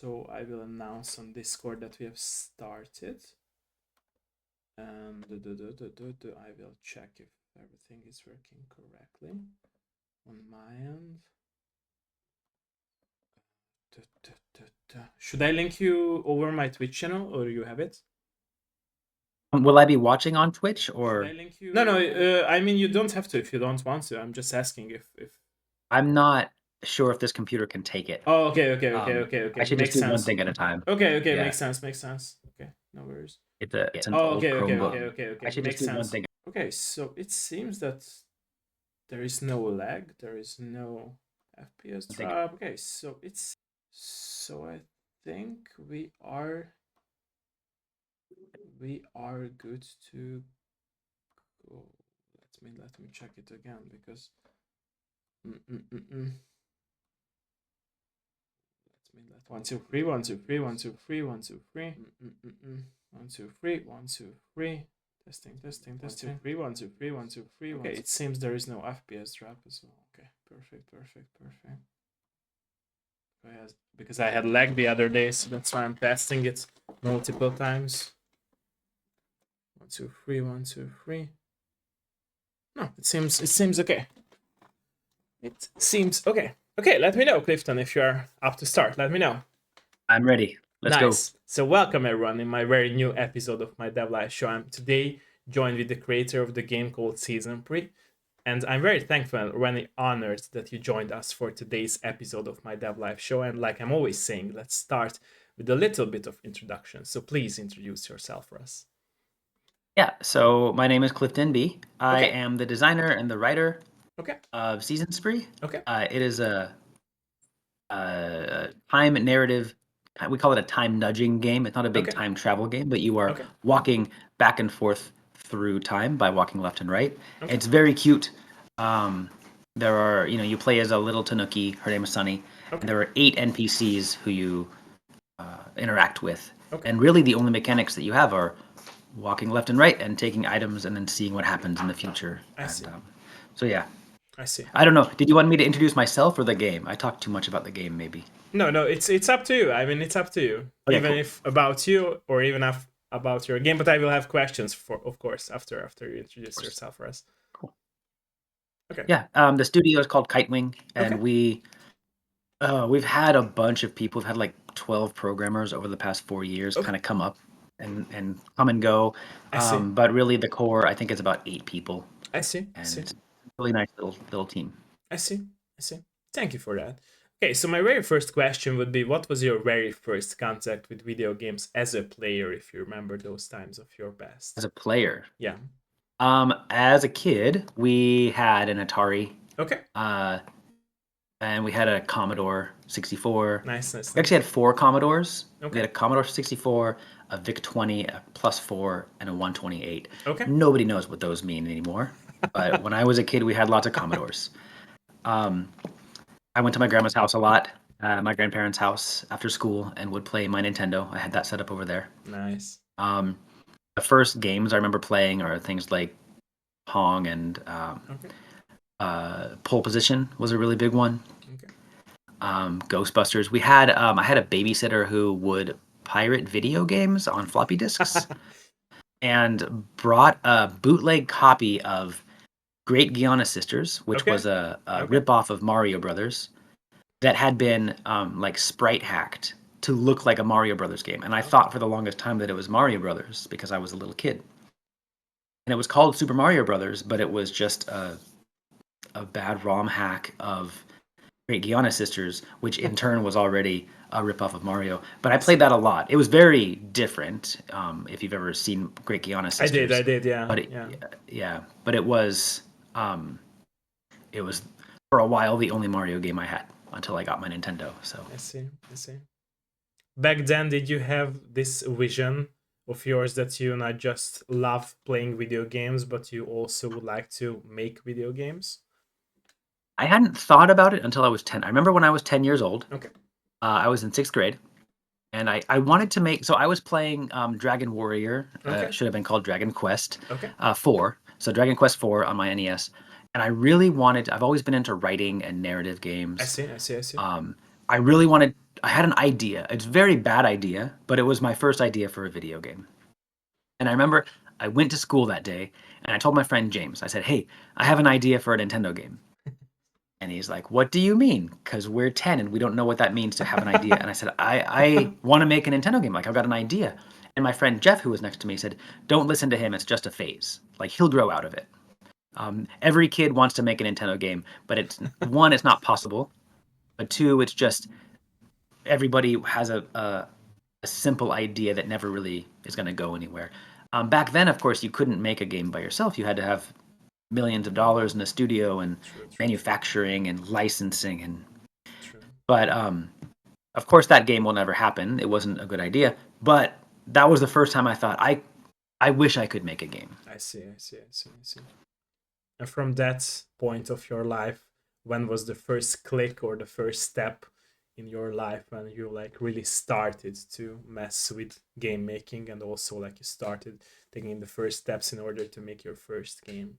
So I will announce on Discord that we have started. And I will check if everything is working correctly on my end. Should I link you over my Twitch channel, or you have it? Will I be watching on Twitch or? Should I link you? No. I mean, you don't have to if you don't want to. I'm just asking if. I'm not sure if this computer can take it. Oh, okay. I should Makes just do one sense. thing at a time. Okay. Yeah. Makes sense. Okay, no worries. It's an old Chromebook. Okay. I should Makes just do one sense. thing. Okay, so it seems that there is no lag. There is no FPS drop. Okay, so I think we are good to go. Let me check it again because let 1 2 3 1 2 3 1 2 3 1 2 3 1 2 3 1 2 3 testing 3 1 2 3 1 2 3. Okay, it seems there is no FPS drop as well. Okay, perfect. Because I had lag the other day, so that's why I'm testing it multiple times. 1 2 3 1 2 3. No, it seems okay. It seems okay. Okay, let me know, Clifton, if you're up to start. Let me know. I'm ready. Let's go. So welcome everyone in my very new episode of my Dev Live show. I'm today joined with the creator of the game called Season 3. And I'm very thankful and really honored that you joined us for today's episode of my Dev Live show. And like I'm always saying, let's start with a little bit of introduction. So please introduce yourself for us. Yeah, so my name is Clifton B. I am the designer and the writer of Season Spree. Okay. It is a time narrative. We call it a time nudging game. It's not a big time travel game, but you are walking back and forth through time by walking left and right. It's very cute. There are, you play as a little tanuki. Her name is Sunny. And there are 8 NPCs who you interact with. And really the only mechanics that you have are walking left and right and taking items and then seeing what happens in the future. I see. So yeah. I see. I don't know. Did you want me to introduce myself or the game? I talked too much about the game, maybe. No, it's up to you. I mean, it's up to you. Okay, even if about you or even about your game, but I will have questions of course, after you introduce yourself for us. Cool. Okay. Yeah. The studio is called Kitewing, and we've had a bunch of people. We've had like 12 programmers over the past 4 years kind of come up and come and go. But really, the core, I think, is about 8 people. I see. Really nice little team. I see. Thank you for that. Okay, so my very first question would be, what was your very first contact with video games as a player, if you remember those times of your past? As a player? Yeah. As a kid, we had an Atari. Okay. And we had a Commodore 64. Nice. We actually had 4 Commodores. We had a Commodore 64, a VIC-20, a Plus4, and a 128. Okay. Nobody knows what those mean anymore. But when I was a kid, we had lots of Commodores. I went to my grandma's house a lot, my grandparents' house after school, and would play my Nintendo. I had that set up over there. Nice. The first games I remember playing are things like Pong and Pole Position was a really big one. Ghostbusters. I had a babysitter who would pirate video games on floppy disks and brought a bootleg copy of Great Gianna Sisters, which was a ripoff of Mario Brothers that had been like sprite hacked to look like a Mario Brothers game. And I thought for the longest time that it was Mario Brothers because I was a little kid. And it was called Super Mario Brothers, but it was just a bad ROM hack of Great Gianna Sisters, which in turn was already a ripoff of Mario. But I played that a lot. It was very different. If you've ever seen Great Gianna Sisters, I did, yeah. But but it was for a while the only Mario game I had until I got my Nintendo. So I see. Back then, did you have this vision of yours that you not just love playing video games, but you also would like to make video games? I hadn't thought about it until I was 10. I remember when I was 10 years old. Okay. I was in 6th grade, and I wanted to make. So I was playing Dragon Warrior. Should have been called Dragon Quest 4. So Dragon Quest 4 on my NES, and I really wanted. I've always been into writing and narrative games. I see. I really wanted I had an idea. It's a very bad idea, but it was my first idea for a video game. And I remember I went to school that day and I told my friend James, I said, "Hey, I have an idea for a Nintendo game." And he's like, "What do you mean?" Because we're 10 and we don't know what that means to have an idea. And I said, I want to make a Nintendo game. Like, I've got an idea. And my friend Jeff, who was next to me, said, "Don't listen to him. It's just a phase. Like, he'll grow out of it." Every kid wants to make a Nintendo game, but it's not possible. But two, it's just everybody has a simple idea that never really is going to go anywhere. Back then, of course, you couldn't make a game by yourself. You had to have millions of dollars in a studio and manufacturing and licensing but of course that game will never happen. It wasn't a good idea, but that was the first time I thought I wish I could make a game. I see. And from that point of your life, when was the first click or the first step in your life when you like really started to mess with game making, and also like you started taking the first steps in order to make your first game?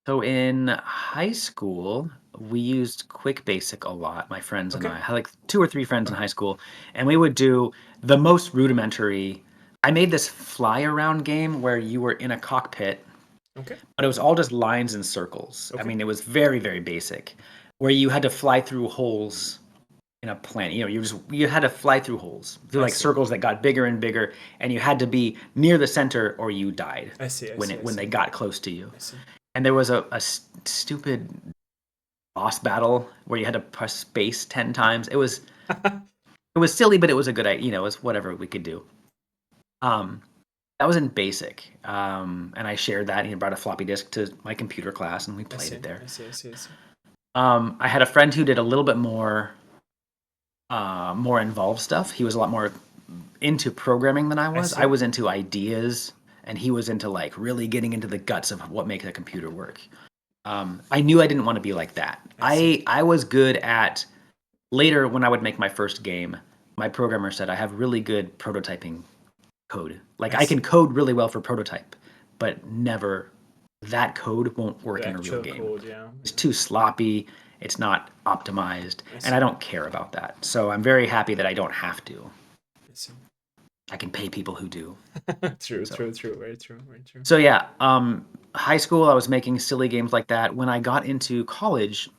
So in high school, we used Quick Basic a lot, my friends and I. Okay. I had like 2 or 3 friends in high school, and we would do the most rudimentary. I made this fly around game where you were in a cockpit, Okay. but it was all just lines and circles. I Okay. mean, it was very, very basic, where you had to fly through holes in a planet. You had to fly through holes, through I like see. circles that got bigger and bigger, and you had to be near the center or you died I see. when they got close to you. I see. And there was a stupid boss battle where you had to press space 10 times. It was silly, but it was a good idea. It was whatever we could do. That was in basic, and I shared that. He brought a floppy disk to my computer class, and we played it there. I see. I had a friend who did a little bit more involved stuff. He was a lot more into programming than I was. see. I was into ideas, and he was into like really getting into the guts of what makes a computer work. I knew I didn't want to be like that. I was good at later when I would make my first game. My programmer said I have really good prototyping code. Like I can code really well for prototype, but never that code won't work in a real game. Code, yeah. It's too sloppy. It's not optimized, and I don't care about that. So I'm very happy that I don't have to. I can pay people who do. True, very true. So yeah, high school I was making silly games like that. When I got into college,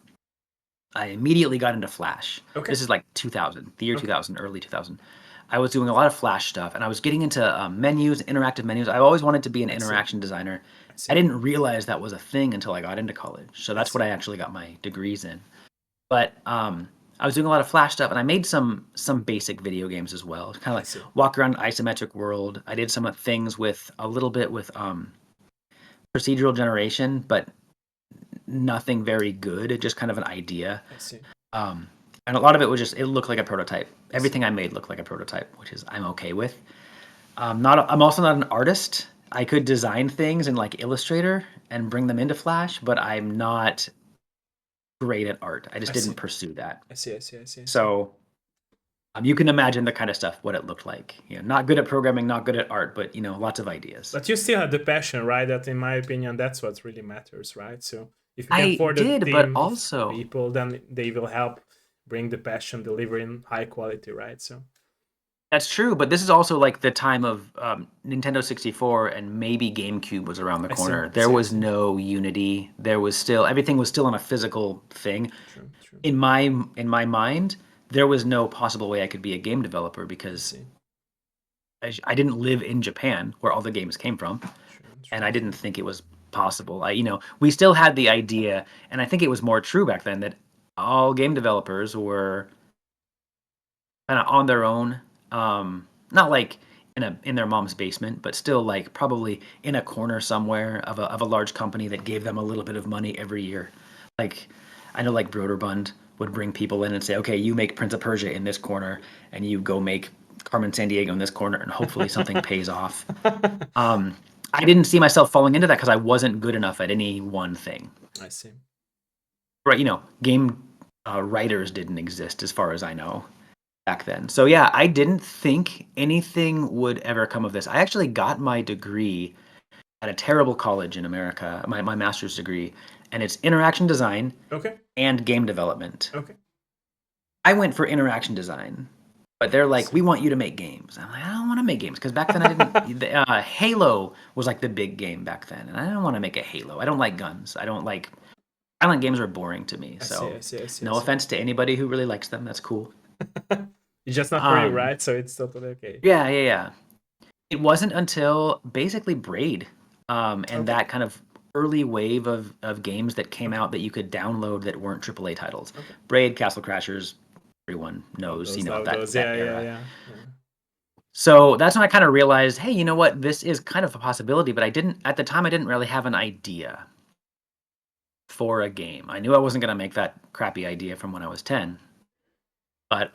I immediately got into Flash. Okay. This is like 2000, the year 2000, early 2000. I was doing a lot of Flash stuff, and I was getting into menus, interactive menus. I always wanted to be an interaction designer. I didn't realize that was a thing until I got into college. So that's what I actually got my degrees in. But I was doing a lot of Flash stuff, and I made some basic video games as well. Kind of like walk around isometric world. I did some things with a little bit with procedural generation, but nothing very good. Just kind of an idea. And a lot of it was just it looked like a prototype. Everything I made looked like a prototype, which is I'm okay with. I'm also not an artist. I could design things in like Illustrator and bring them into Flash, but I'm not great at art. I just didn't pursue that. I see. So you can imagine the kind of stuff, what it looked like. Not good at programming, not good at art, but lots of ideas. But you still had the passion, right? That, in my opinion, that's what really matters, right? So if you can afford a team but also of people, then they will help bring the passion, delivering high quality, right? So that's true, but this is also like the time of Nintendo 64 and maybe GameCube was around the corner. There was no Unity. There was still everything was still on a physical thing. True. In my mind, there was no possible way I could be a game developer because I didn't live in Japan where all the games came from, and I didn't think it was possible. We still had the idea, and I think it was more true back then that all game developers were kind of on their own. Not like in their mom's basement, but still like probably in a corner somewhere of a large company that gave them a little bit of money every year. Like I know like Broderbund would bring people in and say, okay, you make Prince of Persia in this corner and you go make Carmen Sandiego in this corner and hopefully something pays off. I didn't see myself falling into that because I wasn't good enough at any one thing. I see. Right, game writers didn't exist as far as I know back then. So yeah, I didn't think anything would ever come of this. I actually got my degree at a terrible college in America, my master's degree, and it's interaction design Okay. and game development. Okay. I went for interaction design, but they're like, see. we want you to make games. I'm like, I don't want to make games because back then I didn't. Halo was like the big game back then, and I don't want to make a Halo. I don't like guns. I don't like. Violent games are boring to me. I see, So, I see, I see, I no see. offense to anybody who really likes them. That's cool. It's just not for you, Um, right? So it's totally okay. yeah. It wasn't until basically Braid, and Okay, that kind of early wave of games that came okay, out that you could download that weren't AAA titles. okay. Braid, Castle Crashers, everyone Love knows, those, love that those. that Yeah, yeah, era. yeah, yeah. So that's when I kind of realized, hey, you know what? This is kind of a possibility, but I didn't at the time. I didn't really have an idea for a game. I knew I wasn't going to make that crappy idea from when I was 10. But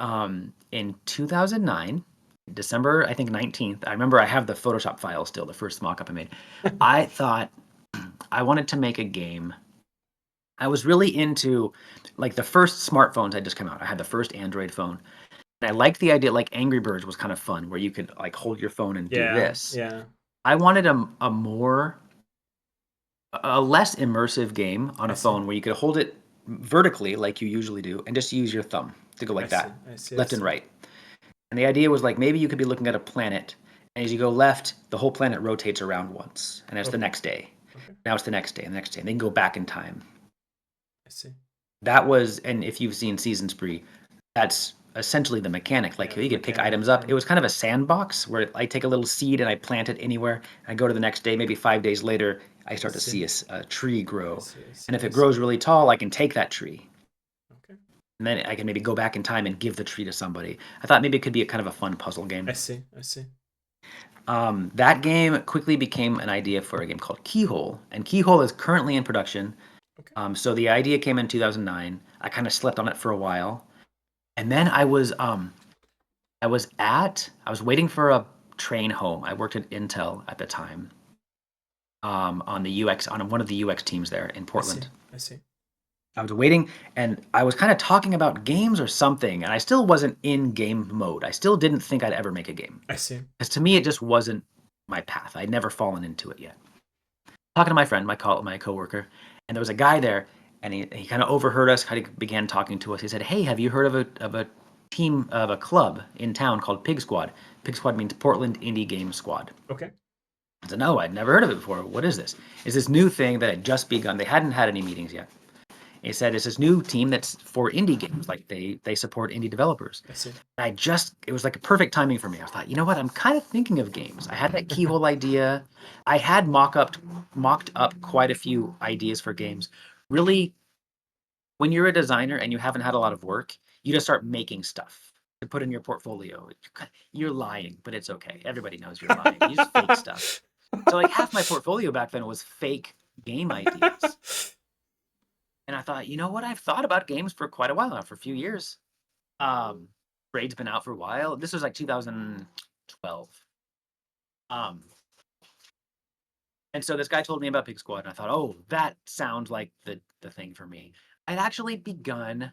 in 2009, December, I think 19th, I remember I have the Photoshop file still, the first mock-up I made. I thought I wanted to make a game. I was really into like the first smartphones had just come out. I had the first Android phone. And I liked the idea, like Angry Birds was kind of fun, where you could like hold your phone and do Yeah, this. yeah. I wanted a less immersive game on I a see, phone where you could hold it vertically like you usually do and just use your thumb to go I like see, that, I see, I left and see. right. And the idea was like maybe you could be looking at a planet, and as you go left, the whole planet rotates around once, and it's the Okay, next day. okay. Now it's the next day and the next day, and then go back in time. I see. That was, and if you've seen Season Spree, that's essentially the mechanic. Like Yeah, the you could pick mechanic. items up. Yeah. It was kind of a sandbox where I take a little seed and I plant it anywhere. And I go to the next day, maybe 5 days later, I I start to see, see a tree I grow. see, I And see, if I it see. grows really tall, I can take that tree. Okay, And then I can maybe go back in time and give the tree to somebody. I thought maybe it could be a kind of a fun puzzle I game. see, I see. That game quickly became an idea for a game called Keyhole, and Keyhole is currently in production. Okay, So the idea came in 2009. I kind of slept on it for a while, and then I was waiting for a train home. I worked at Intel at the time, on the UX on one of the UX teams there in I see, Portland. I see, I was waiting, and I was kind of talking about games or something, and I still wasn't in game mode. I still didn't think I'd ever make a game I see. because to me it just wasn't my path. I'd never fallen into it yet. Talking to my friend, my coworker, and there was a guy there, and he kind of overheard us. Kind of began talking to us. He said, "Hey, have you heard of a team of a club in town called Pig Squad? Pig Squad means Portland Indie Game Squad." Okay. I said, "No, I'd never heard of it before. What is this?" It's this new thing that had just begun. They hadn't had any meetings yet. He said it's this new team that's for indie games. Like they support indie developers. I see. It was like a perfect timing for me. I thought, you know what? I'm kind of thinking of games. I had that keyhole idea. I had mocked up quite a few ideas for games. Really, when you're a designer and you haven't had a lot of work, you just start making stuff to put in your portfolio. You're lying, but it's okay. Everybody knows you're lying. You just fake stuff. So like half my portfolio back then was fake game ideas. And I thought, you know what? I've thought about games for quite a while now, for a few years. Um, Braid's been out for a while. This was like 2012. Um, and so this guy told me about Pig Squad, and I thought, oh, that sounds like the thing for me. I'd actually begun,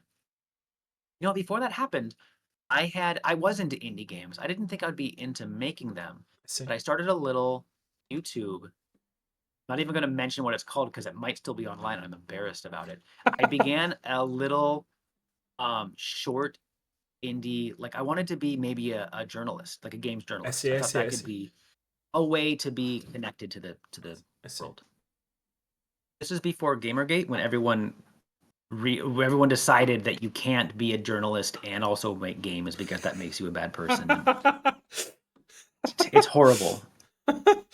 before that happened, I was into indie games. I didn't think I'd be into making them, I see. but I started a little YouTube. Not even going to mention what it's called because it might still be online. I'm embarrassed about it. I began a little short indie, like I wanted to be maybe a journalist, like a games I journalist. see, I I thought see, I that could see, be a way to be connected to the I see. world. This is before Gamergate, when everyone decided that you can't be a journalist and also make games because that makes you a bad person. And it's horrible.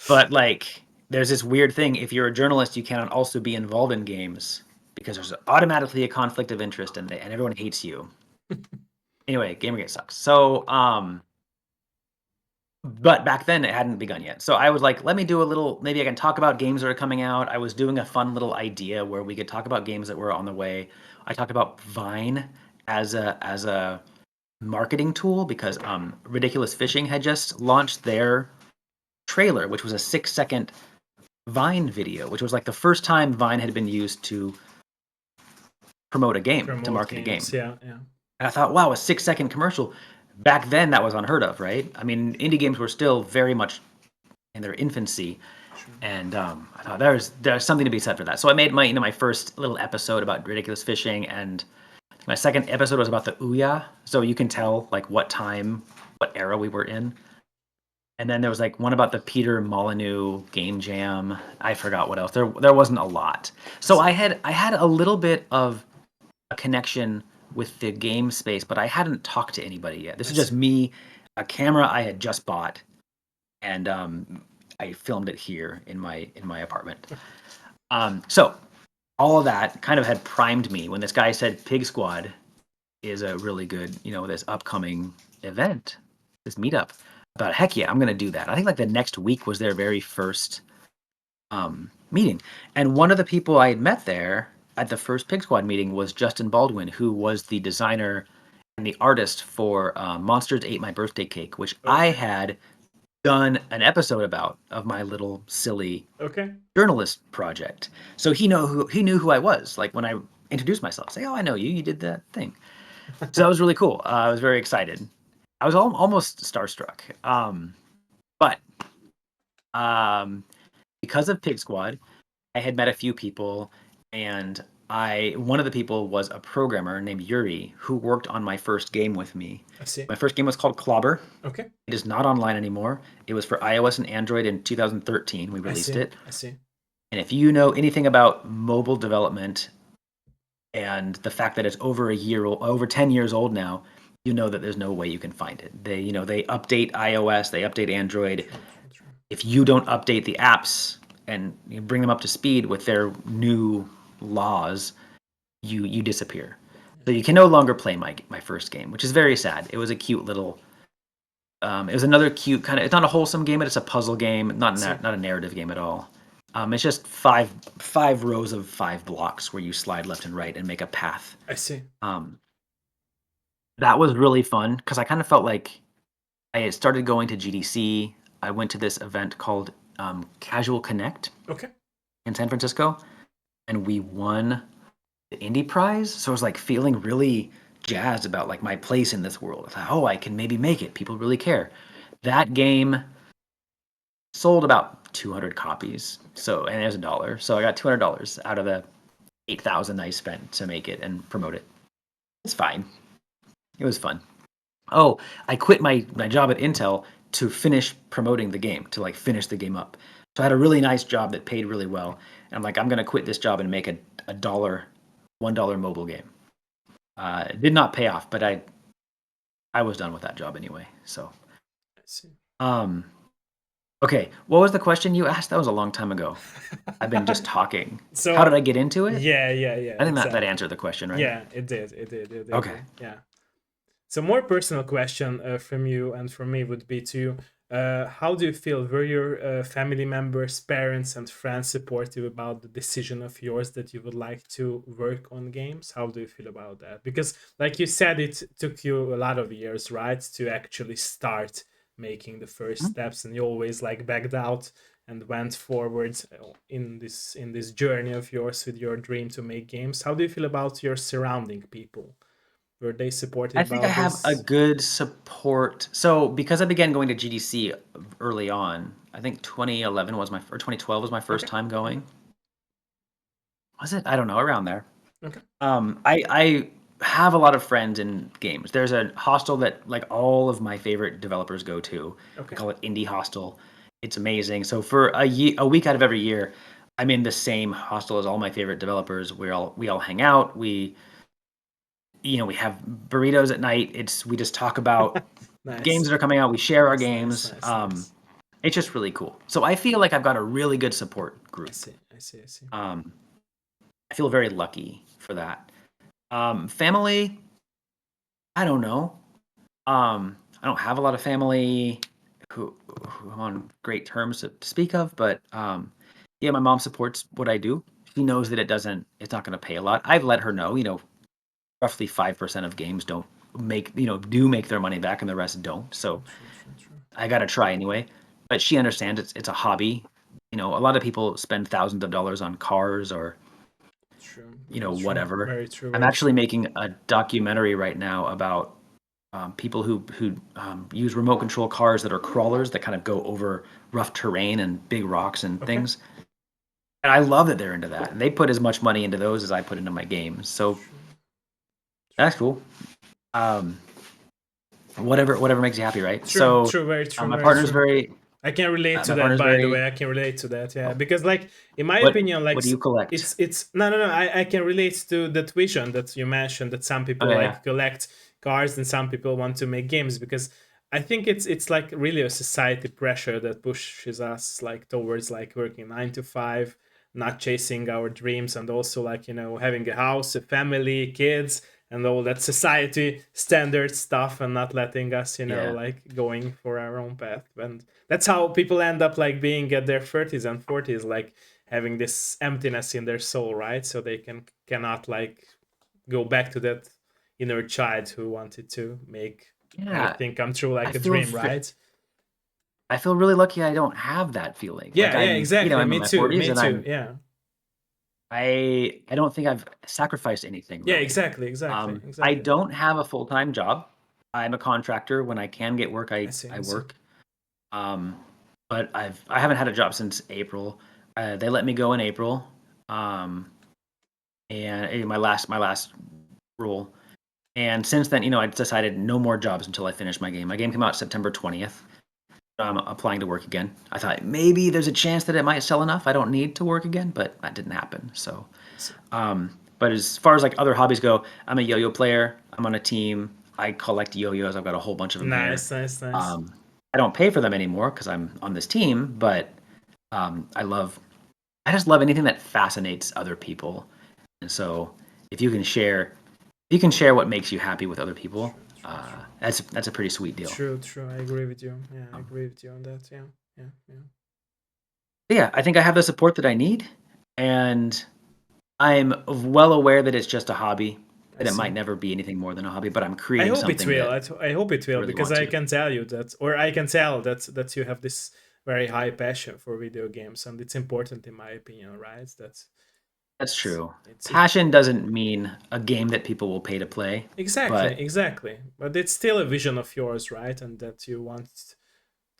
But like there's this weird thing, if you're a journalist you cannot also be involved in games because there's automatically a conflict of interest, and everyone hates you. Anyway, Gamergate sucks. So but back then it hadn't begun yet. So I was like, let me do a little, maybe I can talk about games that are coming out. I was doing a fun little idea where we could talk about games that were on the way. I talked about Vine as a marketing tool because Ridiculous Fishing had just launched their trailer, which was a 6-second Vine video, which was like the first time Vine had been used to promote a game, to Promote market a games. game. Yeah, yeah. And I thought, wow, a 6-second commercial. Back then that was unheard of, right? I mean, indie games were still very much in their infancy, Sure. and I thought there's something to be said for that. So I made my first little episode about Ridiculous Fishing and My second episode was about the Ouya, so you can tell like what time, what era we were in. And then there was like one about the Peter Molyneux game jam. I forgot what else. There wasn't a lot. So I had a little bit of a connection with the game space, but I hadn't talked to anybody yet. This I is just see. me, a camera I had just bought, and I filmed it here in my apartment. So all of that kind of had primed me when this guy said Pig Squad is a really good, this upcoming event, this meetup. I thought, heck yeah, I'm gonna do that. I think like the next week was their very first meeting, and one of the people I had met there at the first Pig Squad meeting was Justin Baldwin, who was the designer and the artist for Monsters Ate My Birthday Cake, which I Okay. had done an episode about of my little silly Okay. journalist project. So he knew who I was. Like when I introduced myself, say, "Oh, I know you. You did that thing." So that was really cool. I was very excited. I was almost starstruck. But um, because of Pig Squad, I had met a few people, and one of the people was a programmer named Yuri who worked on my first game with me. I see. My first game was called Clobber. Okay. It is not online anymore. It was for iOS and Android in 2013. We I released see. it. I see. And if you know anything about mobile development and the fact that it's over 10 years old now, you know that there's no way you can find it. They update iOS, they update Android. True. True. True. If you don't update the apps and bring them up to speed with their new laws, you disappear. So you can no longer play my first game, which is very sad. It was a cute little. It was another cute kind of. It's not a wholesome game, but it's a puzzle game. I see. Not a narrative game at all. It's just five rows of 5 blocks where you slide left and right and make a path. I see. Um, that was really fun because I kind of felt like I had started going to GDC. I went to this event called Casual Connect Okay. in San Francisco, and we won the indie prize. So I was like feeling really jazzed about like my place in this world. I thought, oh, I can maybe make it. People really care. That game sold about 200 copies. So, and it was $1. So I got $200 out of the 8,000 I spent to make it and promote it. It's fine. It was fun. Oh, I quit my job at Intel to finish promoting the game, to like finish the game up. So I had a really nice job that paid really well. And I'm like, I'm gonna quit this job and make a dollar, $1 mobile game. It did not pay off, but I was done with that job anyway. So I see. um okay, what was the question you asked? That was a long time ago. I've been just talking. How did So I get into it? yeah, yeah, yeah. I think that Exactly. answered the question, right? Yeah, it did. It did. It Okay. did. Yeah. So more personal question from you and from me would be to how do you feel? Were your family members, parents, and friends supportive about the decision of yours that you would like to work on games? How do you feel about that? Because, like you said, it took you a lot of years, right, to actually start making the first Mhm. steps, and you always like backed out and went forward in this journey of yours with your dream to make games. How do you feel about your surrounding people? Were they supportive I think I about have a this? good support. So because I began going to GDC early on, I think 2011 was my or 2012 was my first Okay. time Okay. going. Was it? I don't know, around there. Okay. I have a lot of friends in games. There's a hostel that like all of my favorite developers go to. We Okay. call it Indie Hostel. It's amazing. So for a week out of every year, I'm in the same hostel as all my favorite developers. We all hang out. We have burritos at night. We just talk about games Nice. that are coming out. We share our Nice. Nice. games. Nice. Nice. It's just really cool. So I feel like I've got a really good support I group. see. I see. I see. Um, I feel very lucky for that. Family, I don't know. I don't have a lot of family who I'm on great terms to speak of, but yeah, my mom supports what I do. She knows that it's not going to pay a lot. I've let her know, roughly 5% of games do make their money back and the rest don't. So True. True. True. I got to try anyway. But she understands it's a hobby. A lot of people spend thousands of dollars on cars or, True. Very true. whatever. Very true. I'm Very actually true. making a documentary right now about people who use remote control cars that are crawlers that kind of go over rough terrain and big rocks and Okay. things. And I love that they're into that. And they put as much money into those as I put into my games. So True. That's cool. Um, whatever makes you happy, right? True, So true, very true, my very partner's true. very I can relate to my that, partner's by the way. very. I can relate to that, yeah. Oh, Because, like, in my what opinion, like, what do you collect? it's no, no, no. I can relate to that vision that you mentioned, that some Oh people yeah, like collect cars and some people want to make games, because I think it's like really a society pressure that pushes us like towards like working 9 to 5, not chasing our dreams, and also like, having a house, a family, kids, and all that society standard stuff, and not letting us, yeah, like going for our own path. And that's how people end up like being at their 30s and 40s, like having this emptiness in their soul, right? So they cannot like go back to that inner child who wanted to make yeah. everything come true, I like a feel dream, v- right? I feel really lucky. I don't have that feeling. Like Yeah, yeah, exactly. I'm in Me my too, 40s, me and too, yeah. I don't think I've sacrificed anything Yeah, really. exactly, exactly, I exactly. don't have a full time job. I'm a contractor. When I can get work, I see, I I see. work. Um, but I haven't had a job since April. They let me go in April. Um, and my last role. And since then, I decided no more jobs until I finish my game. My game came out September 20th. I'm applying to work again. I thought maybe there's a chance that it might sell enough. I don't need to work again, but that didn't happen. So, I see. but as far as like other hobbies go, I'm a yo-yo player. I'm on a team. I collect yo-yos. I've got a whole bunch of them here. Nice, nice, nice. Um, I don't pay for them anymore because I'm on this team, but I just love anything that fascinates other people. And so, if you can share, if you can share what makes you happy with other people, True, true, true. that's a pretty sweet deal. True, true. I agree with you. Yeah, I Um, agree with you on that. Yeah, yeah, yeah. yeah, I think I have the support that I need, and I'm well aware that it's just a hobby, I that it see. might never be anything more than a hobby, but I'm I creating hope it something will. that I hope it I will, really because want I to. can tell you that, or I can tell that you have this very high passion for video games, and it's important in my opinion, right? That's true. It's Passion doesn't mean a game that people will pay to play, exactly, but exactly. But it's still a vision of yours, right? And that you want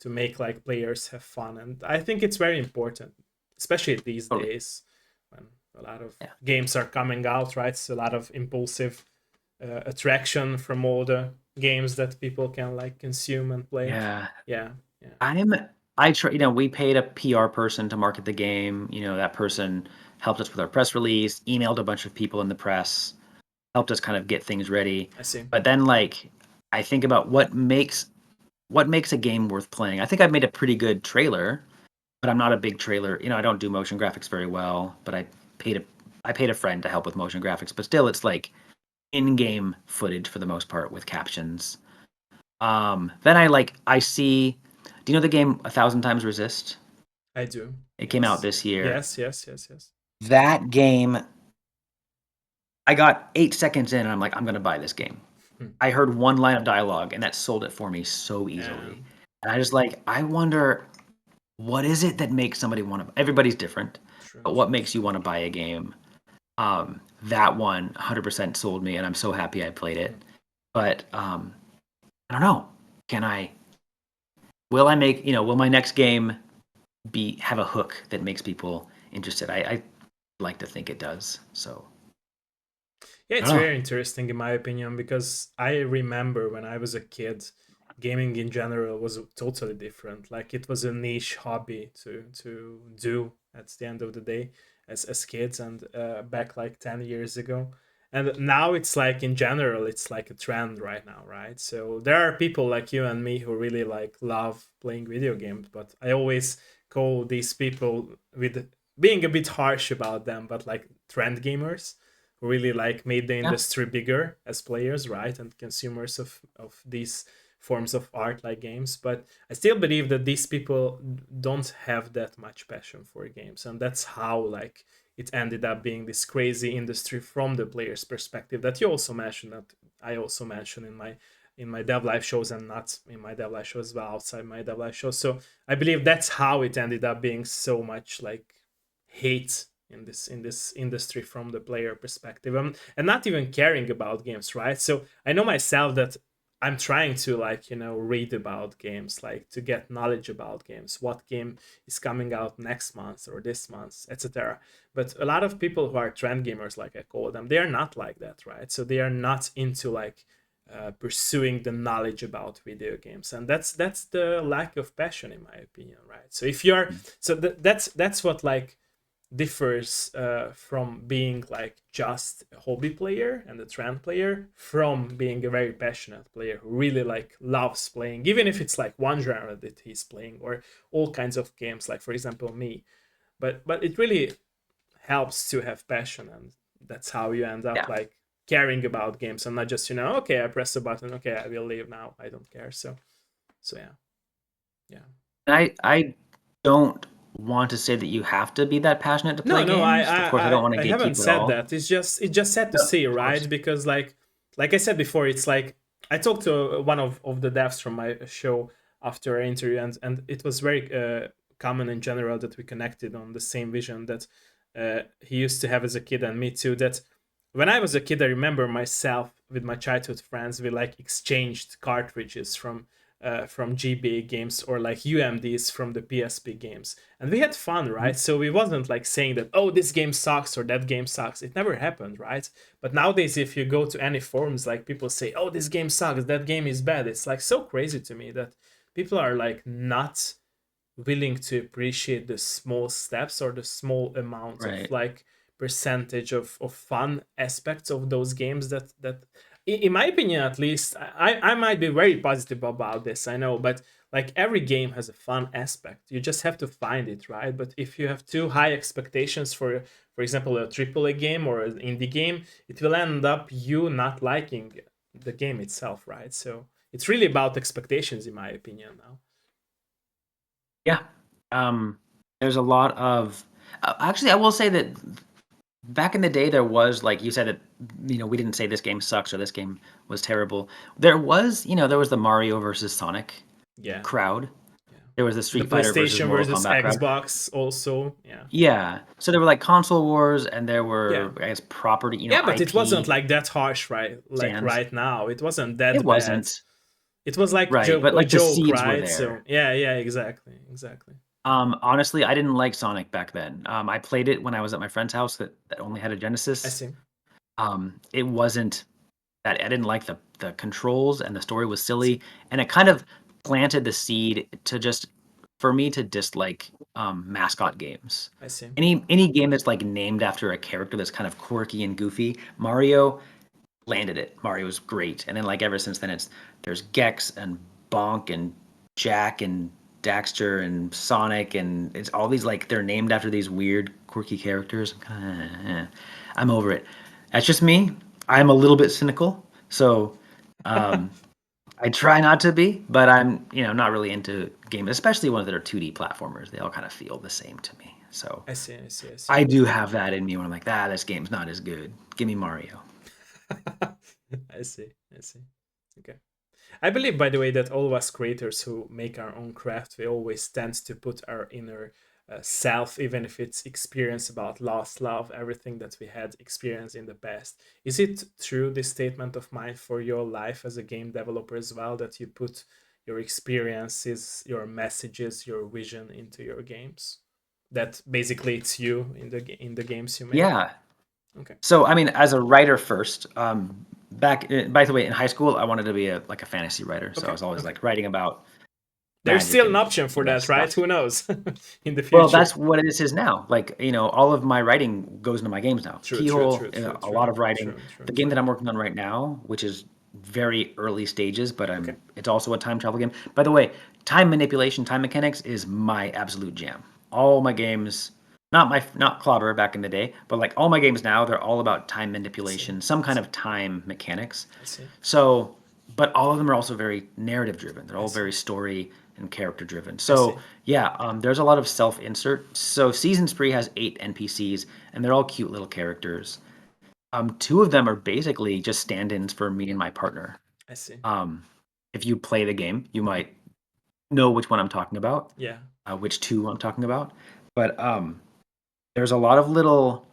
to make like players have fun, and I think it's very important, especially these totally, days when a lot of yeah, games are coming out, right? It's a lot of impulsive attraction from all the games that people can like consume and play. yeah. Yeah, yeah, I'm I try, we paid a PR person to market the game. That person helped us with our press release, emailed a bunch of people in the press, helped us kind of get things ready. I see. But then like I think about what makes a game worth playing. I think I've made a pretty good trailer, but I'm not a big trailer. I don't do motion graphics very well, but paid a I paid a friend to help with motion graphics, but still it's like in-game footage for the most part with captions. Then I see. Do you know the game A Thousand Times Resist? I do. It came out Yes, this year. yes, yes, yes, yes. That game, I got 8 seconds in, and I'm like, I'm gonna buy this game. Hmm. I heard one line of dialogue, and that sold it for me so Yeah, easily. And I just I wonder what is it that makes somebody want to. Everybody's different, true, but what true, makes you true. want to buy a game? That one 100% sold me, and I'm so happy I played Hmm. it. But I don't know. Can I? Will I make? Will my next game be have a hook that makes people interested? I like to think it does. So Yeah, I it's don't know. very interesting in my opinion, because I remember when I was a kid, gaming in general was totally different. Like it was a niche hobby to do at the end of the day as kids, and back like 10 years ago. And now it's like in general, it's like a trend right now, right? So there are people like you and me who really like love playing video games, but I always call these people, with being a bit harsh about them, but like trend gamers, who really like made the Yeah, industry bigger as players, right, and consumers of these forms of art like games. But I still believe that these people don't have that much passion for games, and that's how like it ended up being this crazy industry from the player's perspective that you also mentioned, that I also mentioned in my dev live shows, and not in my dev live shows but outside my dev live shows. So I believe that's how it ended up being so much like hate in this industry from the player perspective, and not even caring about games, right? So I know myself that I'm trying to like read about games, like to get knowledge about games, what game is coming out next month or this month, etc. But a lot of people who are trend gamers, like I call them, they are not like that, right? So they are not into like pursuing the knowledge about video games, and that's the lack of passion, in my opinion, right? So if you're so that's what like differs from being like just a hobby player and a trend player from being a very passionate player who really like loves playing, even if it's like one genre that he's playing or all kinds of games, like for example me. But it really helps to have passion, and that's how you end up Yeah. like caring about games and not just okay, I press a button, okay, I will leave now, I don't care. So yeah. And I don't want to say that you have to be that passionate to play No, games. Of course, I don't want to I haven't gatekeep at said all. that. It's just sad to No, see, of course. right? Because like I said before, it's like I talked to one of the devs from my show after our interview, and it was very common in general that we connected on the same vision that he used to have as a kid, and me too. That when I was a kid, I remember myself with my childhood friends, we like exchanged cartridges from GBA games or like UMDs from the PSP games, and we had fun, Mhm. right? So we wasn't like saying that, oh, this game sucks or that game sucks. It never happened, right? But nowadays, if you go to any forums, like people say, oh, this game sucks, that game is bad. It's like so crazy to me that people are like not willing to appreciate the small steps or the small amount of Right. like percentage of fun aspects of those games that in my opinion, at least, I might be very positive about this, I know, but like every game has a fun aspect. You just have to find it, right? But if you have too high expectations for example, a AAA game or an indie game, it will end up you not liking the game itself, right? So it's really about expectations, in my opinion, now. Yeah. There's a lot of actually, I will say that back in the day, there was like you said that we didn't say this game sucks or this game was terrible. There was the Mario versus Sonic Yeah. crowd. Yeah. There was the The Street Fighter versus PlayStation Mortal versus Kombat crowd. Xbox also. Yeah. Yeah. So there were like console wars, and there Yeah. were, I guess, property, Yeah, but it wasn't IP like that harsh, right? Like stands. right now. It wasn't It that bad. wasn't It was like right, but a like the joke, seeds were right? So there. yeah, exactly. Exactly. Honestly, I didn't like Sonic back then. I played it when I was at my friend's house that only had a I Genesis. see. It wasn't that I didn't like the controls, and the story was I see. silly, and it kind of planted the seed to just for me to dislike mascot games. I see. Any game that's like named after a character that's kind of quirky and goofy, Mario landed it. Mario was great, and then like ever since then, there's Gex and Bonk and Jack and Daxter and Sonic, and it's all these like they're named after these weird quirky characters. I'm over it. That's just me. I'm a little bit cynical, so um, I try not to be, but I'm not really into games, especially ones that are 2D platformers. They all kind of feel the same to me. So I see. I see. I see. I do have that in me when I'm like, this game's not as good. Give me Mario. I see. I see. Okay. I believe, by the way, that all of us creators who make our own craft, we always tend to put our inner self, even if it's experience about lost love, everything that we had experienced in the past. Is it true, this statement of mine, for your life as a game developer as well, that you put your experiences, your messages, your vision into your games? That basically it's you in the games you make. Yeah. Okay. So I mean, as a writer first, by the way, in high school, I wanted to be a fantasy writer. So I Okay. was always Okay. like writing about There's magic still an and option for that, right? stuff. Who knows? In the Well, future. that's what this is now. Like, all of my writing goes into my games now. True, true, Keyhole, true, true, a true, lot of writing. true, true, The game true. that I'm working on right now, which is very early stages, but Okay. it's also a time travel game. By the way, time manipulation, time mechanics is my absolute jam. All my games, not Clobber back in the day, but like all my games now, they're all about time I see. manipulation, some I kind see. of time mechanics. I see. So, but all of them are also very narrative driven. They're I all see. very story and character driven. I So, see. yeah, there's a lot of self insert. So, Season Spree has 8 NPCs, and they're all cute little characters. Two of them are basically just stand ins for me and my partner. I see. Um, if you play the game, you might know which one I'm talking about, Yeah. which two I'm talking about. But there's a lot of little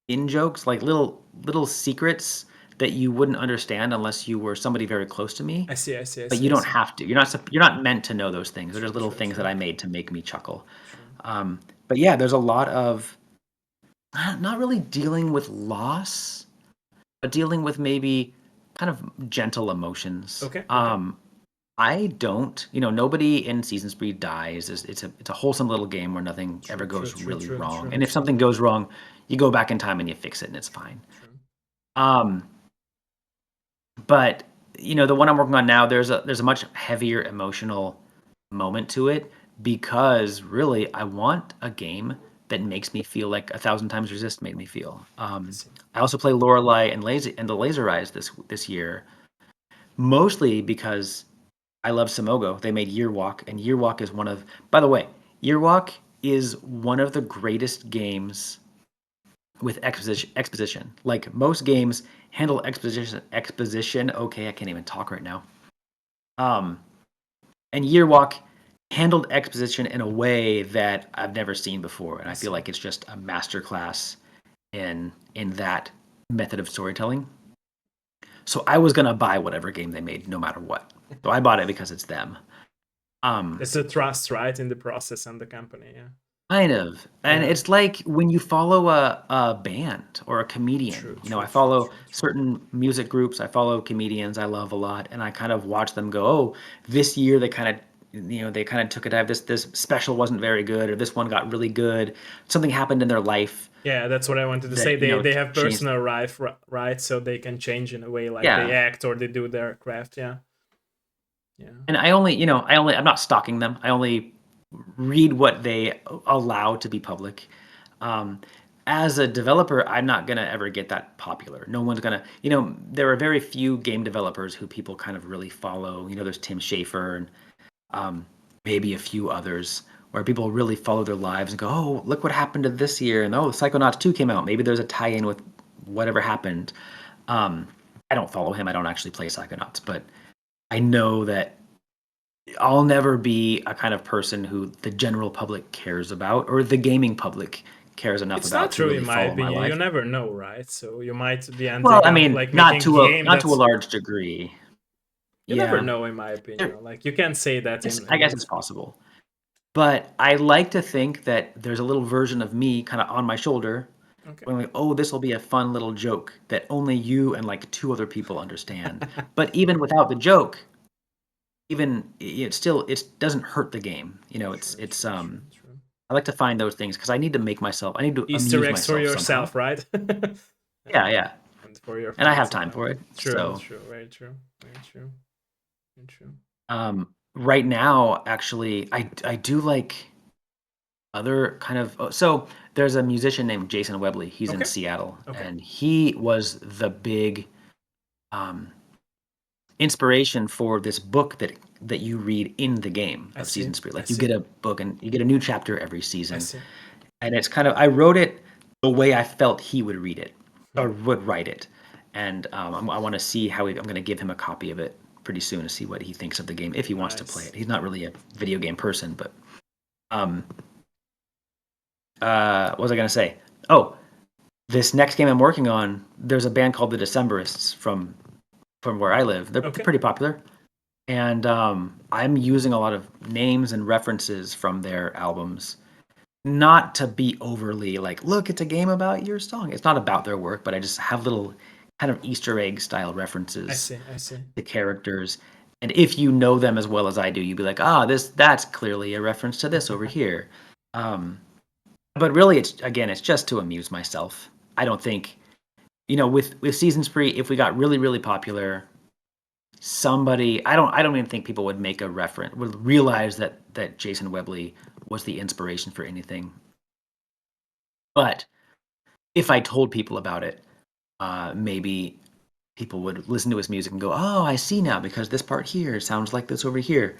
in jokes, like little secrets that you wouldn't understand unless you were somebody very close to me. I see, I see, I But see, you I don't see. have to. You're not meant to know those things. They're True, just little true, things that true, I made to make me chuckle. true. But yeah, there's a lot of not really dealing with loss, but dealing with maybe kind of gentle emotions. Okay, okay. I don't, nobody in Season Spree dies. It's a wholesome little game where nothing ever True, true, goes true, really true, wrong. true, And if true, something goes wrong, you go back in time and you fix it and it's fine. true. Um, but the one I'm working on now, there's a much heavier emotional moment to it because really I want a game that makes me feel like 1,000 Times Resist made me feel. I see. I also play Lorelei and the Laser Eyes this year, mostly because I love Simogo. They made Year Walk, and Year Walk is by the way, Year Walk is one of the greatest games with exposition. Like most games handle exposition. Okay, I can't even talk right now. Um, and Year Walk handled exposition in a way that I've never seen before, and I I feel see. like it's just a masterclass in that method of storytelling. So I was gonna buy whatever game they made, no matter what. So I bought it because it's them. It's a trust, right, in the process and the company. Yeah. Kind of. And Yeah. it's like when you follow a band or a comedian. True, I true, true, follow true, true. certain music groups, I follow comedians I love a lot, and I kind of watch them go, oh, this year they kind of took a dive. This special wasn't very good, or this one got really good. Something happened in their life Yeah, that's what I wanted to say. that, They have changed. personal life, right? So they can change in a way, like they Yeah. act or they do their craft. Yeah, yeah. And I'm not stalking them. I only read what they allow to be public. Um, as a developer, I'm not gonna ever get that popular. No one's gonna, there are very few game developers who people kind of really follow. There's Tim Schafer and maybe a few others where people really follow their lives and go, oh, look what happened to this year, and oh, Psychonauts 2 came out. Maybe there's a tie-in with whatever happened. I don't follow him. I don't actually play Psychonauts, but I know that I'll never be a kind of person who the general public cares about or the gaming public cares enough It's not about to true, in really my follow my opinion. You life. never know, right? So you might be Well, ending I up mean, like making game not to a that's large degree. you never Yeah, know, in my there- opinion. Like you can't say that I in guess with it's possible. But I like to think that there's a little version of me kind of on my shoulder okay. going like, oh, this will be a fun little joke that only you and like two other people understand. But even without the joke, even it doesn't hurt the game. True, true, true, true. I like to find those things because I need to Easter amuse eggs for myself somehow. yourself, right? Yeah, yeah. And for your And I have fans, time for it. true, So, true, very true, very true, very true. right now, actually, I do like other kind of. So, there's a musician named Jason Webley. He's in Okay, Seattle, okay. and he was the big um, inspiration for this book that you read in the game I of see, Season Spree. I Like you see, get a book and you get a new chapter every I season, see. and it's kind of I wrote it the way I felt he would read it Hmm. or would write it, and I want to see I'm going to give him a copy of it pretty soon to see what he thinks of the game if he wants to play Nice. it. He's not really a video game person, but um, what was I going to say? Oh, this next game I'm working on, there's a band called the Decemberists from where I live. They're Okay. pretty popular, and I'm using a lot of names and references from their albums not to be overly like, look, it's a game about your song. It's not about their work, but I just have little kind of Easter egg style I references see, I see. to characters. And if you know them as well as I do, you'd be like, that's clearly a reference to this over here. Um, but really, it's just to amuse myself. I don't think, with Season Spree, if we got really, really popular, I don't even think people would make a reference, would realize that Jason Webley was the inspiration for anything. But if I told people about it, maybe people would listen to his music and go, "Oh, I see now because this part here sounds like this over here."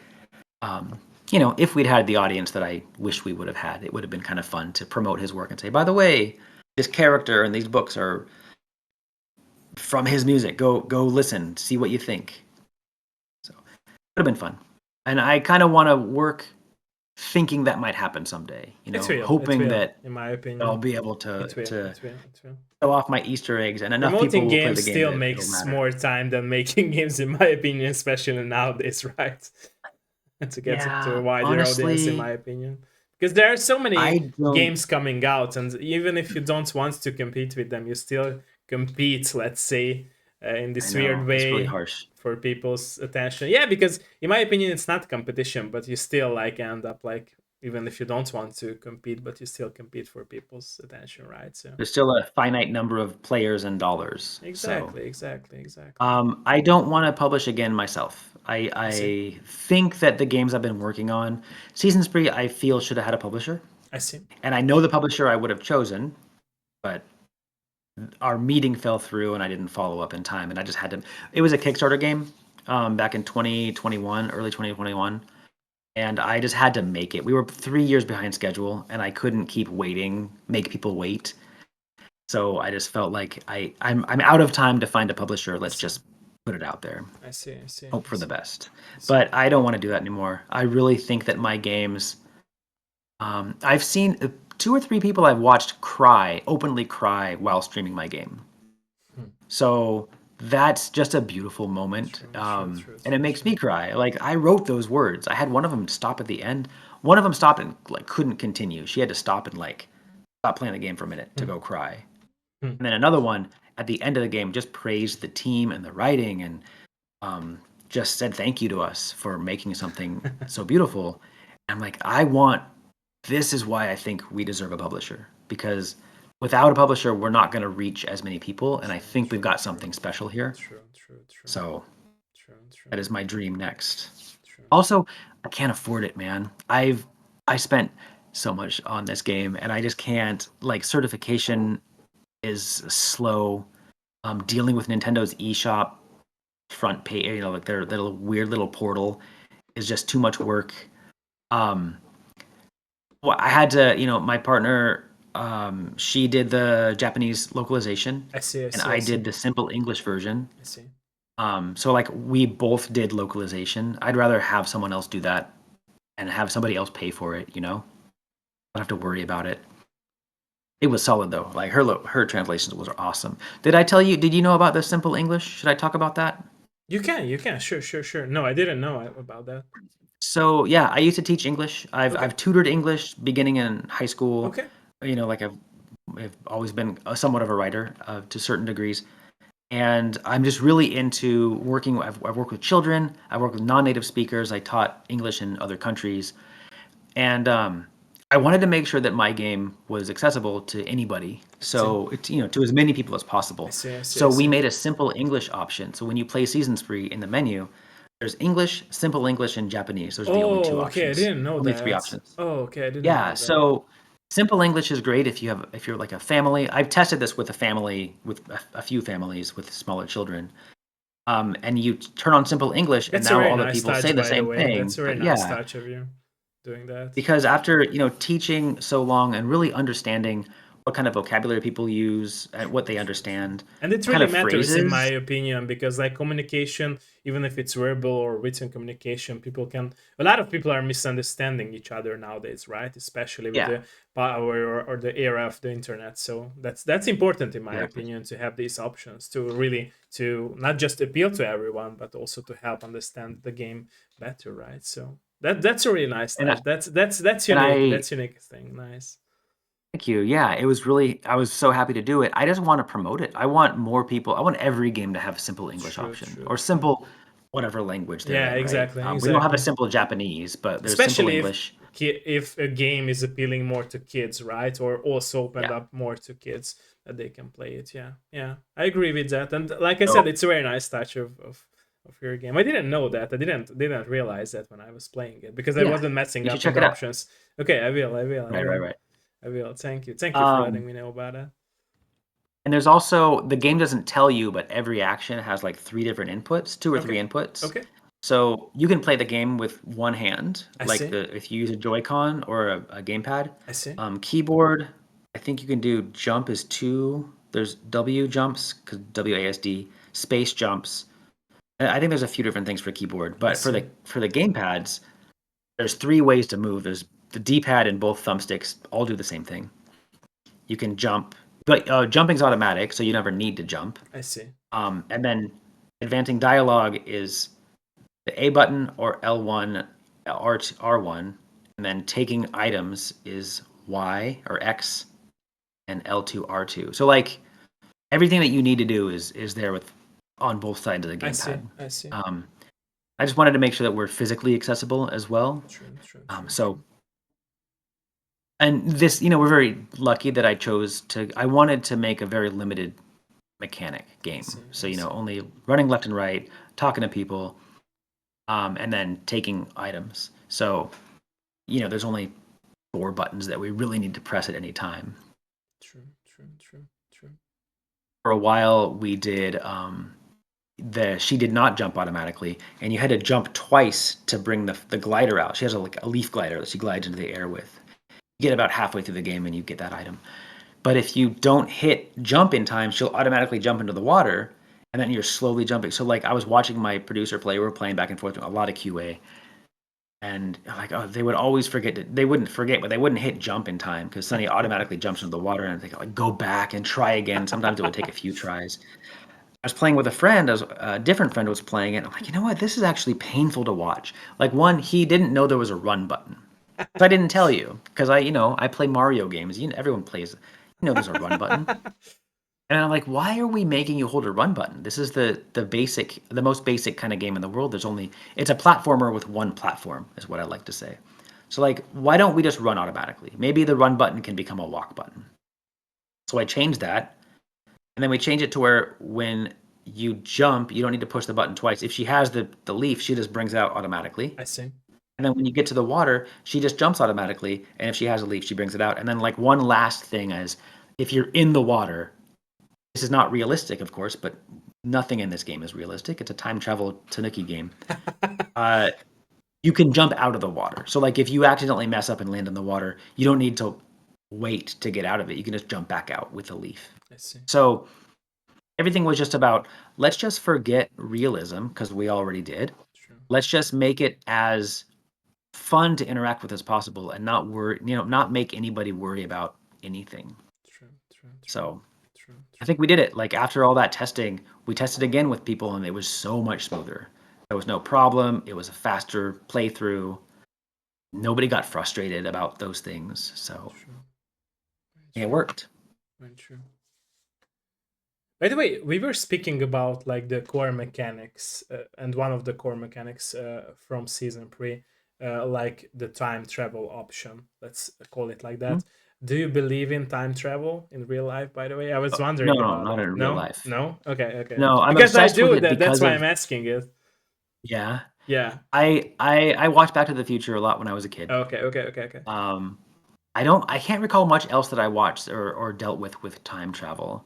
If we'd had the audience that I wish we would have had, it would have been kind of fun to promote his work and say, "By the way, this character and these books are from his music. Go listen, see what you think." So it would have been fun, and I kind of want to work thinking that might happen someday. It Hoping will, that in my I'll opinion. be able to It will, to it will, it will. show off my Easter eggs, and enough people Promoting will play games the game still that it'll makes matter. more time than making games, in my opinion, especially nowadays, right? To get to a Yeah, wider audience, in my honestly, opinion. Because there are so many I don't. games coming out, and even if you don't want to compete with them, you still compete, let's say, in I this weird know it's really way harsh. for people's attention. Yeah, because in my opinion, it's not competition, but you still like end up like, even if you don't want to compete, but you still compete for people's attention, right? So There's still a finite number of players and dollars. So, exactly, exactly, exactly. I don't want to publish again myself. I I see, I think that the games I've been working on, Season Spree, I feel should have had a publisher, I see. and I know the publisher I would have chosen, but our meeting fell through and I didn't follow up in time, and I just had to. It was a Kickstarter game, back in 2021, early 2021, and I just had to make it. We were 3 years behind schedule, and I couldn't keep waiting, make people wait. So I just felt like I'm out of time to find a publisher. I Let's see. just put it out there. I see. I see. Hope I for the see. best. I see. But I don't want to do that anymore. I really think that my games. I've seen 2 or 3 people I've watched cry, openly cry while streaming my game. Hmm. So that's just a beautiful moment, True. True. True. and it True. makes True. me cry. Like I wrote those words. I had one of them stop at the end. One of them stopped and like couldn't continue. She had to stop and like stop playing the game for a minute to Hmm. go cry. Hmm. And then another one at the end of the game just praised the team and the writing, and um, just said thank you to us for making something so beautiful. I'm like, this is why I think we deserve a publisher, because without a publisher, we're not going to reach as many people. And I True. think we've True. got True. something special here. True. True. True. So True. True. that is my dream next. True. Also, I can't afford it, man. I spent so much on this game, and I just can't. Like, certification is slow. Dealing with Nintendo's eShop front page, like their little weird little portal, is just too much work. Um, well, I had to, my partner, she did the Japanese localization, I see. I and see. I I see. did the simple English version. I see. So like we both did localization. I'd rather have someone else do that and have somebody else pay for it. I don't have to worry about it. It was solid though. Like her translations was awesome. Did I tell you? Did you know about the simple English? Should I talk about that? You can. You can. Sure. Sure. Sure. No, I didn't know about that. So yeah, I used to teach English. Okay. I've tutored English beginning in high school. Okay. Like I've always been somewhat of a writer, to certain degrees, and I'm just really into working. I've worked with children. I work with non-native speakers. I taught English in other countries, and I wanted to make sure that my game was accessible to anybody. I see. So it's to as many people as I possible. see. I see. I So we see. made a simple English option. So when you play Season Spree in the menu, there's English, simple English, and Japanese. Those are the only two Oh, okay. I options. didn't know Only three that. options. Oh, okay. I didn't Yeah. know that. So simple English is great if you're like a family. I've tested this with a family with a few families with smaller children. And you turn on simple English, and That's a now very all the nice people say touch, the by the same way. thing. That's a very But nice yeah, touch of you doing that. because after teaching so long and really understanding what kind of vocabulary people use and what they True, true. understand, And it what kind really of matters, in my phrases. opinion, because like communication, even if it's verbal or written communication, a lot of people are misunderstanding each other nowadays, right? Especially with Yeah, the power, or the era of the internet. So that's important, in my exactly. opinion, to have these options to really, to not just appeal to everyone, but also to help understand the game better, right? So that's a really nice And I, touch. That's and unique. I That's unique thing. Nice. thank you. Yeah, it was really. I was so happy to do it. I just want to promote it. I want more people. I want every game to have a simple English True, option true, or true. simple whatever language they're Yeah, in. Right? exactly, We don't have a exactly. simple Japanese, but there's simple Especially if English. if a game is appealing more to kids, right? Or also opened Yeah. up more to kids, that they can play it. Yeah, yeah, I agree with that. And like I said, So it's a very nice touch of your game. I didn't know that. I didn't realize that when I was playing it, because I yeah, wasn't messing you should up with check the it out. options. Okay, I will. I will. I Right, right, will. right. I will. Thank you for letting Um, me know about that. And there's also the game doesn't tell you, but every action has like 3 different inputs, 2 or 3 Okay, inputs. okay, So you can play the game with one hand, I like see. the if you use a Joy-Con or a gamepad. I see. Keyboard, I think you can do jump is two. There's W jumps, because WASD, space jumps. I think there's a few different things for keyboard, I but for see. the gamepads, there's 3 ways to move. There's the D-pad and both thumbsticks all do the same thing. You can jump, but jumping's automatic, so you never need to jump. I see. And then advancing dialogue is the A button or L1, R1, and then taking items is Y or X and L2, R2. So like everything that you need to do is there with on both sides of the I see. gamepad. I see. I just wanted to make sure that we're physically accessible as well. True. So, and this, we're very lucky that I wanted to make a very limited mechanic game. So, only running left and right, talking to people, and then taking items. So, there's only 4 buttons that we really need to press at any time. True. For a while, we did she did not jump automatically, and you had to jump twice to bring the glider out. She has a leaf glider that she glides into the air with. You get about halfway through the game and you get that item. But if you don't hit jump in time, she'll automatically jump into the water, and then you're slowly jumping. So like I was watching my producer play, we were playing back and forth, a lot of QA, and like they would always forget. They wouldn't forget, but they wouldn't hit jump in time because Sunny automatically jumps into the water, and they like go back and try again. Sometimes it would take a few tries. I was playing with a friend, a different friend was playing it. I'm like, you know what? This is actually painful to watch. Like he didn't know there was a run button. So I didn't tell you because I play Mario games. Everyone plays. There's a run button. And I'm like, why are we making you hold a run button? This is the most basic kind of game in the world. It's a platformer with one platform, is what I like to say. So like, why don't we just run automatically? Maybe the run button can become a walk button. So I changed that. And then we change it to where when you jump, you don't need to push the button twice. If she has the leaf, she just brings it out automatically. I see. And then when you get to the water, she just jumps automatically. And if she has a leaf, she brings it out. And then like one last thing is if you're in the water, this is not realistic, of course, but nothing in this game is realistic. It's a time travel Tanuki game. You can jump out of the water. So like if you accidentally mess up and land in the water, you don't need to wait to get out of it. You can just jump back out with a leaf. I see. So everything was just about, let's just forget realism because we already did. True. Let's just make it as fun to interact with as possible and not worry, not make anybody worry about anything. True. So I think we did it. Like after all that testing, we tested again with people and it was so much smoother. There was no problem. It was a faster playthrough. Nobody got frustrated about those things. So it worked. Very true. By the way, we were speaking about like the core mechanics, and one of the core mechanics from season 3, like the time travel option. Let's call it like that. Mm-hmm. Do you believe in time travel in real life? By the way, I was wondering. No, not in real life. No. Okay. No, I'm because obsessed I do. with it That's why I'm asking it. Yeah. Yeah. I watched Back to the Future a lot when I was a kid. Okay. I can't recall much else that I watched or dealt with time travel.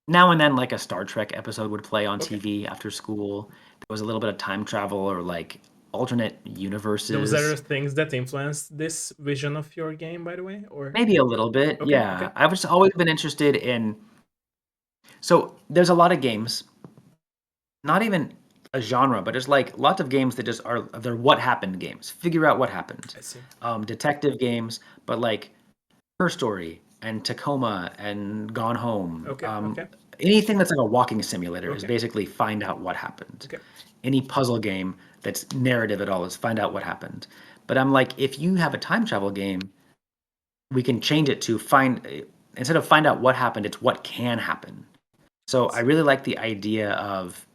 Now and then, like a Star Trek episode would play on TV after school. There was a little bit of time travel or like alternate universes. Those are things that influenced this vision of your game, by the way, or maybe a little bit. Okay, yeah, okay. I've just always been interested in. So there's a lot of games, not even a genre, but there's like lots of games that just they're what happened games. Figure out what happened. I see. Detective games, but like Her Story and Tacoma and Gone Home. Okay. Anything that's like a walking simulator is basically find out what happened. Okay. Any puzzle game that's narrative at all is find out what happened. But I'm like, if you have a time travel game, we can change it to instead of find out what happened, it's what can happen. So I really like the idea of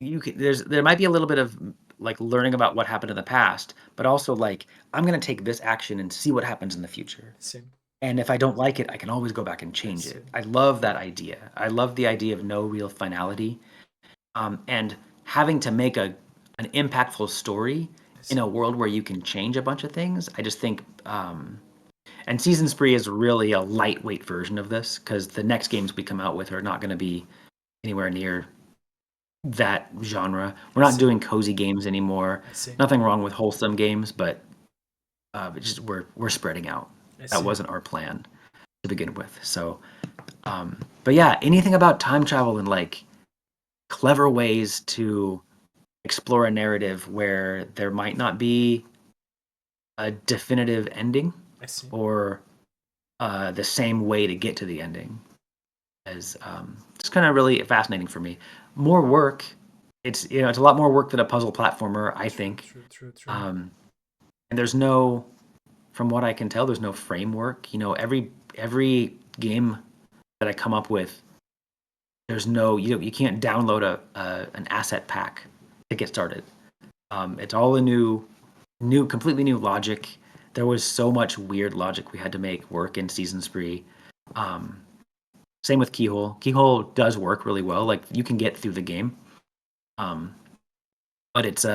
there might be a little bit of like learning about what happened in the past, but also like I'm going to take this action and see what happens in the future. And if I don't like it, I can always go back and change it. I love that idea. I love the idea of no real finality, and having to make an impactful story in a world where you can change a bunch of things. I just think, and Season Spree is really a lightweight version of this because the next games we come out with are not going to be anywhere near that genre. We're not doing cozy games anymore. Nothing wrong with wholesome games, but just we're spreading out. That wasn't our plan to begin with. So, but yeah, anything about time travel and like clever ways to explore a narrative where there might not be a definitive ending I see. or the same way to get to the ending is just kind of really fascinating for me. More work. It's it's a lot more work than a puzzle platformer, I True, think. true, true, true. And there's no, from what I can tell, there's no framework. Every game that I come up with, there's no you can't download an asset pack to get started. It's all a completely new logic. There was so much weird logic we had to make work in Season Spree. Um, Same with Keyhole. Keyhole does work really well. Like you can get through the game, um, but it's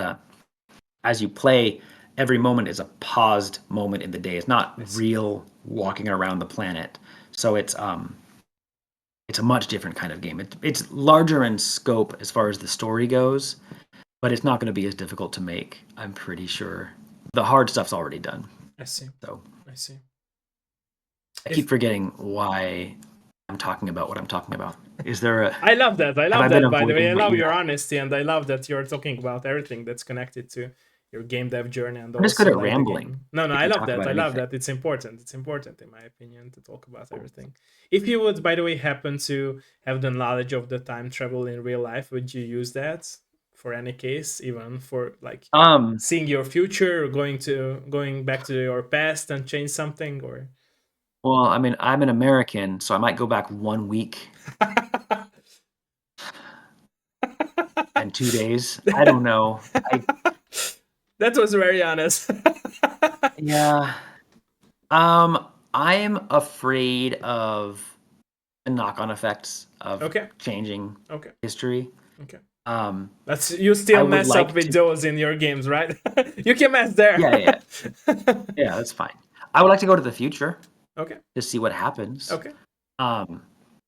as you play, every moment is a paused moment in the day. It's not real walking around the planet. So it's a much different kind of game. It's larger in scope as far as the story goes, but it's not going to be as difficult to make. I'm pretty sure the hard stuff's already done. I see. So I see. I keep forgetting why I'm talking about what I'm talking about. Is there a? I love that. I Have I love been that, by the way. I avoiding what love you? your honesty, and I love that you're talking about everything that's connected to your game dev journey and I'm just good also at like the rambling. game. No, I I can love talk that. about I love anything. that. It's important. It's important, in my opinion, to talk about everything. If you would, by the way, happen to have the knowledge of the time travel in real life, would you use that for any case, even for like Um, seeing your future or going back to your past and change something or? well, I mean, I'm an American, so I might go back 1 week and 2 days. I don't know. That was very honest. Yeah. I'm afraid of the knock-on effects of Okay. changing Okay. history. Okay. Um, That's you I still would mess up like with to. those in your games, right? You can mess there. Yeah, yeah, yeah. That's fine. I would like to go to the future Okay. to see what happens. Okay. Um,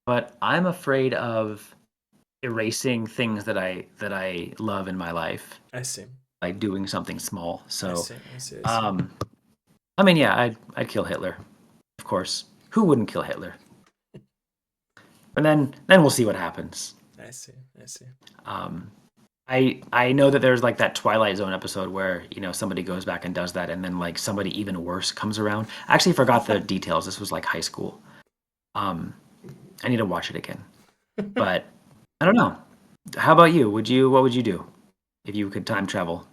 but I'm afraid of erasing things that I love in my life, I see. like doing something small. I So, see. I see. I see. um, I mean, yeah, I'd kill Hitler, of course. Who wouldn't kill Hitler? And then we'll see what happens. I see. I see. Um, I know that there's like that Twilight Zone episode where somebody goes back and does that, and then like somebody even worse comes around. I actually forgot the details. This was like high school. Um, I need to watch it again. But I don't know. How about you? What would you do if you could time travel?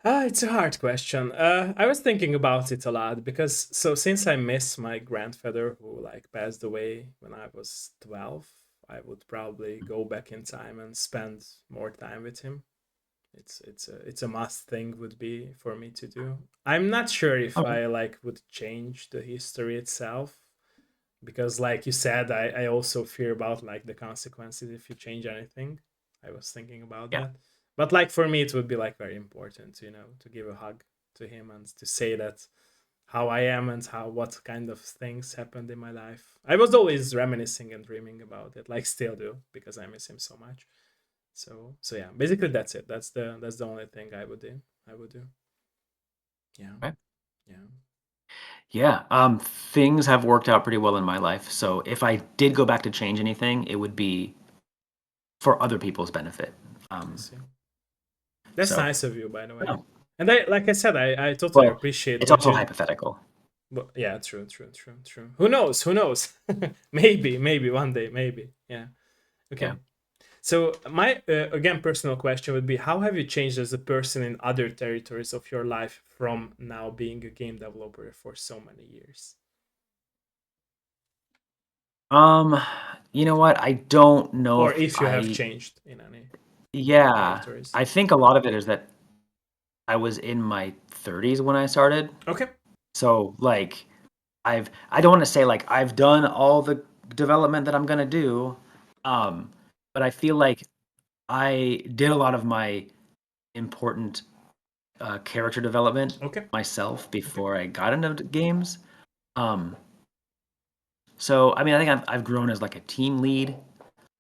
It's a hard question. I was thinking about it a lot because since I miss my grandfather who like passed away when I was 12, I would probably go back in time and spend more time with him. It's a must thing would be for me to do. I'm not sure if Okay. I like would change the history itself because like you said, I also fear about like the consequences if you change anything. I was thinking about Yeah. that. But like for me it would be like very important, to give a hug to him and to say that how I am and how what kind of things happened in my life. I was always reminiscing and dreaming about it, like still do, because I miss him so much. So yeah, basically that's it. That's the only thing I would do. I would do. Yeah. Okay. Yeah. Yeah. Things have worked out pretty well in my life. So if I did go back to change anything, it would be for other people's benefit. I see. That's So nice of you, by the way. no. And I, like I said, I totally Well, appreciate it's what also you. hypothetical. Well, yeah, true, true, true, true. Who knows? Who knows? Maybe one day, maybe. Yeah. Yeah. Okay. So my again personal question would be: how have you changed as a person in other territories of your life from now being a game developer for so many years? Um, you know what? I don't know Or if if you have I. changed in any Yeah, territories? I think a lot of it is that I was in my 30s when I started. Okay. So like I don't want to say like I've done all the development that I'm gonna do, but I feel like I did a lot of my important character development Okay. myself Okay. before I got into games. Um, so I mean, I think I've grown as like a team lead.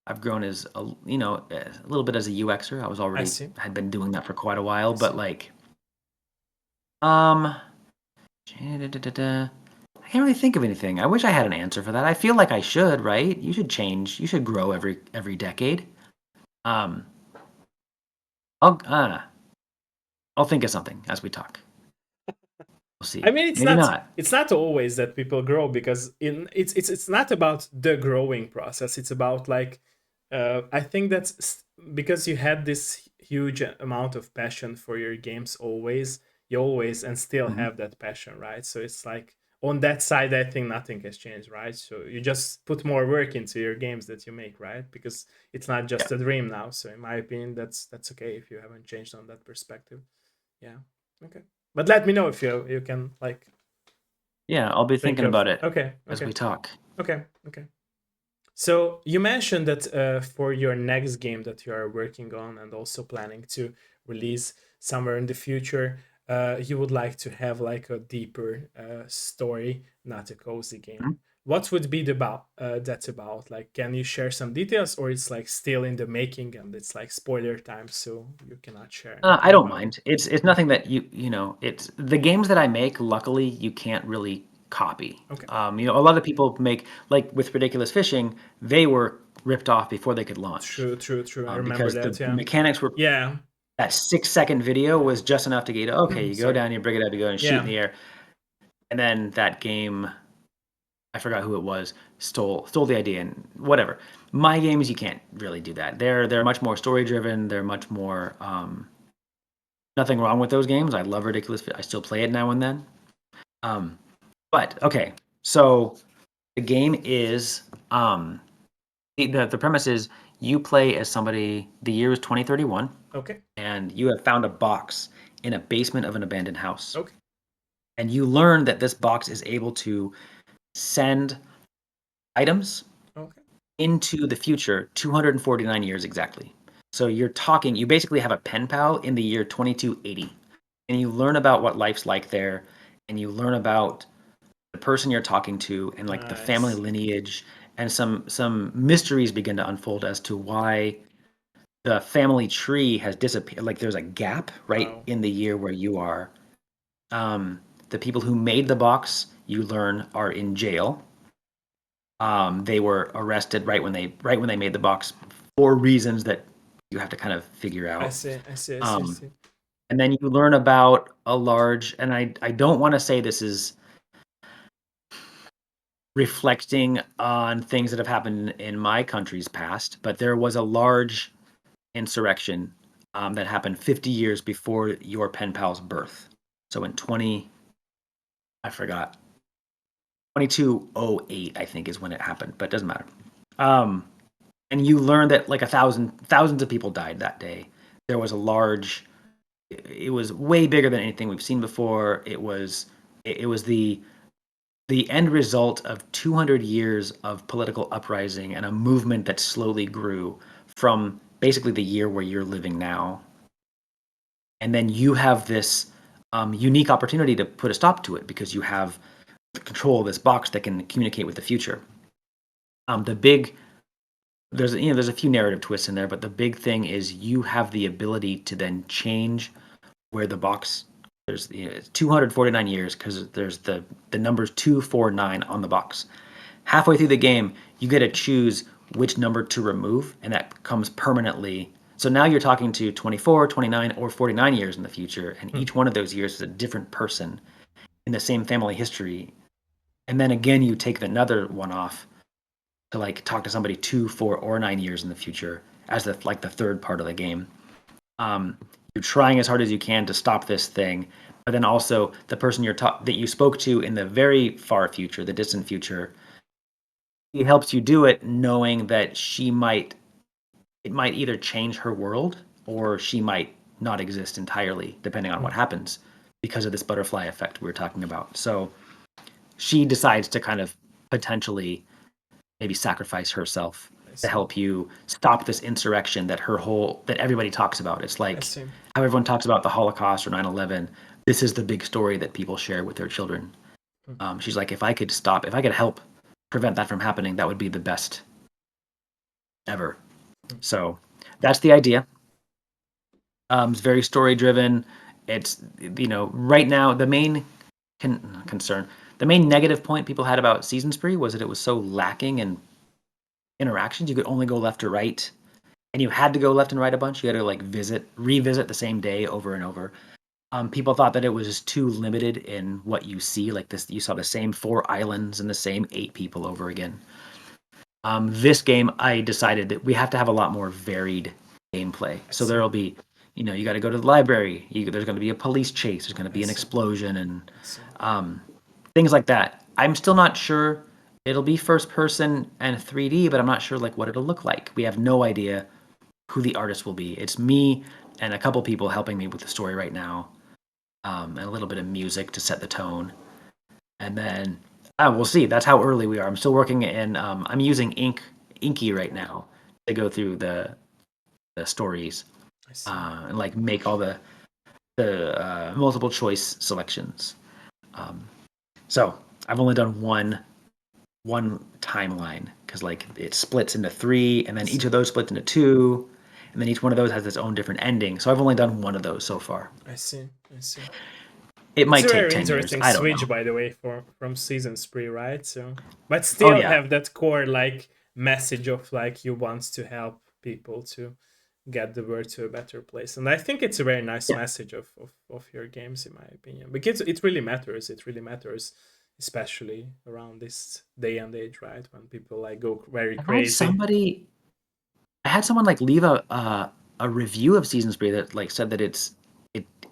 I've grown as a little bit as a UXer. I was I already see. had been doing that for quite a while, I but see. like um I can't really think of anything. I wish I had an answer for that. I feel like I should, right? You should change. You should grow every decade. Um, I'll uh, I'll think of something as we talk. We'll I see. mean, Maybe not. it's not always that people grow, because it's not about the growing process. It's about like, I think because you had this huge amount of passion for your games always. You always and still Mhm. have that passion, right? So it's like on that side, I think nothing has changed, right? So you just put more work into your games that you make, right? Because it's not Yeah. just a dream now. So in my opinion, that's okay if you haven't changed on that perspective. Yeah. Okay. But let me know if you can like Yeah, I'll be think thinking of. about it Okay. as Okay. we talk. Okay. Okay. So you mentioned that for your next game that you are working on and also planning to release somewhere in the future, you would like to have like a deeper story, not a cozy game. Mhm. What would be the about that's about? Like, can you share some details, or it's like still in the making and it's like spoiler time, so you cannot share I anything don't about it? mind. It's Mm, nothing that it's the games that I make, luckily, you can't really copy. okay. A lot of people make, like with Ridiculous Fishing, they were ripped off before they could launch. True. True. True. I remember Because the that. Yeah. mechanics were Yeah. that 6-second video Yeah. was just enough to get, okay, you go Sorry. down, you bring it up, you go and shoot in Yeah. the air. And then that game, I forgot who it was, stole the idea and whatever. My games, you can't really do that. They're much more story driven. They're much more nothing wrong with those games. I love Ridiculous. I still play it now and then. Um, but okay, so the game is the premise is you play as somebody. The year is 2031, Okay. and you have found a box in a basement of an abandoned house, Okay. and you learn that this box is able to send items Okay. into the future 249 years exactly. So you basically have a pen pal in the year 2280, and you learn about what life's like there, and you learn about the person you're talking to and like the family Nice. lineage, and some mysteries begin to unfold as to why the family tree has disappeared. Like there's a gap right Wow. in the year where you are. Um, the people who made the box, you learn, are in jail. They were arrested right when they made the box for reasons that you have to kind of figure I out. see. I see. I see. I Um, see. and then you learn about a large, and I don't want to say this is reflecting on things that have happened in my country's past, but there was a large insurrection that happened 50 years before your pen pal's birth. So in 20, I forgot, 2208, I think is when it happened, but it doesn't matter. Um, and you learn that like thousands of people died that day. There was a large, it was way bigger than anything we've seen before. It was the end result of 200 years of political uprising and a movement that slowly grew from basically the year where you're living now. And then you have this unique opportunity to put a stop to it because you have the control of this box that can communicate with the future. The big there's a few narrative twists in there, but the big thing is you have the ability to then change where the box. There's 249 years because there's the numbers 249 on the box. Halfway through the game, you get to choose which number to remove, and that comes permanently. So now you're talking to 24, 29, or 49 years in the future, and Hmm. each one of those years is a different person in the same family history. And then again, you take another one off to like talk to somebody 2, 4, or 9 years in the future as the third part of the game. Um, you're trying as hard as you can to stop this thing, but then also the person that you spoke to in the very far future, the distant future, he helps you do it knowing that it might either change her world or she might not exist entirely depending on what happens because of this butterfly effect we were talking about. So she decides to kind of potentially maybe sacrifice herself I to see. help you stop this insurrection that everybody talks about. It's I like see. how everyone talks about the Holocaust or 9/11. This is the big story that people share with their children. Hmm. She's like, if I could help prevent that from happening, that would be the best ever. Hmm. So that's the idea. It's very story driven. It's right now the main concern, the main negative point people had about Season Spree was that it was so lacking in interactions. You could only go left or right, and you had to go left and right a bunch. You had to like revisit the same day over and over. People thought that it was just too limited in what you see. Like this, you saw the same 4 islands and the same 8 people over again. This game, I decided that we have to have a lot more varied gameplay. I So see. there'll be, you got to go to the library. There's going to be a police chase. There's going to I be an see. explosion and I see. things like that. I'm still not sure. It'll be first person and 3D, but I'm not sure like what it'll look like. We have no idea who the artist will be. It's me and a couple people helping me with the story right now, and a little bit of music to set the tone. And then we'll see. That's how early we are. I'm still working in. I'm using Inky right now to go through the stories I see. and like make all the multiple choice selections. So I've only done one timeline because like it splits into 3, and then each of those splits into 2, and then each one of those has its own different ending. So I've only done one of those so far. I see. I see. It It's might a take very 10 years. interesting I don't know. switch, by the way, from season spree, right? So, but Oh still yeah. have that core like message of like you want to help people to get the world to a better place, and I think it's a very nice Yeah. message of your games, in my opinion, because it really matters. It really matters, especially around this day and age, right? When people like go very I had crazy. somebody I had someone like leave a review of Season Spree that like said that it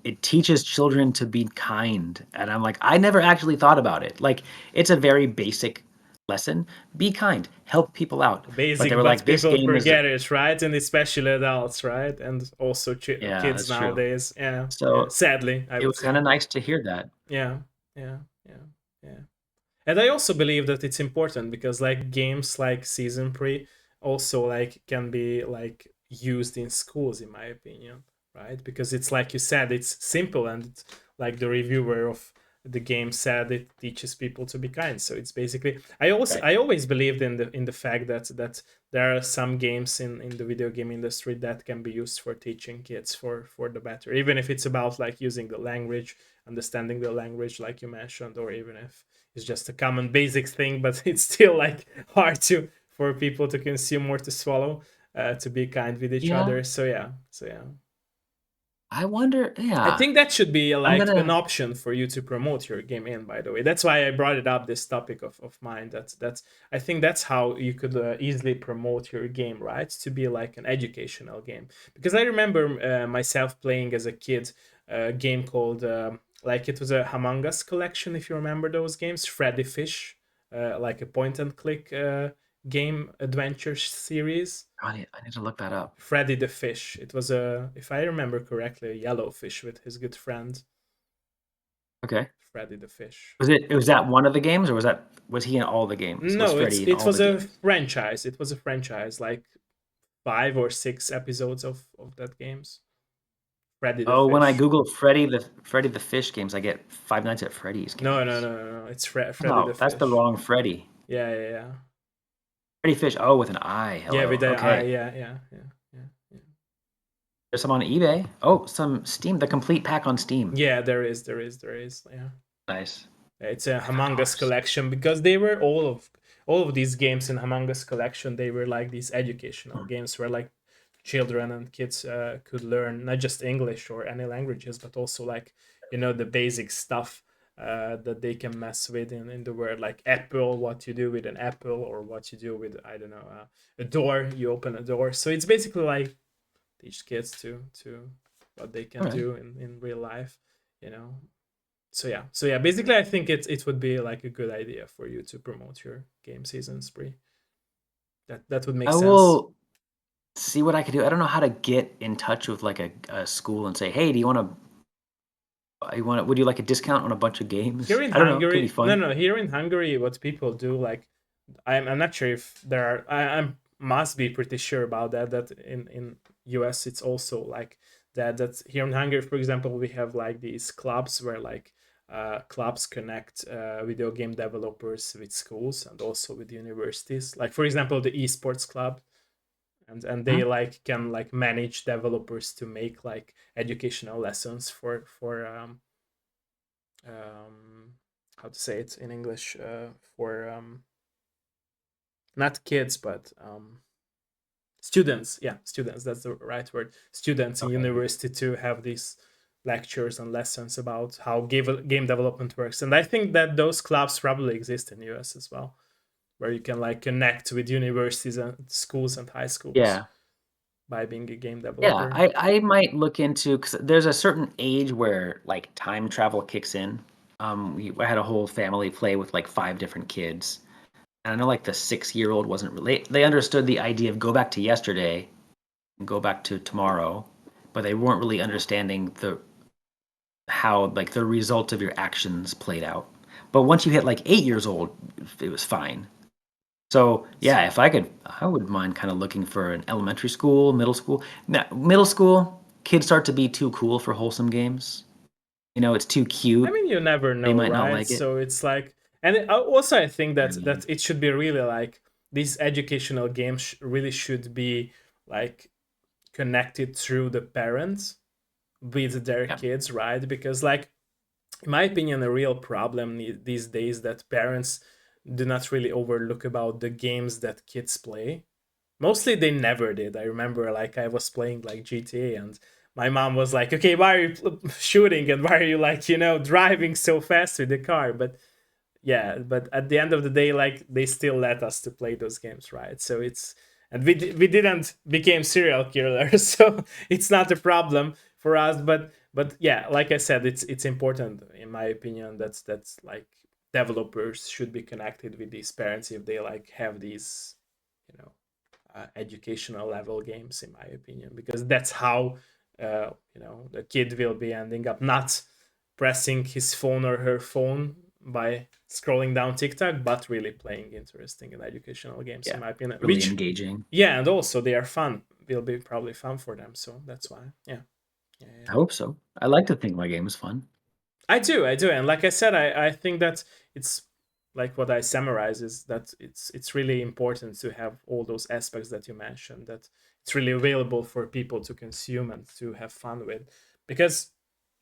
it teaches children to be kind, and I'm like, I never actually thought about it. Like it's a very basic lesson: be kind, help people out. But they Basic, were but like, this people game is forget it, right? And especially adults, right? And also yeah, kids that's true. nowadays. Yeah, yeah. So Sadly, I it would was kind say. of nice to hear that. Yeah, yeah, yeah, yeah. And I also believe that it's important because like games like Season Pre also like can be like used in schools, in my opinion, right? Because it's like you said, it's simple, and it's like the reviewer of the game said, it teaches people to be kind. So it's basically Right. I always believed in the fact that there are some games in the video game industry that can be used for teaching kids for the better, even if it's about like using the language, understanding the language like you mentioned, or even if it's just a common basic thing, but it's still like hard to for people to consume or to swallow, to be kind with each Yeah. other. So yeah, so yeah. I wonder. I Yeah. think that should be I'm like an gonna. option for you to promote your game in. By the way, that's why I brought it up. This topic of mine. That's I think that's how you could easily promote your game, right? To be like an educational game. Because I remember myself playing as a kid a game called like it was a Among Us collection. If you remember those games, Freddy Fish, like a point and click game adventure series. I need to look that up. Freddy the Fish. It was a, if I remember correctly, a yellow fish with his good friend Okay. Freddy the Fish. Was that one of the games, or was he in all the games? Was No, Freddy in it all was the a games? franchise. It was a franchise, like 5 or 6 episodes of that games. Freddy the Oh, when I Fish. Google Freddy the Fish games, I get Five Nights at Freddy's No, no, games. no, no, no. It's Freddy the No, that's the Fish. wrong Freddy. Yeah, yeah, yeah. Freddy Fish. Oh, with an I. Yeah, with Hello. the eye. Okay. Yeah, yeah, yeah, yeah, yeah. There's some on eBay. Oh, some Steam. The complete pack on Steam. Yeah, there is. Yeah. Nice. It's a Among Us $5. collection because they were all of these games in Among Us collection. They were like these educational games where like children and kids could learn not just English or any languages, but also like the basic stuff that they can mess with in the world, like apple, what you do with an apple, or what you do with, I don't know, a door. You open a door, so it's basically like teach kids to what they All can right. do in real life, you know so yeah, basically I think it would be like a good idea for you to promote your game season spree. That would make I sense. will see what I can do. I don't know how to get in touch with like a school and say, hey, do would you like a discount on a bunch of Here games? in I don't know. Could be Hungary, no, fun. no, here in Hungary, what people do, like, I'm not sure if there are, I must be pretty sure about that in US it's also like that here in Hungary, for example, we have like these clubs where like clubs connect video game developers with schools and also with universities, like for example the esports club, and they Hmm? like can like manage developers to make like educational lessons for how to say it in English, for not kids, but students, yeah, students, that's the right word, students in Okay. university to have these lectures and lessons about how game development works. And I think that those clubs probably exist in US as well, where you can like connect with universities and schools and high schools Yeah. by being a game Yeah, developer. I might look into, because there's a certain age where like time travel kicks in. I had a whole family play with like 5 different kids, and I know like the 6-year-old wasn't really. They understood the idea of go back to yesterday and go back to tomorrow, but they weren't really understanding the how like the results of your actions played out. But once you hit like 8 years old, it was fine. So So, yeah, if I could, I would mind kind of looking for an elementary school, middle school. Now, middle school, kids start to be too cool for wholesome games. It's too I cute. mean, you never They know, might not right? like it. So it's like, and also I think I that mean, it should be really like these educational games really should be like connected through the parents with their yeah, kids, right? Because like in my opinion, a real problem these days that parents do not really overlook about the games that kids play. Mostly they never did. I remember like I was playing like GTA and my mom was like, "Okay, why are you shooting and why are you like, driving so fast with the car?" But yeah, but at the end of the day, like they still let us to play those games, right? So it's, and we didn't became serial killers, so it's not a problem for us. But yeah, like I said, it's important in my opinion that's like developers should be connected with these parents if they like have these, you know educational level games, in my opinion, because that's how the kid will be ending up not pressing his phone or her phone by scrolling down TikTok, but really playing interesting and educational games, in yeah, my opinion. really Which, engaging. yeah, and also they are fun. Will be probably fun for them. So that's why, yeah, yeah, I yeah. hope so. I like to think my game is fun. I do, and like I said, I think that it's like what I summarize is that it's really important to have all those aspects that you mentioned. That it's really available for people to consume and to have fun with, because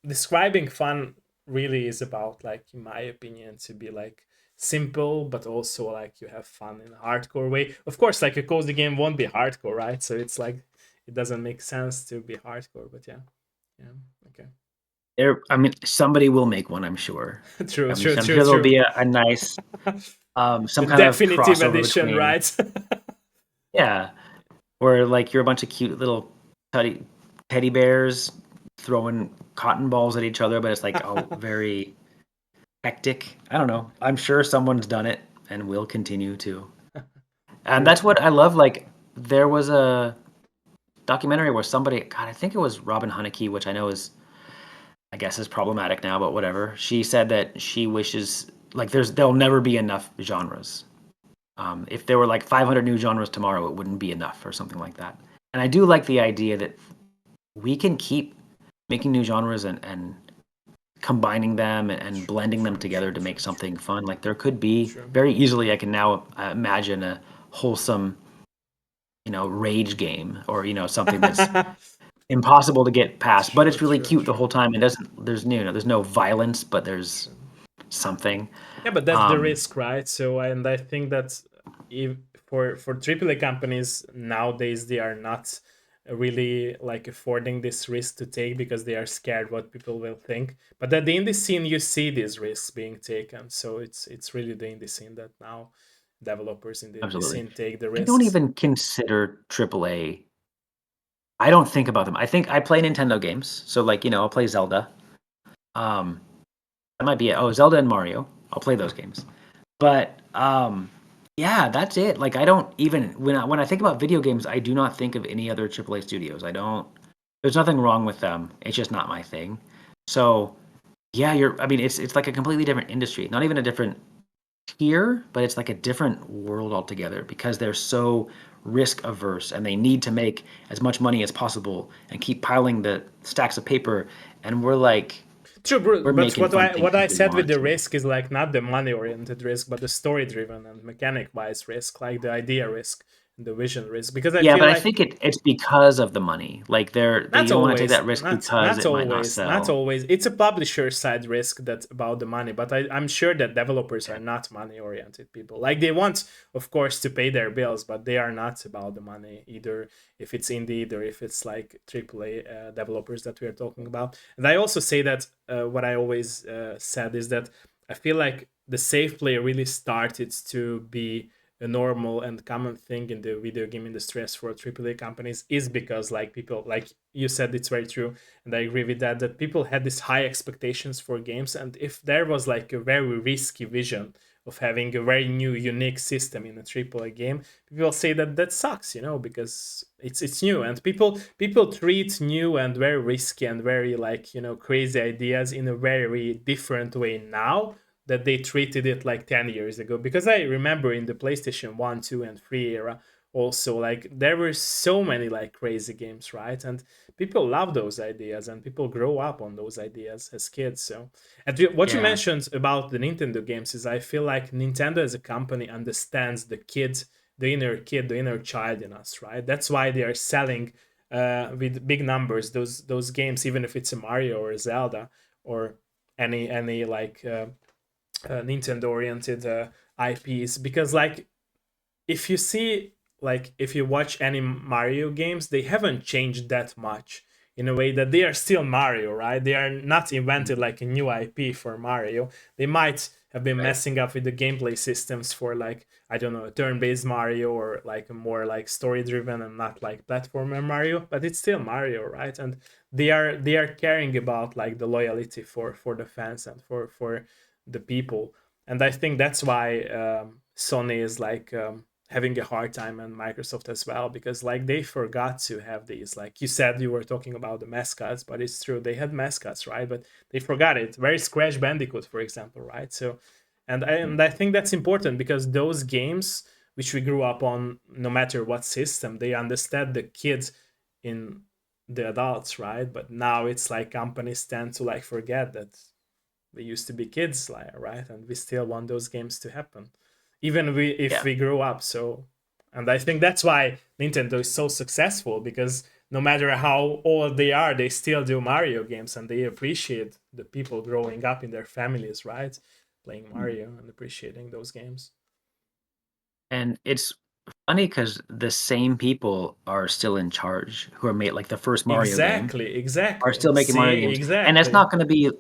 describing fun really is about, like, in my opinion, to be like simple, but also like you have fun in a hardcore way. Of course, like a cozy game won't be hardcore, right? So it's like it doesn't make sense to be hardcore, but yeah, yeah, okay. I mean, somebody will make one, I'm sure. True, I mean, true, I'm true, sure there'll true. be a nice, some The kind of definitive crossover edition, between, right? yeah, where like you're a bunch of cute little teddy bears throwing cotton balls at each other, but it's like oh, very hectic. I don't know. I'm sure someone's done it and will continue to. And True, that's true. what I love. Like there was a documentary where somebody, God, I think it was Robin Hunicke, which I know is, I guess, is problematic now, but whatever. She said that she wishes like there'll never be enough genres. If there were like 500 new genres tomorrow, it wouldn't be enough or something like that. And I do like the idea that we can keep making new genres and combining them and blending them Sure, together sure, to make sure, sure. something fun. Like there could be True. very easily, I can now imagine a wholesome, rage game or something that's impossible to get past, but True, it's really true, cute the true, whole time. It doesn't. There's no violence, but there's true. something. Yeah, but that's the Um, risk, right? So, and I think that if for AAA companies nowadays, they are not really like affording this risk to take because they are scared what people will think. But at the indie scene, you see these risks being taken. So it's really the indie scene that now developers in the indie Absolutely. scene take the I don't risks. even consider AAA. I don't think about them. I think I play Nintendo games, so like I'll play Zelda. Um, that might be it. Oh, Zelda and Mario. I'll play those games. But yeah, that's it. Like I don't even when I think about video games, I do not think of any other AAA studios. I don't. There's nothing wrong with them. It's just not my thing. So yeah, I mean, it's like a completely different industry. Not even a different tier, but it's like a different world altogether because they're so risk averse and they need to make as much money as possible and keep piling the stacks of paper. And we're like, True, we're but making what fun I things what I because we said with want the to. risk is like not the money oriented risk, but the story driven and mechanic wise risk, like the idea risk. and the vision risk, because I Yeah, feel but I like think it's because of the money. Like they not don't want to take always, that risk because it might not not sell. always. It's a publisher side risk that's about the money, but I'm sure that developers are not money oriented people. Like they want, of course, to pay their bills, but they are not about the money either. If it's indie or if it's like AAA developers that we are talking about. And I also say that what I always said is that I feel like the safe play really started to be a normal and common thing in the video game industry as for AAA companies is because like people like you said, it's very true, and I agree with that, that people had these high expectations for games, and if there was like a very risky vision of having a very new unique system in a AAA game, people say that that sucks, because it's new, and people treat new and very risky and very like crazy ideas in a very different way now that they treated it like 10 years ago, because I remember in the PlayStation 1, 2 and 3 era also, like there were so many like crazy games, right? And people love those ideas and people grow up on those ideas as kids. So and what you Yeah, mentioned about the Nintendo games is I feel like Nintendo as a company understands the inner child in us, right? That's why they are selling with big numbers those games, even if it's a Mario or a Zelda or any like Nintendo oriented IPs, because like if you see, like if you watch any Mario games, they haven't changed that much, in a way that they are still Mario, right? They are not invented like a new IP for Mario. They might have been right. messing up with the gameplay systems for like, I don't know, a turn-based Mario or like a more like story-driven and not like platformer Mario, but it's still Mario, right? And they are caring about like the loyalty for the fans and for the people. And I think that's why Sony is like having a hard time, and Microsoft as well, because like they forgot to have these, like you said, you were talking about the mascots, but it's true, they had mascots, right? But they forgot it. Very Crash Bandicoot, for example, right? So and I think that's important, because those games which we grew up on, no matter what system, they understand the kids in the adults, right? But now it's like companies tend to like forget that we used to be kids, like, right? And we still want those games to happen, even we if Yeah. we grew up. So, and I think that's why Nintendo is so successful, because no matter how old they are, they still do Mario games, and they appreciate the people growing up in their families, right? Playing Mario and appreciating those games. And it's funny because the same people are still in charge who are made like the first Mario game Exactly, are exactly. still making Mario See, games. And that's exactly, not going to be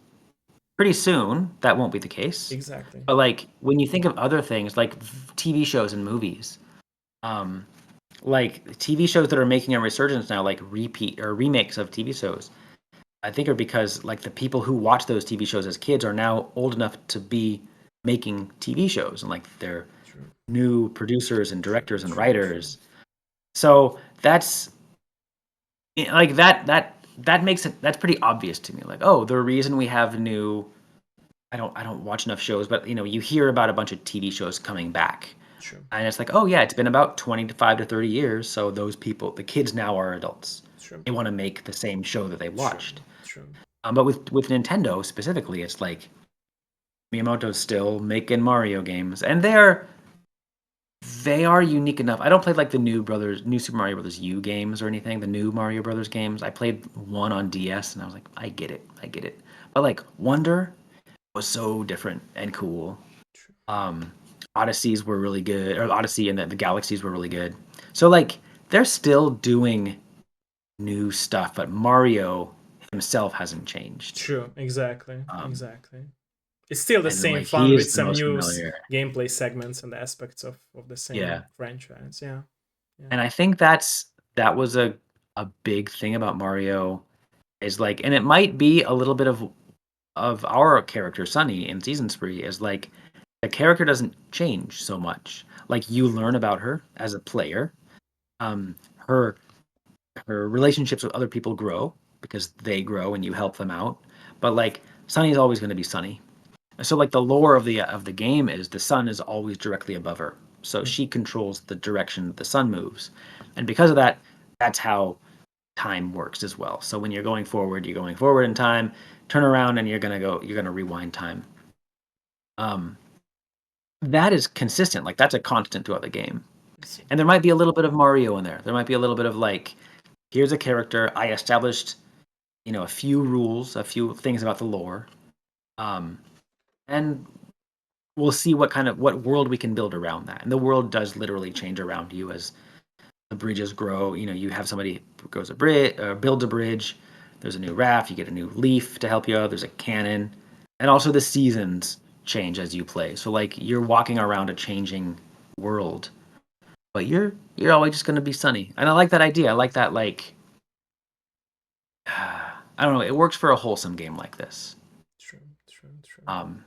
pretty soon. That won't be the case. exactly. But like when you think of other things like TV shows and movies, um, like TV shows that are making a resurgence now, like repeat or remakes of TV shows, I think are because like the people who watch those TV shows as kids are now old enough to be making TV shows and like they're True, new producers and true, directors and true, true. writers. So that's like that makes it that's pretty obvious to me. Like, oh, the reason we have new I don't watch enough shows, but you hear about a bunch of TV shows coming back. True, And it's like, oh yeah, it's been about 25 to 30 years, so those people, the kids now are adults. true, They want to make the same show that they true, watched. true. But with Nintendo specifically, it's like Miyamoto's still making Mario games, and they are unique enough. I don't play like the new Super Mario Brothers U games or anything. The new Mario Brothers games. I played one on DS, and I was like, I get it. But like Wonder was so different and cool. True. Um, Odysseys were really good, or Odyssey and the Galaxies were really good. So like they're still doing new stuff, but Mario himself hasn't changed. True, exactly, Um, exactly. It's still the and same like he fun with is the some most new familiar. gameplay segments and aspects of the Yeah. same franchise. Yeah, yeah, And I think that was a big thing about Mario is like, and it might be a little bit of our character Sunny in Season Spree is like the character doesn't change so much. Like you learn about her as a player. Her relationships with other people grow because they grow and you help them out. But like Sunny's always going to be Sunny. So like the lore of the game is the sun is always directly above her. So mm, she controls the direction the sun moves. And because of that, that's how time works as well. So when you're going forward in time, turn around and you're gonna rewind time. Um, that is consistent. Like that's a constant throughout the game. see. And there might be a little bit of Mario in there. There might be a little bit of like, here's a character. I established, a few rules, a few things about the lore, um, and we'll see what world we can build around that. And the world does literally change around you as the bridges grow. You have somebody who goes a bridge, builds a bridge. There's a new raft. You get a new leaf to help you out. There's a cannon, and also the seasons change as you play. So like you're walking around a changing world, but you're always just going to be sunny. And I like that idea. I like that like I don't know. It works for a wholesome game like this. True, true, true. Um,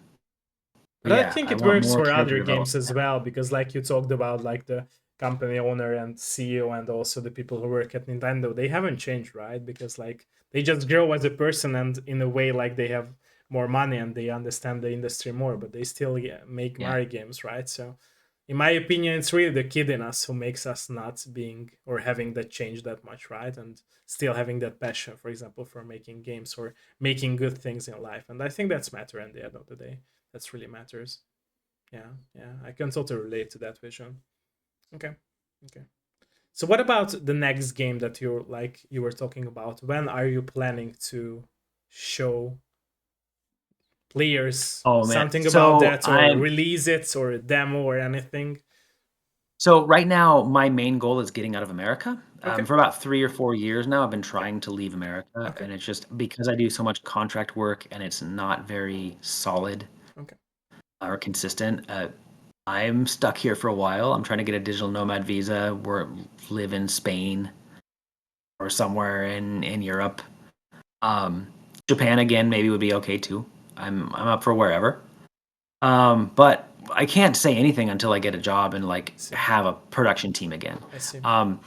but But I yeah, think I it want works more for character other games development. as well because, like you talked about, like the company owner and CEO and also the people who work at Nintendo, they haven't changed, right? Because like they just grow as a person and in a way like they have more money and they understand the industry more, but they still make Yeah. Mario games, right? So, in my opinion, it's really the kid in us who makes us not being or having that change that much, right? And still having that passion, for example, for making games or making good things in life. And I think that's matter at the end of the day. That's really matters. Yeah, yeah, I can totally relate to that vision. Okay, okay. So what about the next game that you were talking about? When are you planning to show players Oh man. something about So that or I'm release it or a demo or anything? So right now, my main goal is getting out of America. Okay, For about 3 or 4 years now, I've been okay, trying to leave America, okay, and it's just because I do so much contract work and it's not very solid okay. or consistent. I'm stuck here for a while. I'm trying to get a digital nomad visa, or live in Spain or somewhere in Europe. Um, Japan again maybe would be okay too. I'm up for wherever. But I can't say anything until I get a job and like I see, have a production team again. I see, Um,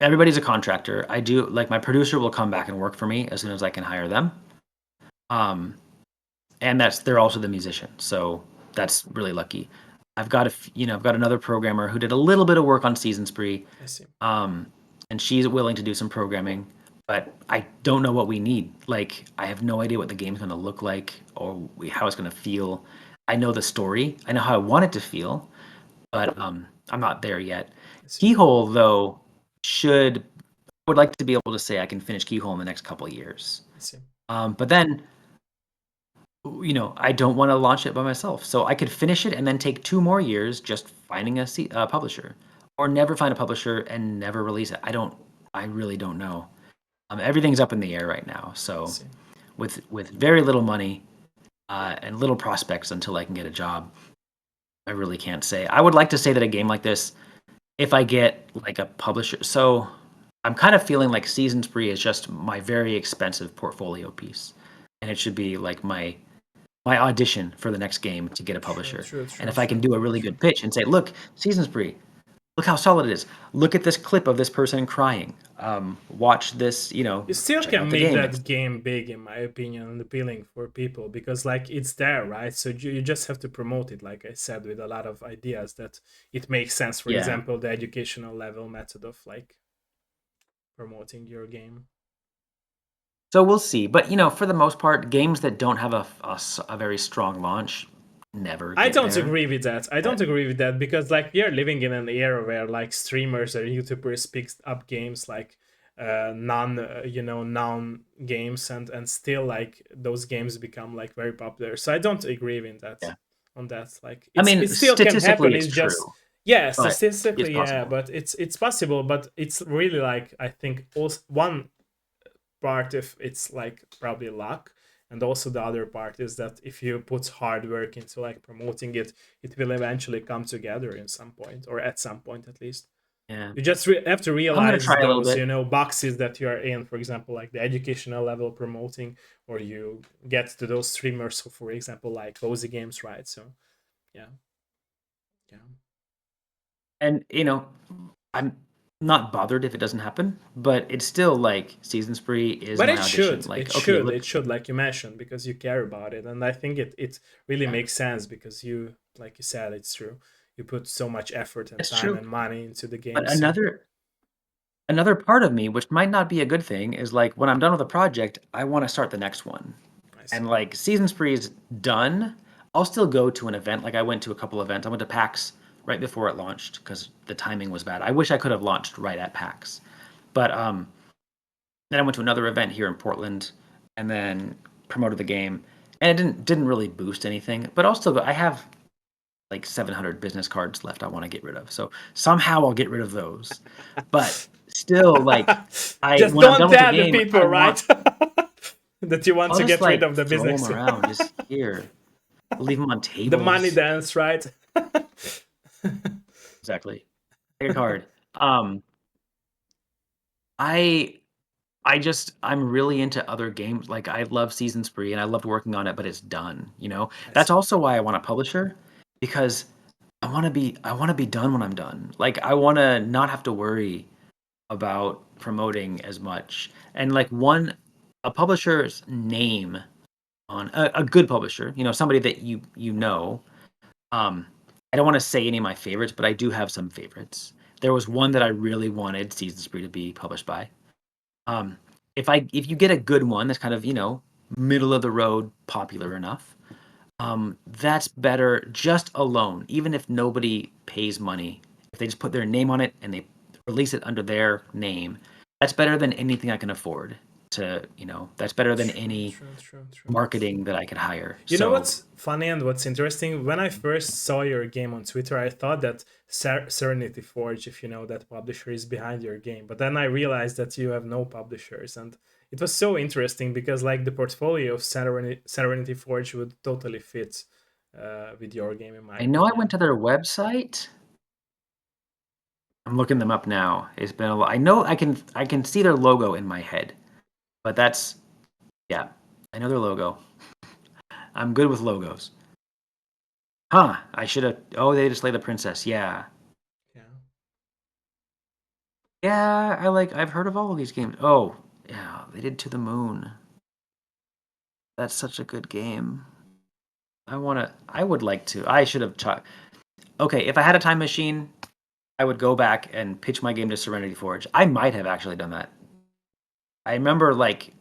Everybody's a contractor. I do like my producer will come back and work for me as soon as I can hire them. Um, and they're also the musician, so that's really lucky. I've got another programmer who did a little bit of work on Season Spree, I see. um, and she's willing to do some programming. But I don't know what we need. Like, I have no idea what the game's going to look like or how it's going to feel. I know the story. I know how I want it to feel, but I'm not there yet. I see. Keyhole, though, should would like to be able to say I can finish Keyhole in the next couple of years. I see. But then, I don't want to launch it by myself. So I could finish it and then take 2 more years just finding a publisher, or never find a publisher and never release it. I really don't know. Everything's up in the air right now. I So see. with very little money and little prospects until I can get a job, I really can't say. I would like to say that a game like this, if I get like a publisher, so I'm kind of feeling like Season Spree is just my very expensive portfolio piece, and it should be like my audition for the next game to get a True, publisher. true, And true, if I can true, do a really true. good pitch and say, "Look, Season Spree, look how solid it is. Look at this clip of this person crying. Watch this. You still Check can out the make game." that game big, in my opinion, and appealing for people because like it's there, right? So you just have to promote it, like I said, with a lot of ideas that it makes sense. For Yeah. example, the educational level method of like promoting your game. So we'll see. But for the most part, games that don't have a very strong launch never I get don't there. agree with that. I Uh, don't agree with that because like we are living in an era where like streamers or YouTubers pick up games like non games and still like those games become like very popular. So I don't agree with that yeah. on that. Like I it mean, still can happen. statistically, it's It's just true, yeah, but it's statistically yeah, possible. but it's possible. But it's really like I think also one part if it's like probably luck and also the other part is that if you put hard work into like promoting it it will eventually come together in some point or at some point at least Yeah. you just have to I'm gonna realize try a little those bit. boxes that you are in, for example like the educational level promoting or you get to those streamers who, for example like cozy games, right? So yeah, yeah, And I'm not bothered if it doesn't happen, but it's still like Season Spree is but my audition. it Like, okay, should look, it should like you mentioned because you care about it and I think it really yeah, makes sense because you like you said it's true you put so much effort and it's time true. and money into the game But so another part of me, which might not be a good thing, is like when I'm done with a project, I want to start the next one. I And see. like Season Spree is done, I'll still go to an event. Like I went to a couple events. I went to PAX right before it launched because the timing was bad. I wish I could have launched right at PAX, but then I went to another event here in Portland, and then promoted the game, and it didn't really boost anything. But also, I have like 700 business cards left I want to get rid of. So somehow I'll get rid of those. But still, like I Just when I'm don't done with the tell the game, people, I right? want That you want I'll to just get rid like of the throw business. them around just here. Leave them on The money tables. dance, right? Exactly. Take a card. I I'm really into other games. Like I love Season Spree and I loved working on it, but it's done, you know? I That's see. also why I want a publisher because I want to be done when I'm done. Like I want to not have to worry about promoting as much. And like a publisher's name on a good publisher, you know, somebody that you know. Um I don't want to say any of my favorites, but I do have some favorites. There was one that I really wanted Season Spree to be published by. Um, if you get a good one that's kind of, you know, middle of the road, popular enough, that's better just alone, even if nobody pays money. If they just put their name on it and they release it under their name, that's better than anything I can afford to, you know, that's better than True, any true, true, true. marketing that I could hire. You know So what's funny and what's interesting? When I first saw your game on Twitter, I thought that Serenity Forge, if you know that publisher, is behind your game. But then I realized that you have no publishers, and it was so interesting because like the portfolio of Serenity Forge would totally fit with your game, in my I know I went opinion. to their website. I'm looking them up now. It's been a lot. I know I can see their logo in my head, but that's yeah. I know their logo. I'm good with logos. Huh, I should have oh, they just Slay the Princess, yeah. Yeah. Yeah, I've heard of all of these games. Oh, yeah, they did To the Moon. That's such a good game. I would like to. I should have okay, if I had a time machine, I would go back and pitch my game to Serenity Forge. I might have actually done that. I remember, like,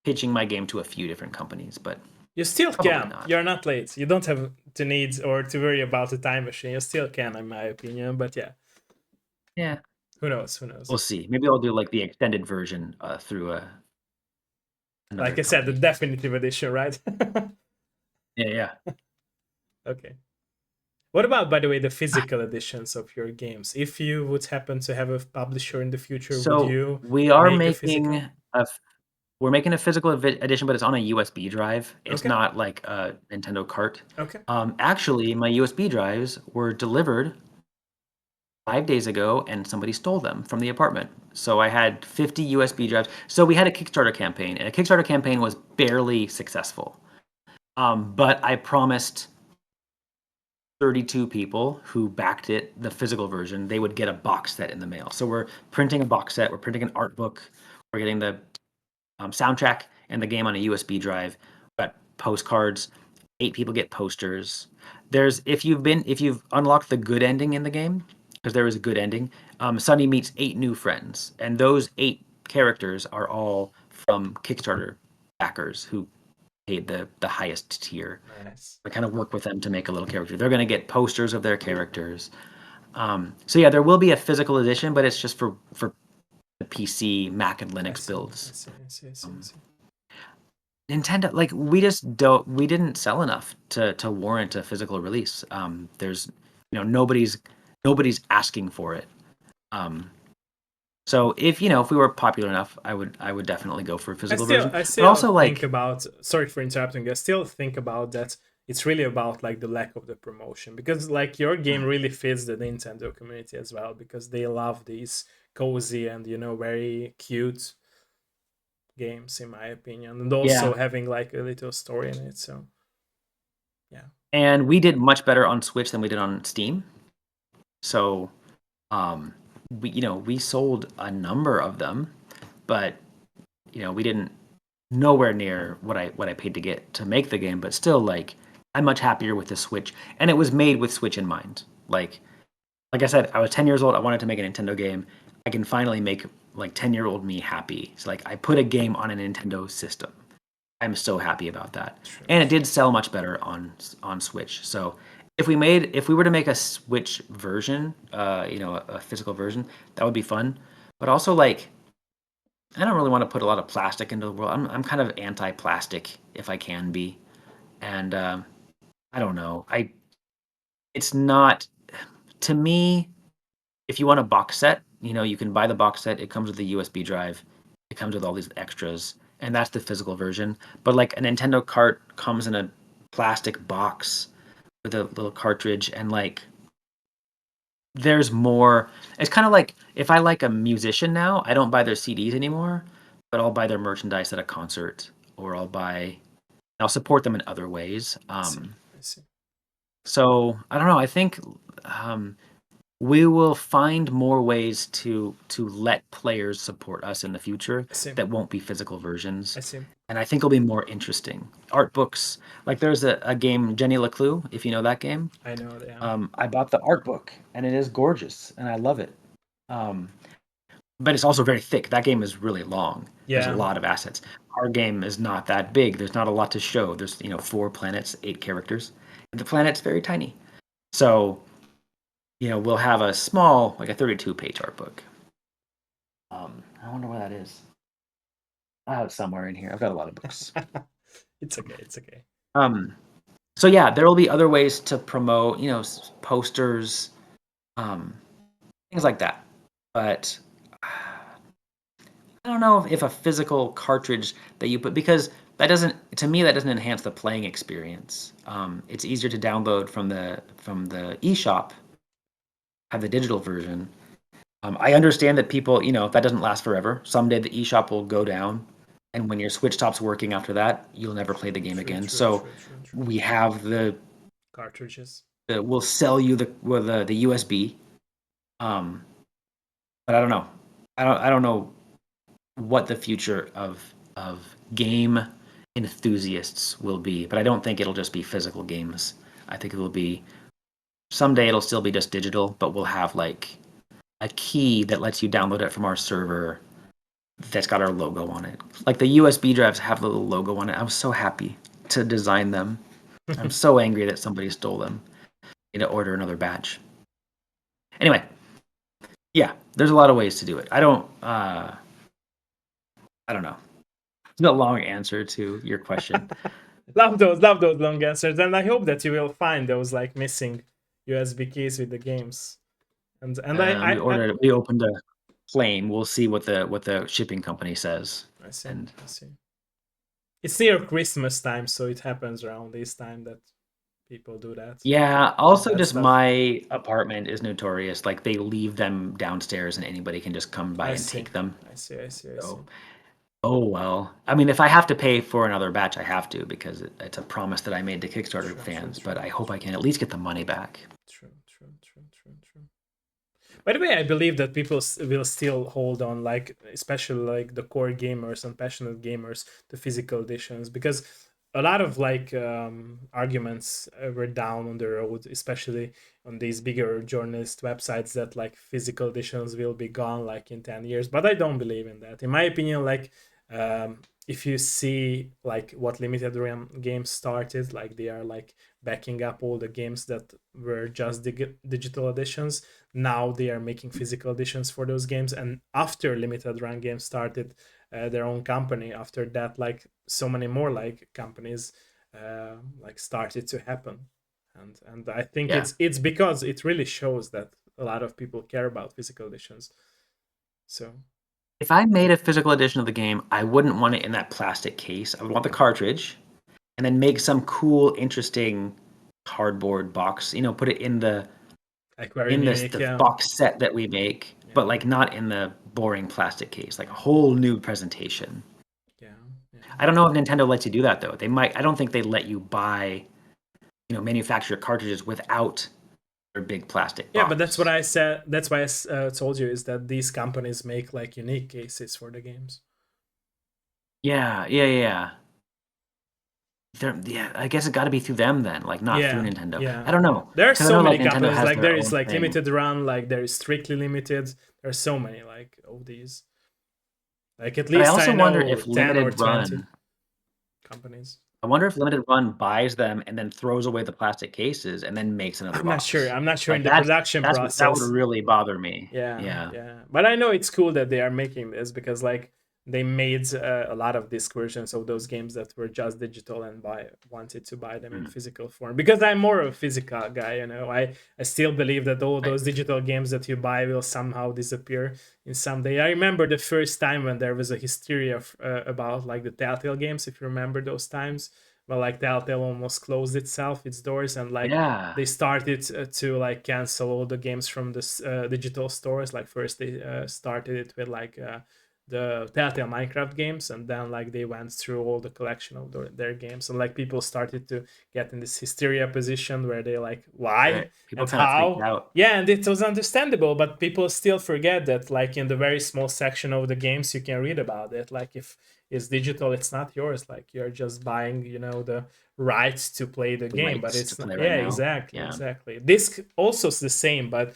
pitching my game to a few different companies, but You still probably can. not. You're not late. You don't have to need or to worry about the time machine. You still can, in my opinion. But yeah, Yeah, who knows? Who knows? we'll see. Maybe I'll do, like, the extended version, through, another Like I said, the company. definitive edition, right? Yeah, yeah. Okay. What about, by the way, the physical editions of your games? If you would happen to have a publisher in the future, would So, you we are make a making physical? a We're making a physical edition, but it's on a USB drive. It's Okay. not like a Nintendo cart. Okay. Actually, my USB drives were delivered 5 days ago, and somebody stole them from the apartment. So I had 50 USB drives. So we had a Kickstarter campaign, and a Kickstarter campaign was barely successful. But I promised 32 people who backed it, the physical version, they would get a box set in the mail. So we're printing a box set, we're printing an art book, we're getting the soundtrack and the game on a USB drive. But postcards, 8 people get posters. There's if you've unlocked the good ending in the game, because there is a good ending. Sunny meets 8 new friends, and those 8 characters are all from Kickstarter backers who paid the highest tier. Nice. I kind of work with them to make a little character. They're going to get posters of their characters. So yeah, there will be a physical edition, but it's just for the PC, Mac, and I Linux see. I builds. see. I see. I see. I Um, see. Nintendo, like we didn't sell enough to warrant a physical release. There's, you know, nobody's asking for it. Um, so if you know if we were popular enough, I would definitely go for a physical version. I But still also think like about. Sorry for interrupting. I still think about that. It's really about like the lack of the promotion because like your game really fits the Nintendo community as well because they love these cozy and very cute games in my opinion, and yeah, also having like a little story in it. So yeah, and we did much better on Switch than we did on Steam. So um, we sold a number of them, but we didn't nowhere near what I paid to get to make the game, but still like I'm much happier with the Switch, and it was made with Switch in mind. Like I said, I was 10 years old. I wanted to make a Nintendo game. I can finally make like 10-year-old me happy. So like I put a game on a Nintendo system. I'm so happy about that. true, And it true. did sell much better on Switch. So if we were to make a Switch version, a physical version, that would be fun. But also, like, I don't really want to put a lot of plastic into the world. I'm kind of anti-plastic if I can be, and I don't know. It's not to me. If you want a box set, you can buy the box set. It comes with a USB drive. It comes with all these extras, and that's the physical version. But like a Nintendo cart comes in a plastic box with a little cartridge, and like there's more. It's kind of like if I like a musician now, I don't buy their CDs anymore, but I'll buy their merchandise at a concert, or I'll support them in other ways. I see. I see. So I don't know. I think um, we will find more ways to let players support us in the future I see. that won't be physical versions. I see. And I think it'll be more interesting. Art books, like there's a game, Jenny LeClue, if you know that game. I know they are. I bought the art book and it is gorgeous and I love it. Um, but it's also very thick. That game is really long. There's a Yeah. lot of assets. Our game is not that big. There's not a lot to show. There's 4 planets, 8 characters. And the planet's very tiny. So we'll have a small, like a 32-page art book. I wonder where that is. I have it somewhere in here. I've got a lot of books. It's okay. It's okay. So yeah, there will be other ways to promote, posters, things like that. But I don't know if a physical cartridge that you put, because that doesn't enhance the playing experience. It's easier to download from the eShop, have the digital version. I understand that people, that doesn't last forever. Someday the eShop will go down, and when your Switch stops working after that, you'll never play the game again. So we have the cartridges. we'll sell you the USB. But I don't know. I don't know what the future of game enthusiasts will be. But I don't think it'll just be physical games. I think it'll be someday it'll still be just digital, but we'll have like a key that lets you download it from our server that's got our logo on it. Like the USB drives have the little logo on it. I was so happy to design them. I'm so angry that somebody stole them. To order another batch. Anyway, yeah, there's a lot of ways to do it. I don't know. It's a long answer to your question. love those long answers, and I hope that you will find those like missing USB keys with the games. And we opened a claim. We'll see what the shipping company says. I see. It's near Christmas time, so it happens around this time that people do that. Yeah. Also, That just stuff. my apartment is notorious. Like they leave them downstairs, and anybody can just come by and take them. I see. Oh well. I mean, if I have to pay for another batch, I have to because it's a promise that I made to Kickstarter fans. But I hope I can at least get the money back. True. By the way, I believe that people will still hold on, like especially like the core gamers and passionate gamers, to physical editions, because a lot of like arguments were down on the road, especially on these bigger journalist websites, that like physical editions will be gone like in 10 years. But I don't believe in that. In my opinion, like if you see like what limited run games started, like they are like backing up all the games that were just digital editions. Now they are making physical editions for those games, and after limited run games started their own company, after that like so many more like companies like started to happen. And I think it's because it really shows that a lot of people care about physical editions. So if I made a physical edition of the game, I wouldn't want it in that plastic case. I would want the cartridge, and then make some cool, interesting cardboard box. Put it in the box set that we make, but like not in the boring plastic case. Like a whole new presentation. Yeah. I don't know if Nintendo lets you do that though. They might. I don't think they let you buy, manufactured cartridges without their big plastic box. Yeah, but that's what I said. That's why I told you is that these companies make like unique cases for the games. Yeah. I guess it got to be through them then, like not through Nintendo. Yeah. I don't know. There are so many companies. Like there is like thing. limited run, like there is strictly limited. There's so many like all these. Like at least I also know wonder if 10 or limited 20 run companies. I wonder if Limited Run buys them and then throws away the plastic cases and then makes another I'm not sure. box. I'm not sure in Like the production that would process. really bother me. Yeah, Yeah. yeah. But I know it's cool that they are making this because like they made a lot of disc versions of those games that were just digital and wanted to buy them in Mm. physical form. Because I'm more of a physical guy, you know. I still believe that all Right. those digital games that you buy will somehow disappear in some day. I remember the first time when there was a hysteria about like the Telltale games, if you remember those times. Well, like Telltale almost closed its doors, and like Yeah. they started to like cancel all the games from the digital stores. Like first they started it with like the Telltale Minecraft games, and then like they went through all the collection of their games, and like people started to get in this hysteria position where they like why Right. People and kind of freaked how. out. Yeah, and it was understandable, but people still forget that like in the very small section of the games you can read about it. Like if it's digital, it's not yours. Like you're just buying, you know, the rights to play the The game, but rights to it's not. play right Yeah, now. exactly, Yeah. exactly. Disc also is the same, but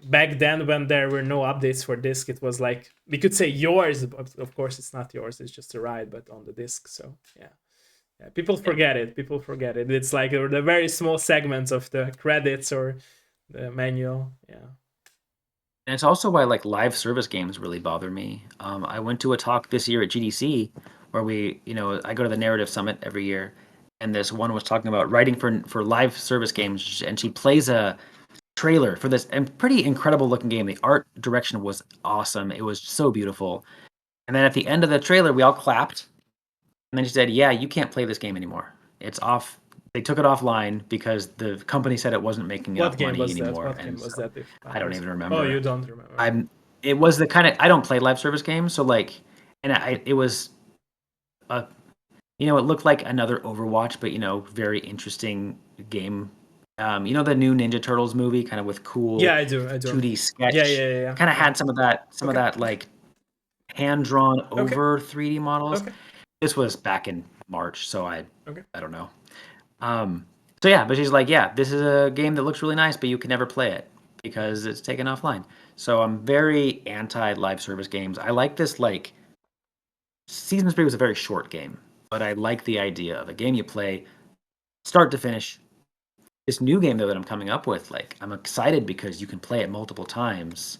back then when there were no updates for disc, it was like we could say yours, but of course it's not yours. It's just a ride, but on the disc. So yeah. Yeah, people Yeah. forget it. People forget it. It's like the very small segments of the credits or the manual. Yeah. And it's also why like live service games really bother me. I went to a talk this year at GDC where I go to the Narrative Summit every year, and this one was talking about writing for live service games, and she plays a trailer for this and pretty incredible looking game. The art direction was awesome. It was so beautiful. And then at the end of the trailer, we all clapped, and then she said, "Yeah, you can't play this game anymore. It's off. They took it offline because the company said it wasn't making What enough game money was that? anymore." What game And was so that? If I I don't was. even Oh, you remember. don't remember. I'm. It was the kind of I don't play live service games, so like, and it was a it looked like another Overwatch, but very interesting game. The new Ninja Turtles movie, kind of with Yeah, cool I do. I do. 2D Yeah, sketch. yeah, yeah, yeah. Kind of Yeah. had some of Okay. that like hand drawn Okay. over 3D models. Okay. This was back in March, so Okay. I don't know. Um, so yeah, but she's like, yeah, this is a game that looks really nice, but you can never play it because it's taken offline. So I'm very anti live service games. I like this like Season 3 was a very short game, but I like the idea of a game you play start to finish. This new game though that I'm coming up with, like I'm excited because you can play it multiple times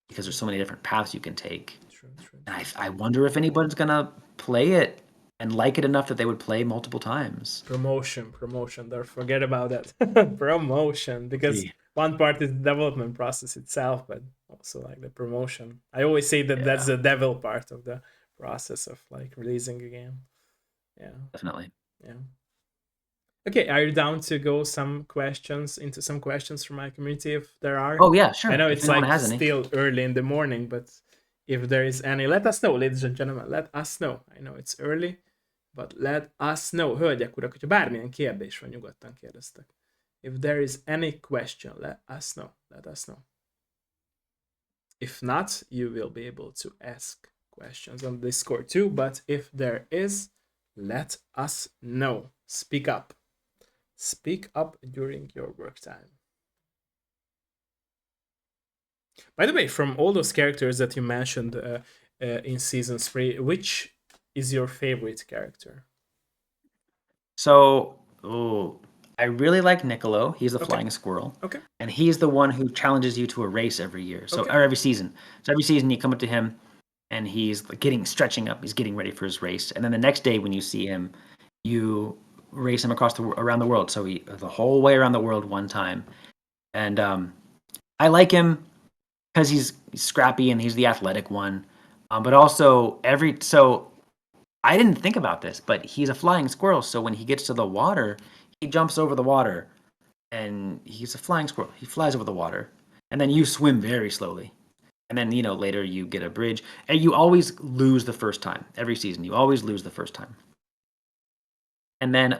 because there's so many different paths you can take. True. True. And True. I wonder if anybody's gonna play it and like it enough that they would play multiple times. Promotion. Don't forget about that. Promotion, because Gee, one part is the development process itself, but also like the promotion. I always say that that's yeah, the devil part of the process of like releasing a game. Yeah. definitely. Yeah. Okay, are you down to go into some questions from my community if there are? Oh yeah, I sure. know If it's anyone like has any. still early in the morning, but if there is any, let us know, ladies and gentlemen. Let us know. I know it's early, but let us know. Hölgyek, urak, hogyha bármilyen kérdés van, nyugodtan kérdeztek. If there is any question, let us know. Let us know. If not, you will be able to ask questions on Discord too, but if there is, let us know. Speak up. Speak up during your work time. By the way, from all those characters that you mentioned in season 3, which is your favorite character? So, oh, I really like Niccolo. He's the Okay, flying squirrel, okay, and he's the one who challenges you to a race every year. So, okay. or every season. So every season you come up to him, and he's like stretching up. He's getting ready for his race, and then the next day when you see him, you race him around the world. So he the whole way around the world one time, and I like him because he's scrappy and he's the athletic one. But also I didn't think about this, but he's a flying squirrel. So when he gets to the water, he jumps over the water, and he's a flying squirrel. He flies over the water, and then you swim very slowly. And then later you get a bridge, and you always lose the first time. Every season, you always lose the first time. And then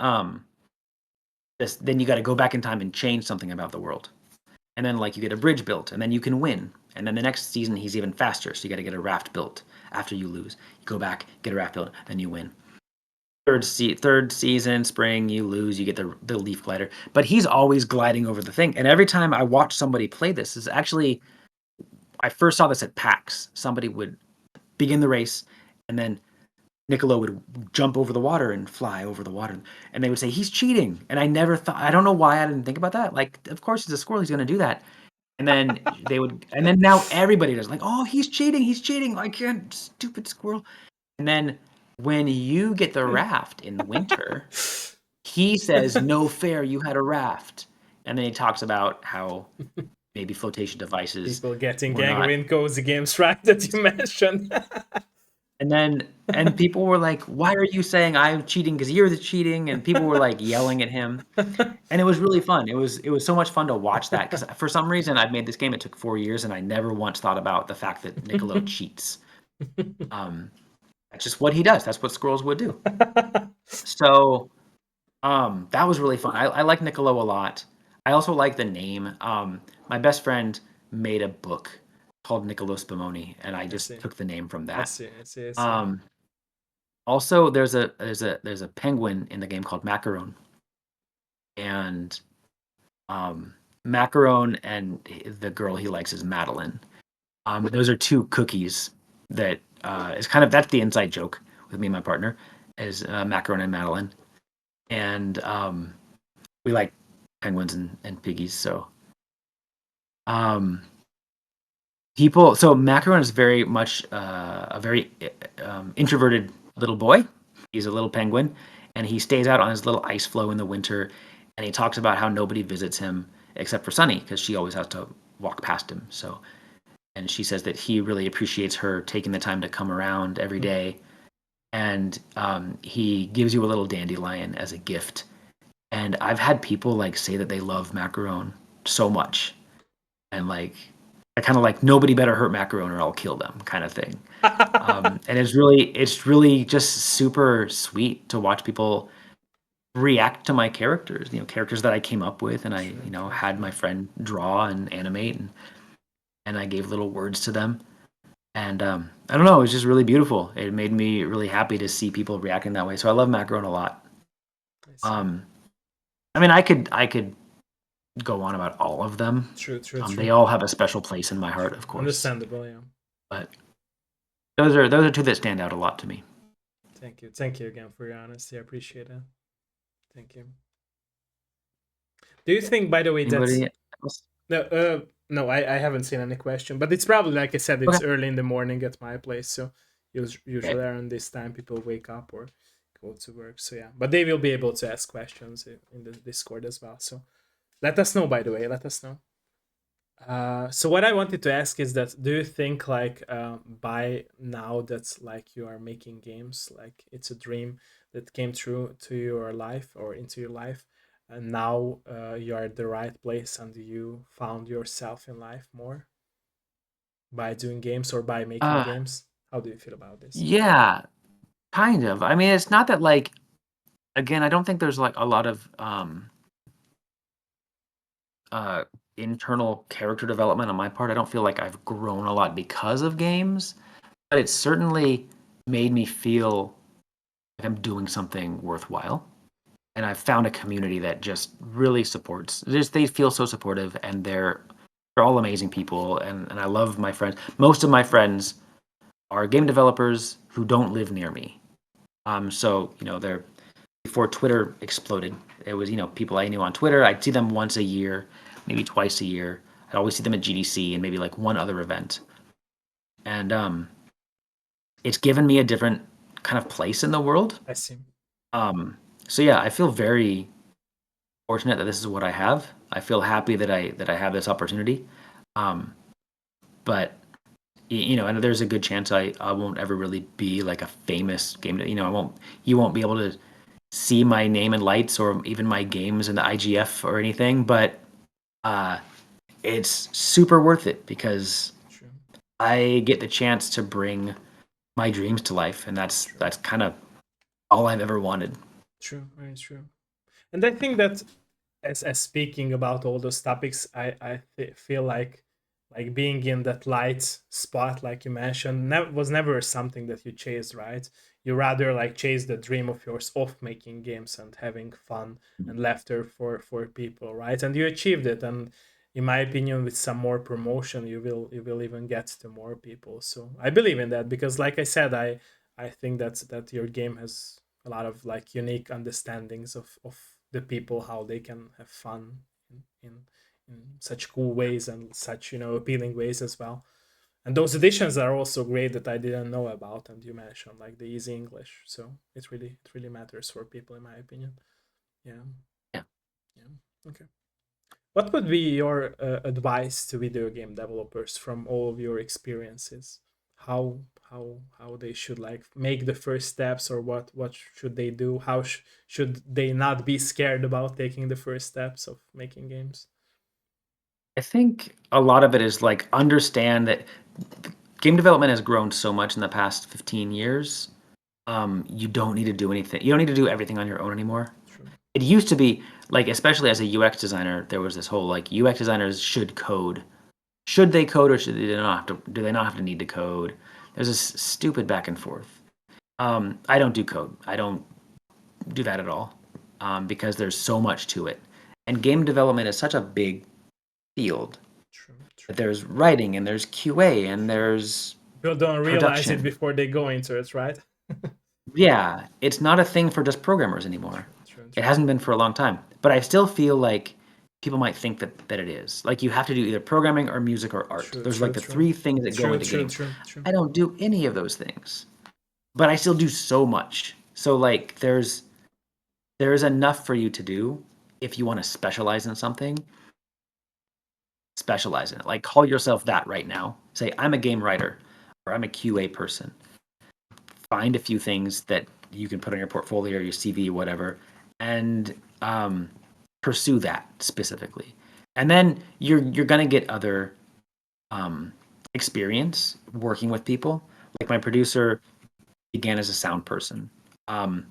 then you got to go back in time and change something about the world. And then like you get a bridge built, and then you can win. And then the next season he's even faster, so you got to get a raft built after you lose. You go back, get a raft built, then you win. Third season, spring, you lose, you get the leaf glider. But he's always gliding over the thing. And every time I watch somebody play this, is actually I first saw this at PAX. Somebody would begin the race, and then Niccolo would jump over the water and fly over the water, and they would say he's cheating. And I never thought, I don't know why I didn't think about that. Like, of course he's a squirrel, he's going to do that. And then they would, and then now everybody does, like, oh, he's cheating, he's cheating. I can't, stupid squirrel. And then when you get the raft in the winter, he says, no fair, you had a raft. And then he talks about how maybe flotation devices People getting were not. gangrene cozy games, right? That you mentioned. And people were like, why are you saying I'm cheating because you're the cheating? And people were like yelling at him. And it was really fun. It was so much fun to watch that because for some reason I've made this game. It took 4 years, and I never once thought about the fact that Niccolo cheats. That's just what he does. That's what squirrels would do. So that was really fun. I like Niccolo a lot. I also like the name. My best friend made a book called Niccolo Spumoni, and I just took the name from I that. see. Also, there's a penguin in the game called Macaron, and Macaron and the girl he likes is Madeline. Those are two cookies that is kind of, that's the inside joke with me and my partner, is Macaron and Madeline, and we like penguins and piggies. So so Macaron is very much a very introverted little boy. He's a little penguin, and he stays out on his little ice floe in the winter. And he talks about how nobody visits him except for Sunny, because she always has to walk past him. So, and she says that he really appreciates her taking the time to come around every day, and he gives you a little dandelion as a gift. And I've had people like say that they love Macaron so much, and like I kind of like, nobody better hurt Macaron or I'll kill them kind of thing. And it's really just super sweet to watch people react to my characters, characters that I came up with, and I, had my friend draw and animate, and I gave little words to them. And I don't know, it was just really beautiful. It made me really happy to see people reacting that way. So I love Macaron a lot. I mean, I could go on about all of them. True. They all have a special place in my heart, of course. Understandable, yeah. But those are two that stand out a lot to me. Thank you again for your honesty. I appreciate it. Thank you. Do you think, by the way, Anybody else? No, I haven't seen any question, but it's probably, like I said, it's early in the morning at my place, so usually around this time people wake up or go to work. So yeah, but they will be able to ask questions in the Discord as well. So let us know, by the way. Let us know. So what I wanted to ask is that, do you think like by now that like you are making games, like it's a dream that came true to your life or into your life, and now you are at the right place and you found yourself in life more by doing games or by making games? How do you feel about this? Yeah, kind of. I mean, it's not that like, again, I don't think there's like a lot of internal character development on my part. I don't feel like I've grown a lot because of games, but it certainly made me feel like I'm doing something worthwhile. And I've found a community that just really supports. They feel so supportive, and they're all amazing people, and I love my friends. Most of my friends are game developers who don't live near me. So they're, before Twitter exploded, it was people I knew on Twitter. I'd see them once a year, maybe twice a year. I'd always see them at GDC and maybe like one other event. And it's given me a different kind of place in the world. I see. So yeah, I feel very fortunate that this is what I have. I feel happy that I have this opportunity. But and there's a good chance I won't ever really be like a famous game. You won't be able to see my name in lights or even my games in the IGF or anything. But it's super worth it because True. I get the chance to bring my dreams to life, and that's kind of all I've ever wanted. True, very true. And I think that as speaking about all those topics, I feel like being in that light spot, like you mentioned, was never something that you chased, right? You rather like chase the dream of yours of making games and having fun and laughter for people, right? And you achieved it. And in my opinion, with some more promotion, you will even get to more people. So I believe in that because, like I said, I think that your game has a lot of like unique understandings of the people, how they can have fun in such cool ways and such, appealing ways as well. And those additions are also great that I didn't know about, and you mentioned like the easy English. So it really matters for people, in my opinion. Yeah, Yeah. yeah. Okay. What would be your advice to video game developers from all of your experiences? How they should like make the first steps, or what should they do? How should they not be scared about taking the first steps of making games? I think a lot of it is like understand that game development has grown so much in the past 15 years. You don't need to do anything. You don't need to do everything on your own anymore. True. It used to be like, especially as a UX designer, there was this whole like UX designers should code. Should they code or should they not have to? Do they not have to need to code? There's this stupid back and forth. I don't do code. I don't do that at all because there's so much to it, and game development is such a big field True. True. that there's writing and there's QA and there's People don't realize it production. before they go into it, right? Yeah, it's not a thing for just programmers anymore. True. True. It True. hasn't been for a long time, but I still feel like people might think that it is. Like you have to do either programming or music or art. True. There's like True. the True. three things that go True. into True. games. True. True. I don't do any of those things, but I still do so much. So like there's enough for you to do if you want to specialize in something. Specialize in it. Like call yourself that right now. Say I'm a game writer or I'm a QA person. Find a few things that you can put on your portfolio or your CV, whatever, and pursue that specifically. And then you're gonna get other experience working with people. Like my producer began as a sound person, um,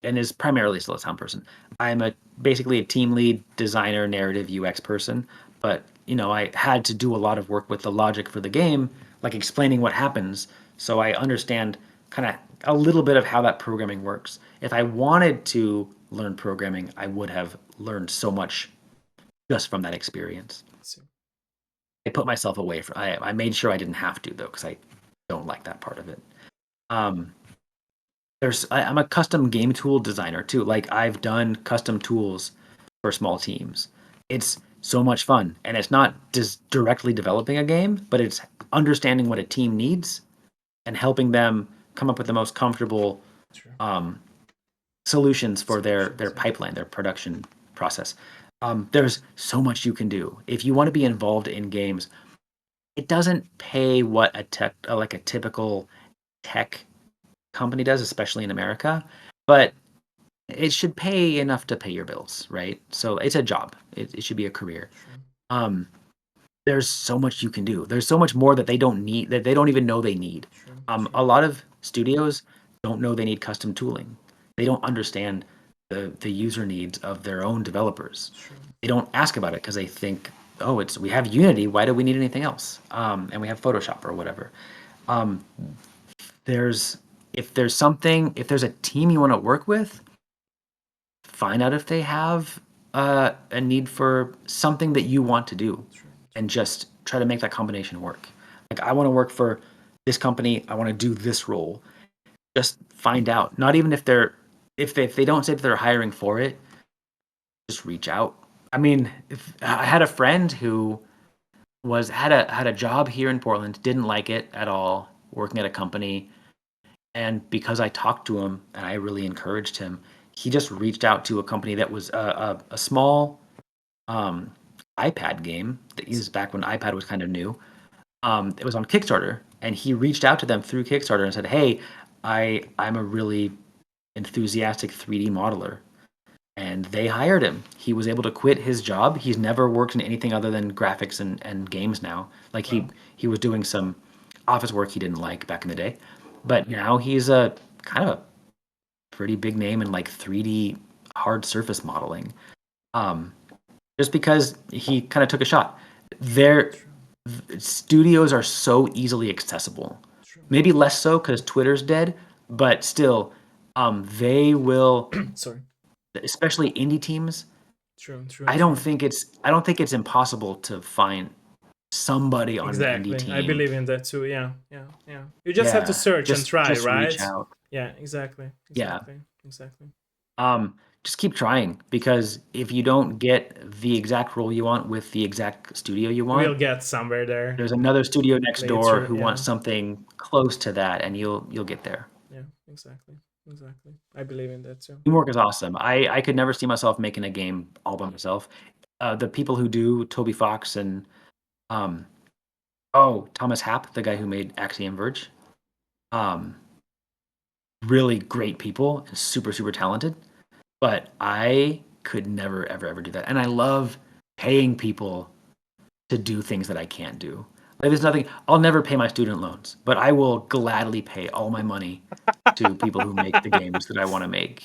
and is primarily still a sound person. I'm basically a team lead, designer, narrative, UX person, but I had to do a lot of work with the logic for the game, like explaining what happens, so I understand kind of a little bit of how that programming works. If I wanted to learn programming, I would have learned so much just from that experience. See. I put myself away from. I made sure I didn't have to though, because I don't like that part of it. Um, I'm a custom game tool designer too. Like I've done custom tools for small teams. It's so much fun, and it's not just directly developing a game, but it's understanding what a team needs and helping them come up with the most comfortable True. solutions for their Solutions. Yeah. pipeline, their production process. There's so much you can do if you want to be involved in games. It doesn't pay what like a typical tech company does, especially in America, but it should pay enough to pay your bills, right? So it's a job. It should be a career. True. Um, there's so much you can do. There's so much more that they don't need, that they don't even know they need. True. A True. lot of studios don't know they need custom tooling. They don't understand the user needs of their own developers. True. They don't ask about it because they think, oh, we have Unity. Why do we need anything else? And we have Photoshop or whatever. Um, there's if there's a team you want to work with, find out if they have a need for something that you want to do, True. and just try to make that combination work. Like I want to work for this company, I want to do this role. Just find out. Not even if they don't say that they're hiring for it, just reach out. I mean, if I had a friend who had a job here in Portland, didn't like it at all, working at a company, and because I talked to him and I really encouraged him, he just reached out to a company that was a small um, iPad game that used back when iPad was kind of new. It was on Kickstarter, and he reached out to them through Kickstarter and said, "Hey, I'm a really enthusiastic 3D modeler," and they hired him. He was able to quit his job. He's never worked in anything other than graphics and games now. Like Wow. he was doing some office work he didn't like back in the day, but now he's a kind of a pretty big name in like 3D hard surface modeling. Um, just because he kind of took a shot. Their True. studios are so easily accessible. True. Maybe less so because Twitter's dead, but still, they will, Sorry. especially indie teams. True. True. I True. don't think it's impossible to find somebody on an indie Exactly. I team. believe in that too. Yeah, yeah, yeah. You just have to Yeah, search and try, just reach right? out. Yeah, exactly. Yeah. Exactly. Exactly. Just keep trying, because if you don't get the exact role you want with the exact studio you We'll want, get somewhere there there's another studio next door later. who wants Yeah. something close to that, and you'll get there. Yeah, exactly. Exactly. I believe in that too. Teamwork is awesome. I could never see myself making a game all by myself. The people who do, Toby Fox and um, Thomas Happ, the guy who made Axiom Verge, um, really great people and super super talented. But I could never ever ever do that. And I love paying people to do things that I can't do. Like, there's nothing. I'll never pay my student loans, but I will gladly pay all my money to people who make the games that I want to make.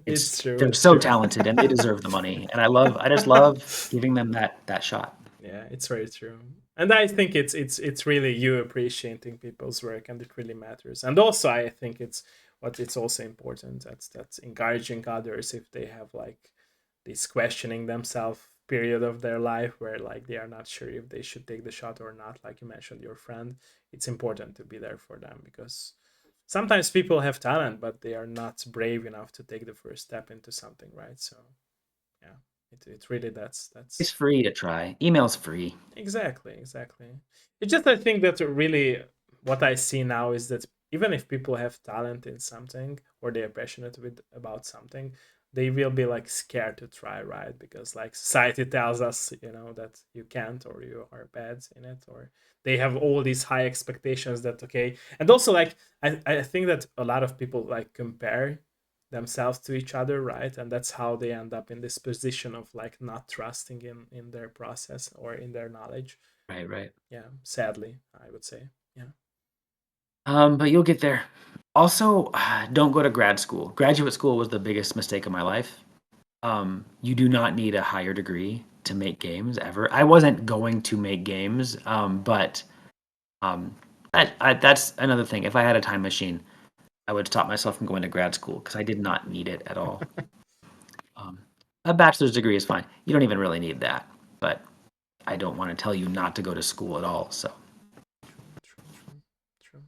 It's true. They're It's so true. talented and they deserve the money. And I just love giving them that shot. Yeah, it's very true. And I think it's really you appreciating people's work, and it really matters. And also I think it's also important that's encouraging others if they have like this questioning themselves period of their life where like they are not sure if they should take the shot or not, like you mentioned your friend. It's important to be there for them because sometimes people have talent but they are not brave enough to take the first step into something, right? So yeah, it really It's that's free to try. Email's free. exactly, exactly. It's just I think that really what I see now is that even if people have talent in something or they are passionate with about something, they will be like scared to try, right? Because like society tells us, that you can't or you are bad in it, or they have all these high expectations that okay. And also like I think that a lot of people like compare themselves to each other, right? And that's how they end up in this position of like not trusting in their process or in their knowledge. Right, right. Yeah, sadly I would say. Yeah. But you'll get there. Also, don't go to grad school. Graduate school was the biggest mistake of my life. You do not need a higher degree to make games ever. I wasn't going to make games, but um, that's another thing. If I had a time machine, I would stop myself from going to grad school because I did not need it at all. Um, a bachelor's degree is fine. You don't even really need that, but I don't want to tell you not to go to school at all. So, True, true, true.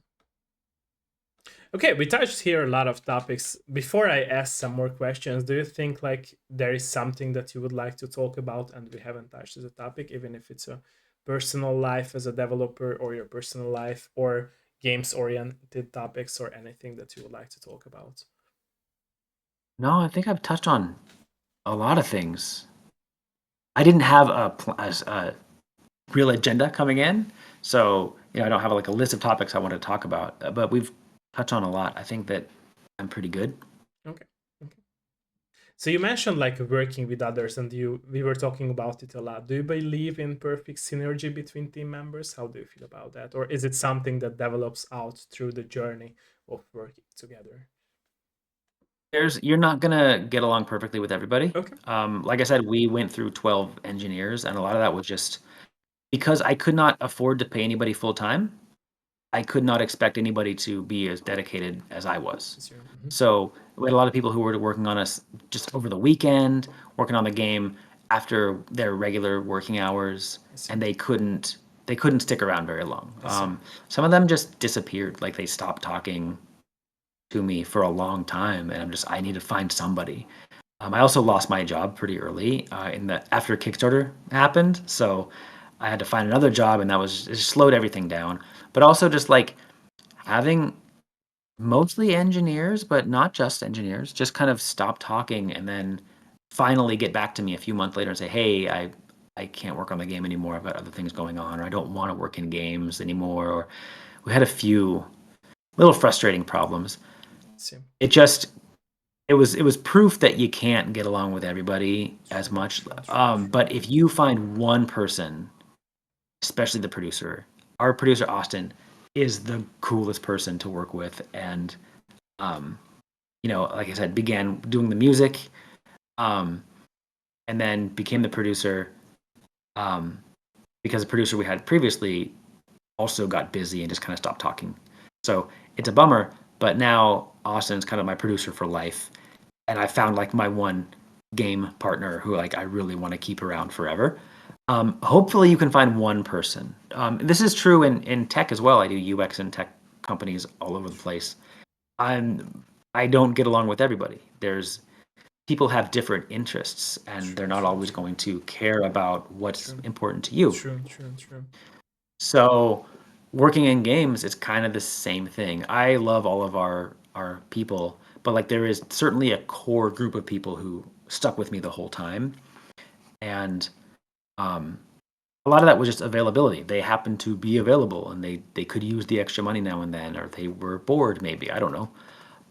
Okay, we touched here a lot of topics. Before I ask some more questions, do you think like there is something that you would like to talk about and we haven't touched as a topic, even if it's a personal life as a developer or your personal life or games oriented topics or anything that you would like to talk about? no, I think I've touched on a lot of things. I didn't have a real agenda coming in, so I don't have like a list of topics I want to talk about. But we've touched on a lot. I think that I'm pretty good. Okay. Okay. So you mentioned like working with others and we were talking about it a lot. Do you believe in perfect synergy between team members? How do you feel about that? Or is it something that develops out through the journey of working together? You're not gonna get along perfectly with everybody. Okay. Like I said, we went through 12 engineers, and a lot of that was just because I could not afford to pay anybody full time. I could not expect anybody to be as dedicated as I was. Mhm. So we had a lot of people who were working on us just over the weekend, working on the game after their regular working hours, I see. and they couldn't stick around very long. I see. Some of them just disappeared, like they stopped talking to me for a long time, and I need to find somebody. I also lost my job pretty early in the after Kickstarter happened, so I had to find another job, and it just slowed everything down. But also just like having mostly engineers, but not just engineers, just kind of stop talking and then finally get back to me a few months later and say, "Hey, I can't work on the game anymore. I've got other things going on, or I don't want to work in games anymore." Or we had a few little frustrating problems. I see. It just it was proof that you can't get along with everybody as True. much. True. True. True. But if you find one person, especially the producer, our producer Austin is the coolest person to work with, and um, like I said, began doing the music, um, and then became the producer, um, because the producer we had previously also got busy and just kind of stopped talking. So it's a bummer, but now Austin's kind of my producer for life, and I found like my one game partner who like I really want to keep around forever. Hopefully, you can find one person. This is true in tech as well. I do UX and tech companies all over the place. I'm I don't get along with everybody. There's people have different interests, and they're True, not true, always true, going to care about what's true, important to you. true, true, true. So, working in games, it's kind of the same thing. I love all of our people, but like there is certainly a core group of people who stuck with me the whole time, and um, a lot of that was just availability. They happened to be available, and they could use the extra money now and then, or they were bored, maybe, I don't know.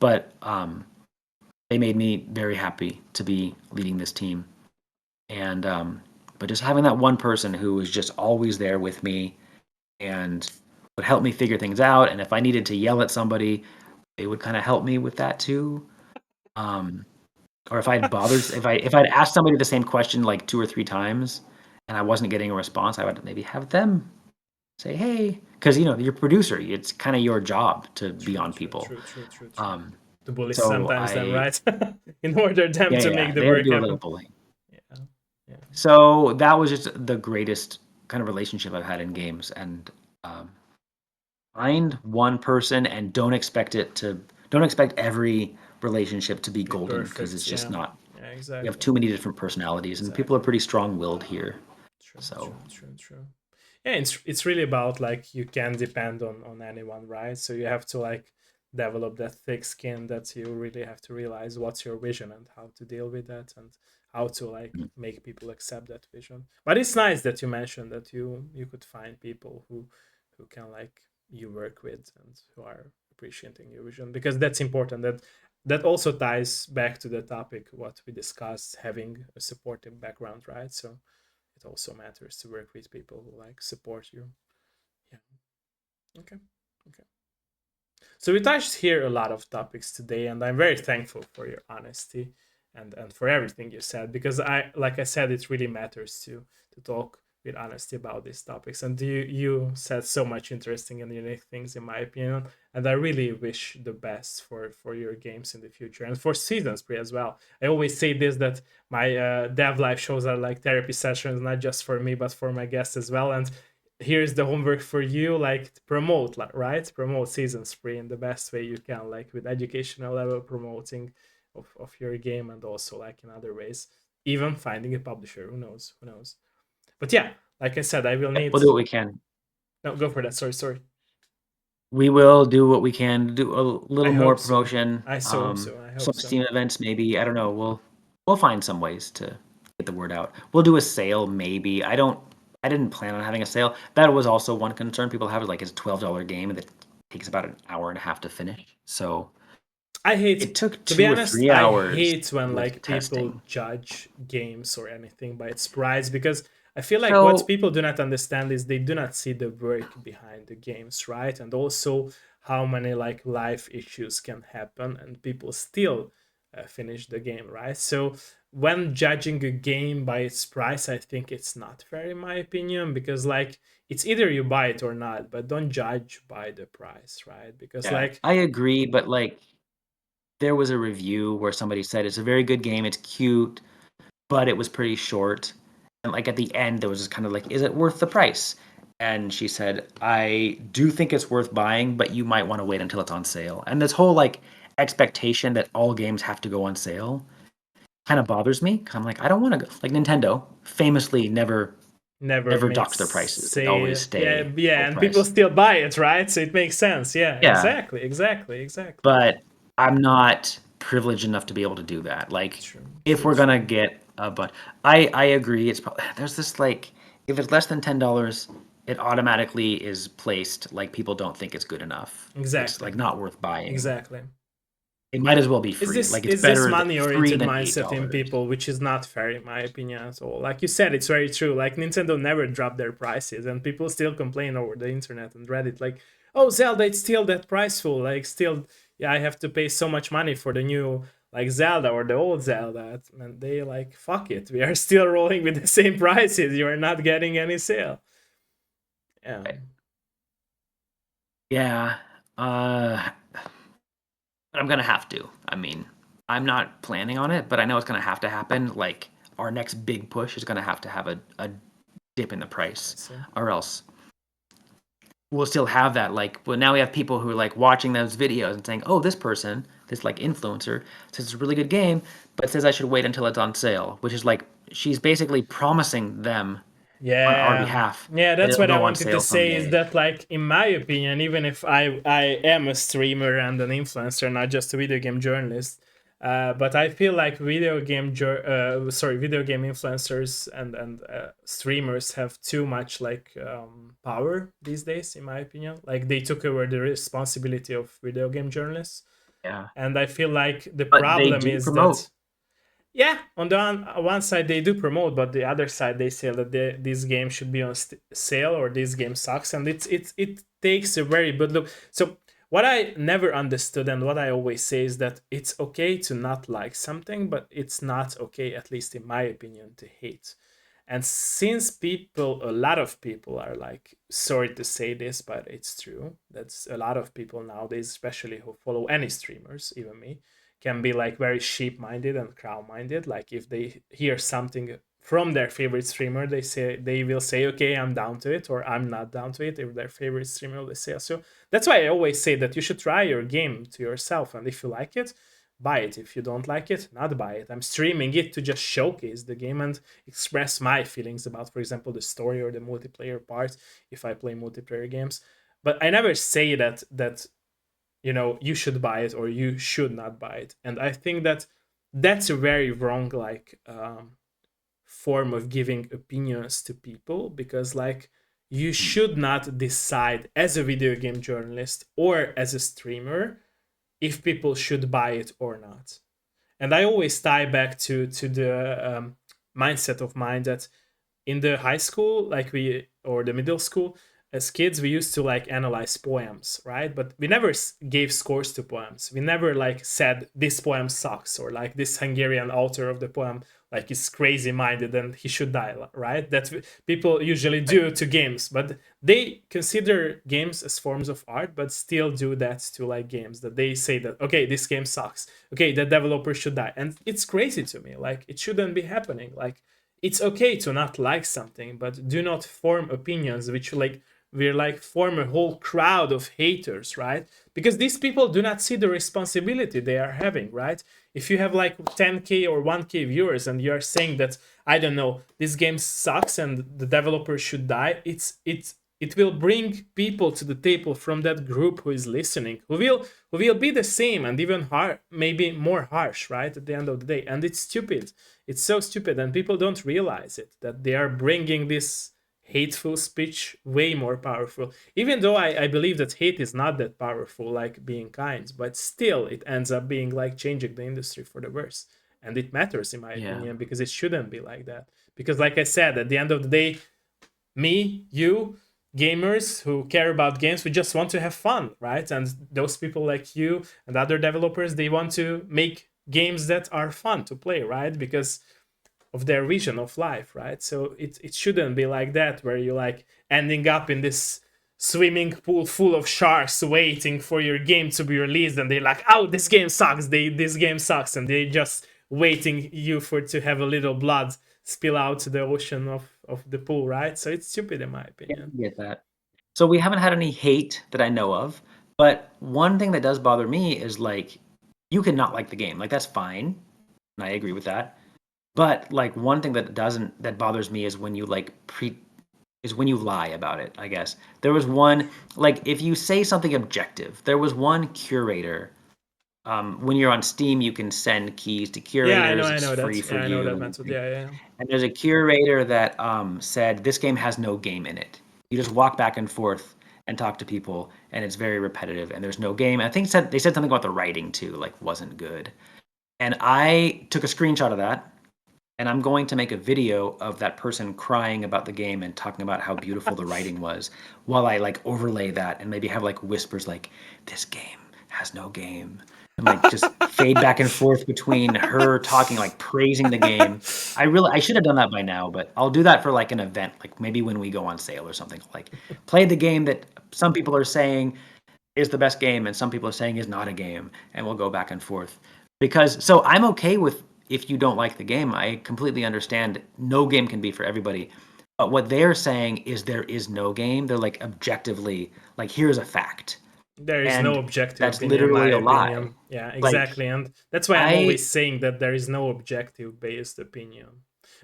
But they made me very happy to be leading this team, and but just having that one person who was just always there with me and would help me figure things out. And if I needed to yell at somebody, they would kind of help me with that too. Um, or if I'd asked somebody the same question like 2 or 3 times and I wasn't getting a response, I would maybe have them say, "Hey," because you're a producer. It's kind of your job to be True, on true, people. true, true, true, true. Um, The bullies so sometimes then, I right? In order them Yeah, to yeah, make the they had to work do a little happen. bullying. Yeah, yeah. So that was just the greatest kind of relationship I've had in games, and um, find one person and don't expect every relationship to be Be golden because it's perfect. just Yeah, not. yeah, We have exactly, too many different personalities, and people are exactly. pretty strong-willed here. True, So true, true, true. Yeah, it's really about like you can depend on anyone, right? So you have to like develop that thick skin that you really have to realize what's your vision and how to deal with that and how to like mm, make people accept that vision. But it's nice that you mentioned that you could find people who can like you work with and who are appreciating your vision because that's important. That also ties back to the topic what we discussed, having a supportive background, right? So it also matters to work with people who like support you. Yeah. Okay. Okay. So we touched here a lot of topics today, and I'm very thankful for your honesty and for everything you said because I like I said it really matters to talk with honesty about these topics. And you said so much interesting and unique things in my opinion, and I really wish the best for your games in the future and for Season Spree as well. I always say this that my dev live shows are like therapy sessions, not just for me but for my guests as well. And here's the homework for you, like promote, like, right, promote Season Spree in the best way you can, like with educational level promoting of your game and also like in other ways, even finding a publisher, who knows. But yeah, like I said, I will yeah, need. we'll do what we can. No, go for that. Sorry. We will do what we can to do a I little more hope so. promotion. I so hope so. I hope Some so. Steam events, maybe. I don't know. We'll find some ways to get the word out. We'll do a sale, maybe. I didn't plan on having a sale. That was also one concern people have. Is like it's a $12 game that takes about an hour and a half to finish. So I hate, it took to be two or honest, three I hours hate when with like people testing. judge games or anything by its price because I feel like what So people do not understand is they do not see the work behind the games, right? And also how many like life issues can happen and people still finish the game, right? So when judging a game by its price, I think it's not fair in my opinion because like it's either you buy it or not, but don't judge by the price, right? Because yeah, like I agree, but like there was a review where somebody said it's a very good game, it's cute, but it was pretty short. And like at the end, there was just kind of like, is it worth the price? And she said, I do think it's worth buying, but you might want to wait until it's on sale. And this whole like expectation that all games have to go on sale kind of bothers me because I'm like, I don't want to go. Like Nintendo famously never never makes docks their prices. They always sale. Yeah, stay yeah, full and people price. still buy it, right? So it makes sense. Yeah, Yeah, exactly, exactly, exactly. but I'm not privileged enough to be able to do that. Like, True, if true, we're gonna true. get a but I agree. It's probably there's this like if it's less than $10, it automatically is placed like people don't think it's good enough. It's Exactly, like not worth buying. exactly. It might as well be Is free. this Like it's is this better money free oriented than eight mindset in dollars. people, which is not fair in my opinion at all. Like you said, it's very true. Like Nintendo never dropped their prices, and people still complain over the internet and Reddit, like, "Oh, Zelda, it's still that priceful. Like, still, yeah, I have to pay so much money for the new like Zelda or the old Zelda." And they like, "Fuck it, we are still rolling with the same prices. You are not getting any sale." Yeah, Yeah. Uh I'm gonna have to. I mean, I'm not planning on it, but I know it's gonna have to happen. Like our next big push is gonna have a dip in the I price, see. or else we'll still have that. Like, well, now we have people who are like watching those videos and saying, "Oh, this person, this like influencer, says it's a really good game, but says I should wait until it's on sale," which is like she's basically promising them on our Yeah. behalf Yeah, that that's it'll what I go on wanted to sale say is someday. that, like, in my opinion, even if I am a streamer and an influencer, not just a video game journalist, but I feel like video game influencers and streamers have too much like power these days, in my opinion. Like they took over the responsibility of video game journalists, Yeah, and I feel like the but they problem do is promote. that yeah, on the one side they do promote, but the other side they say that this game should be on sale or this game sucks, and it takes a very good look. So what I never understood and what I always say is that it's okay to not like something, but it's not okay, at least in my opinion, to hate. And since a lot of people are like, sorry to say this, but it's true. That's a lot of people nowadays, especially who follow any streamers, even me, can be like very sheep minded and crowd minded. Like if they hear something from their favorite streamer, they will say, okay, I'm down to it, or I'm not down to it. If their favorite streamer, they say so. That's why I always say that you should try your game to yourself, and if you like it, buy it. If you don't like it, not buy it. I'm streaming it to just showcase the game and express my feelings about, for example, the story or the multiplayer part if I play multiplayer games. But I never say that you should buy it or you should not buy it. And I think that that's a very wrong like form of giving opinions to people, because like you should not decide as a video game journalist or as a streamer if people should buy it or not. And I always tie back to the mindset of mine that in the high school, like we or the middle school, as kids, we used to like analyze poems, right? But we never gave scores to poems. We never like said this poem sucks, or like this Hungarian author of the poem like is crazy minded and he should die, right? That people usually Right. do to games, but they consider games as forms of art, but still do that to like games, that they say that okay, this game sucks, okay, the developer should die. And it's crazy to me, like it shouldn't be happening. Like it's okay to not like something, but do not form opinions which like we're like form a whole crowd of haters, right? Because these people do not see the responsibility they are having, right? If you have like 10k or 1k viewers and you're saying that, I don't know, this game sucks and the developer should die, it will bring people to the table from that group who is listening, who will be the same and even maybe more harsh, right, at the end of the day. And it's stupid. It's so stupid, and people don't realize it, that they are bringing this hateful speech way more powerful. Even though I believe that hate is not that powerful like being kind, but still it ends up being like changing the industry for the worse. And it matters, in my Yeah. opinion, because it shouldn't be like that. Because like I said, at the end of the day, me, you, gamers who care about games, we just want to have fun, right? And those people like you and other developers, they want to make games that are fun to play, right? Because of their vision of life, right? So it shouldn't be like that, where you like ending up in this swimming pool full of sharks waiting for your game to be released, and they're like, oh, this game sucks, this game sucks, and they just waiting you for to have a little blood spill out to the ocean of the pool, right? So it's stupid, in my Yeah, opinion. I get that. So we haven't had any hate that I know of, but one thing that does bother me is like you can not like the game. Like that's fine, and I agree with that. But like one thing that bothers me is when you like is when you lie about it, I guess. There was one like if you say something objective, there was one curator. When you're on Steam, you can send keys to Yeah, curators. I It's know free that. for Yeah, I know you that and method. everything. Yeah, yeah. And there's a curator that said this game has no game in it. You just walk back and forth and talk to people, and it's very repetitive. And there's no game. I think they said something about the writing too, like wasn't good. And I took a screenshot of that, and I'm going to make a video of that person crying about the game and talking about how beautiful the writing was, while I like overlay that and maybe have like whispers like this game has no game, and like just fade back and forth between her talking like praising the game. I should have done that by now, but I'll do that for like an event, like maybe when we go on sale or something. Like play the game that some people are saying is the best game and some people are saying is not a game, and we'll go back and forth. Because so I'm okay with if you don't like the game. I completely understand no game can be for everybody. But what they're saying is there is no game. They're like objectively, like, here's a fact. There is no And objective that's opinion, in my literally a lie. opinion. Yeah, Like, exactly. And that's why I'm I, always saying that there is no objective based opinion.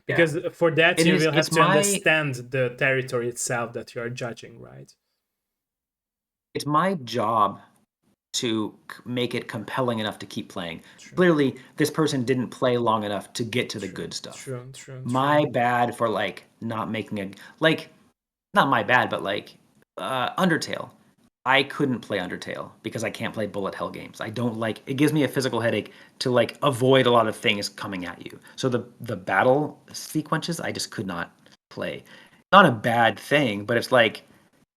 yeah, Because for that, it you is, will have it's to my, understand the territory itself that you are judging, right? it's my job to make it compelling enough to keep playing. True, Clearly, this person didn't play long enough to get to the true, good stuff. true, true, true. My bad for like not making a like not my bad, but like Undertale. I couldn't play Undertale because I can't play bullet hell games. I don't like it gives me a physical headache to like avoid a lot of things coming at you. So the battle sequences I just could not play. Not a bad thing, but it's like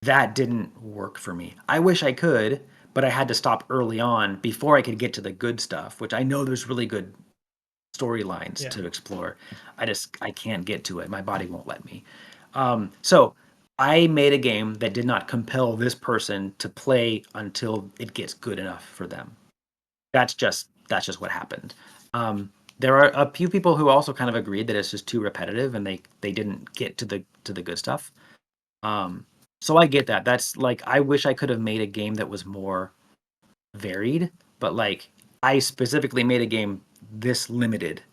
that didn't work for me. I wish I could, but I had to stop early on before I could get to the good stuff, which I know there's really good storylines Yeah. to explore. I can't get to it. My body won't let me. So I made a game that did not compel this person to play until it gets good enough for them. That's just what happened. There are a few people who also kind of agreed that it's just too repetitive and they didn't get to the good stuff. So I get that. That's like I wish I could have made a game that was more varied, but like I specifically made a game this limited.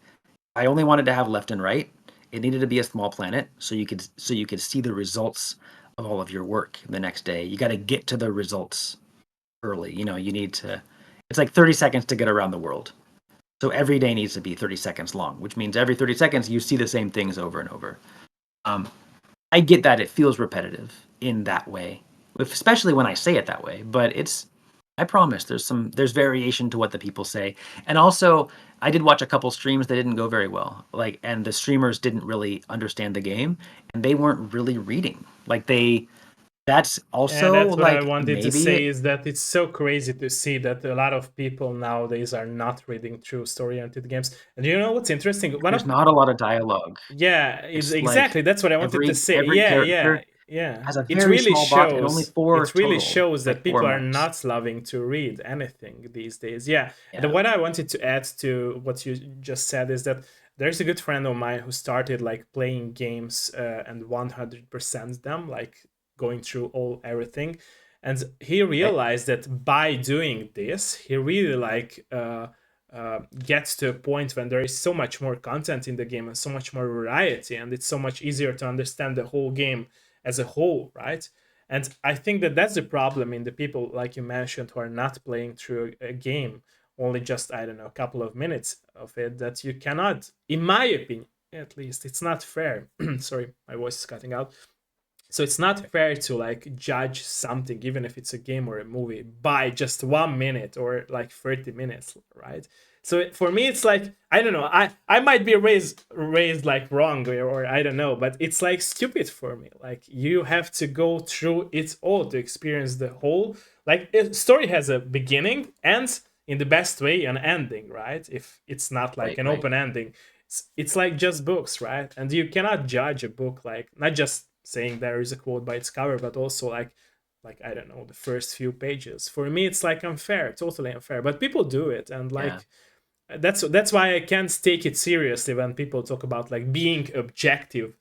I only wanted to have left and right. It needed to be a small planet so you could see the results of all of your work the next day. You got to get to the results early. You need to it's like 30 seconds to get around the world. So every day needs to be 30 seconds long, which means every 30 seconds you see the same things over and over. Um, I get that it feels repetitive in that way, especially when I say it that way. But I promise, there's variation to what the people say, and also I did watch a couple streams that didn't go very well, like, and the streamers didn't really understand the game, and they weren't really reading. Like that's Yeah, also that's what I like wanted to maybe say is that it's so crazy to see that a lot of people nowadays are not reading through story-oriented games. And you know what's interesting? One there's of not a lot of dialogue. Yeah, it's It's like exactly that's what I wanted to say. every Yeah, yeah, character yeah. has a It very really small bot and only shows. four It really total, shows that like four people are max. not loving to read anything these days. Yeah, and Yeah, what I wanted to add to what you just said is that there's a good friend of mine who started like playing games and 100% them, like going through everything, and he right. realized that by doing this, he really like. Gets to a point when there is so much more content in the game and so much more variety, and it's so much easier to understand the whole game as a whole, right? And I think that that's the problem in the people like you mentioned who are not playing through a game only just, I don't know, a couple of minutes of it, that you cannot, in my opinion at least, it's not fair. Sorry, my voice is cutting out. So it's not fair to like judge something, even if it's a game or a movie, by just 1 minute or like 30 minutes, right? So for me, it's like, I don't know. I might be raised like wrong, or I don't know, but it's like stupid for me. Like you have to go through it all to experience the whole. Like a story has a beginning, ends in the best way, an ending, right? If it's not like Right, an right. open ending, it's like just books, right? And you cannot judge a book like not just saying there is a quote by its cover, but also like I don't know, the first few pages. For me, it's like unfair, totally unfair. But people do it, and Yeah. like that's why I can't take it seriously when people talk about like being objective,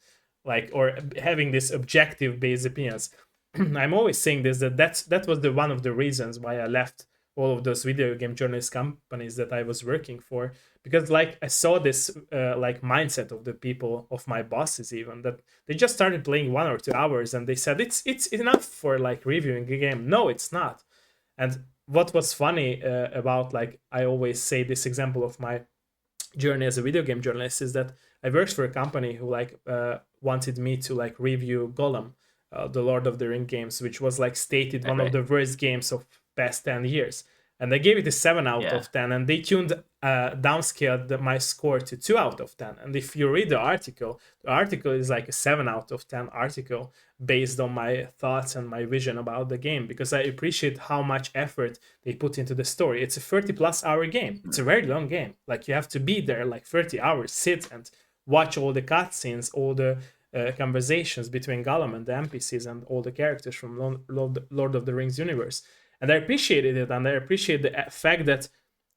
like or having this objective based opinions. I'm always saying this that was the one of the reasons why I left all of those video game journalist companies that I was working for, because like I saw this like mindset of the people, of my bosses even, that they just started playing 1 or 2 hours and they said it's enough for like reviewing a game. No, it's not. And what was funny about, like, I always say this example of my journey as a video game journalist is that I worked for a company who like wanted me to like review Golem, the Lord of the Ring games, which was like stated Right, one of right. the worst games of past 10 years, and I gave it a 7 out Yeah. of 10, and they downscaled my score to 2 out of 10. And if you read the article is like a 7 out of 10 article based on my thoughts and my vision about the game, because I appreciate how much effort they put into the story. It's a 30+ hour game. It's a Mm. very long game. Like you have to be there like 30 hours, sit and watch all the cutscenes, all the conversations between Gollum and the NPCs and all the characters from Lord of the Rings universe. And I appreciated it, and I appreciate the fact that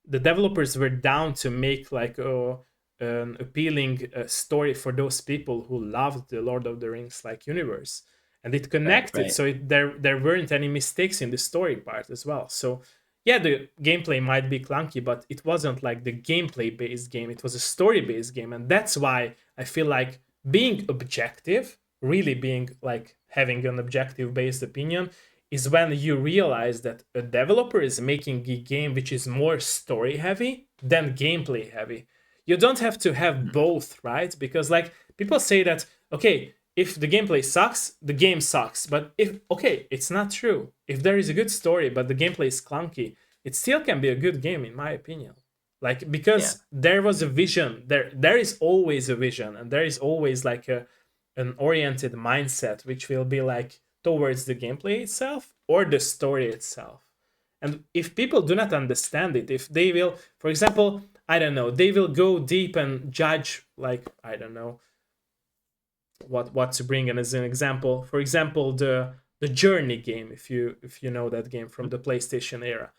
the developers were down to make like an appealing story for those people who loved the Lord of the Rings like universe, and it Right, connected. right. So there weren't any mistakes in the story part as well. So yeah, the gameplay might be clunky, but it wasn't like the gameplay based game. It was a story based game, and that's why I feel like being objective, really being like having an objective based opinion, is when you realize that a developer is making a game which is more story heavy than gameplay heavy. You don't have to have Mhm. both, right? Because like people say that, okay, if the gameplay sucks, the game sucks. But if, okay, it's not true. If there is a good story but the gameplay is clunky, it still can be a good game in my opinion. Like Yeah. because there was a vision, there is always a vision, and there is always like a an oriented mindset which will be like towards the gameplay itself or the story itself. And if people do not understand it, if they will, for example, I don't know, they will go deep and judge, like, I don't know what to bring in as an example. For example, the Journey game, if you know that game from the PlayStation era,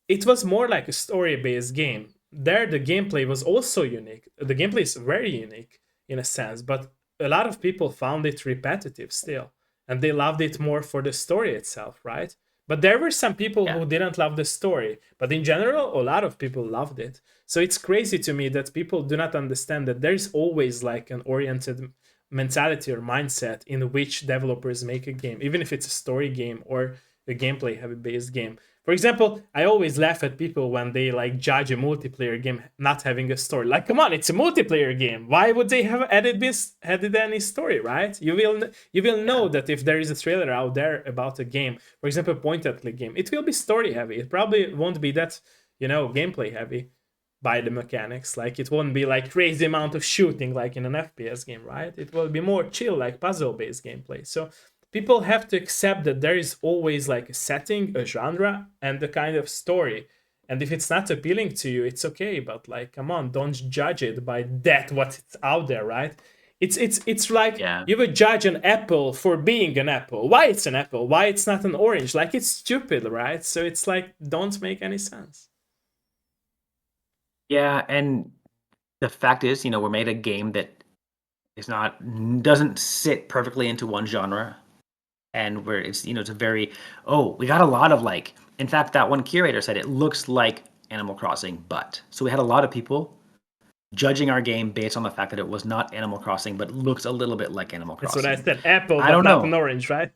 it was more like a story based game. There, the gameplay was also unique. The gameplay is very unique in a sense, but a lot of people found it repetitive still, and they loved it more for the story itself, right? But there were some people Yeah. who didn't love the story, but in general, a lot of people loved it. So it's crazy to me that people do not understand that there's always like an oriented mentality or mindset in which developers make a game, even if it's a story game or a gameplay heavy based game. For example, I always laugh at people when they like judge a multiplayer game not having a story. Like, come on, it's a multiplayer game. Why would they have added any story, right? You will know Yeah. that if there is a trailer out there about a game, for example, point and click game, it will be story heavy. It probably won't be that gameplay heavy by the mechanics. Like it won't be like crazy amount of shooting like in an FPS game, right? It will be more chill, like puzzle based gameplay. So people have to accept that there is always like a setting, a genre, and a kind of story. And if it's not appealing to you, it's okay. But like, come on, don't judge it by that what's out there, right? It's like Yeah. you would judge an apple for being an apple. Why it's an apple? Why it's not an orange? Like it's stupid, right? So it's like don't make any sense. Yeah, and the fact is, we're made a game that is not doesn't sit perfectly into one genre, and where it's a very, oh, we got a lot of like, in fact, that one curator said it looks like Animal Crossing, but so we had a lot of people judging our game based on the fact that it was not Animal Crossing, but looks a little bit like Animal That's what I Crossing. said. Apple, I but don't not know an orange, right?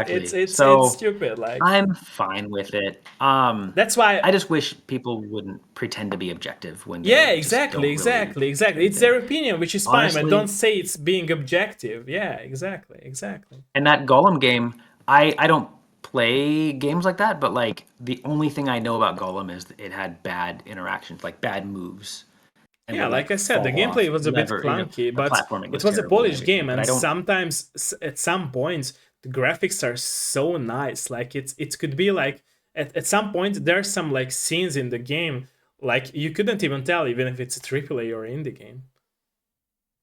It's exactly. it's it's So stupid. Like I'm fine with it. that's why. I just wish people wouldn't pretend to be objective when Yeah, they just exactly, don't really exactly, do exactly. It's anything. their opinion, which is fine, but don't Honestly, say it's being objective. Yeah, exactly, exactly. and that Gollum game, I don't play games like that, but like the only thing I know about Gollum is that it had bad interactions, like bad moves, and Yeah, would like like I said, the fall gameplay off was a bit lever. clunky, The but platforming it was was a terrible and Polish everything. game, But I and don't. sometimes at some points the graphics are so nice. Like it could be like at some point there's some like scenes in the game like you couldn't even tell even if it's a AAA or indie game.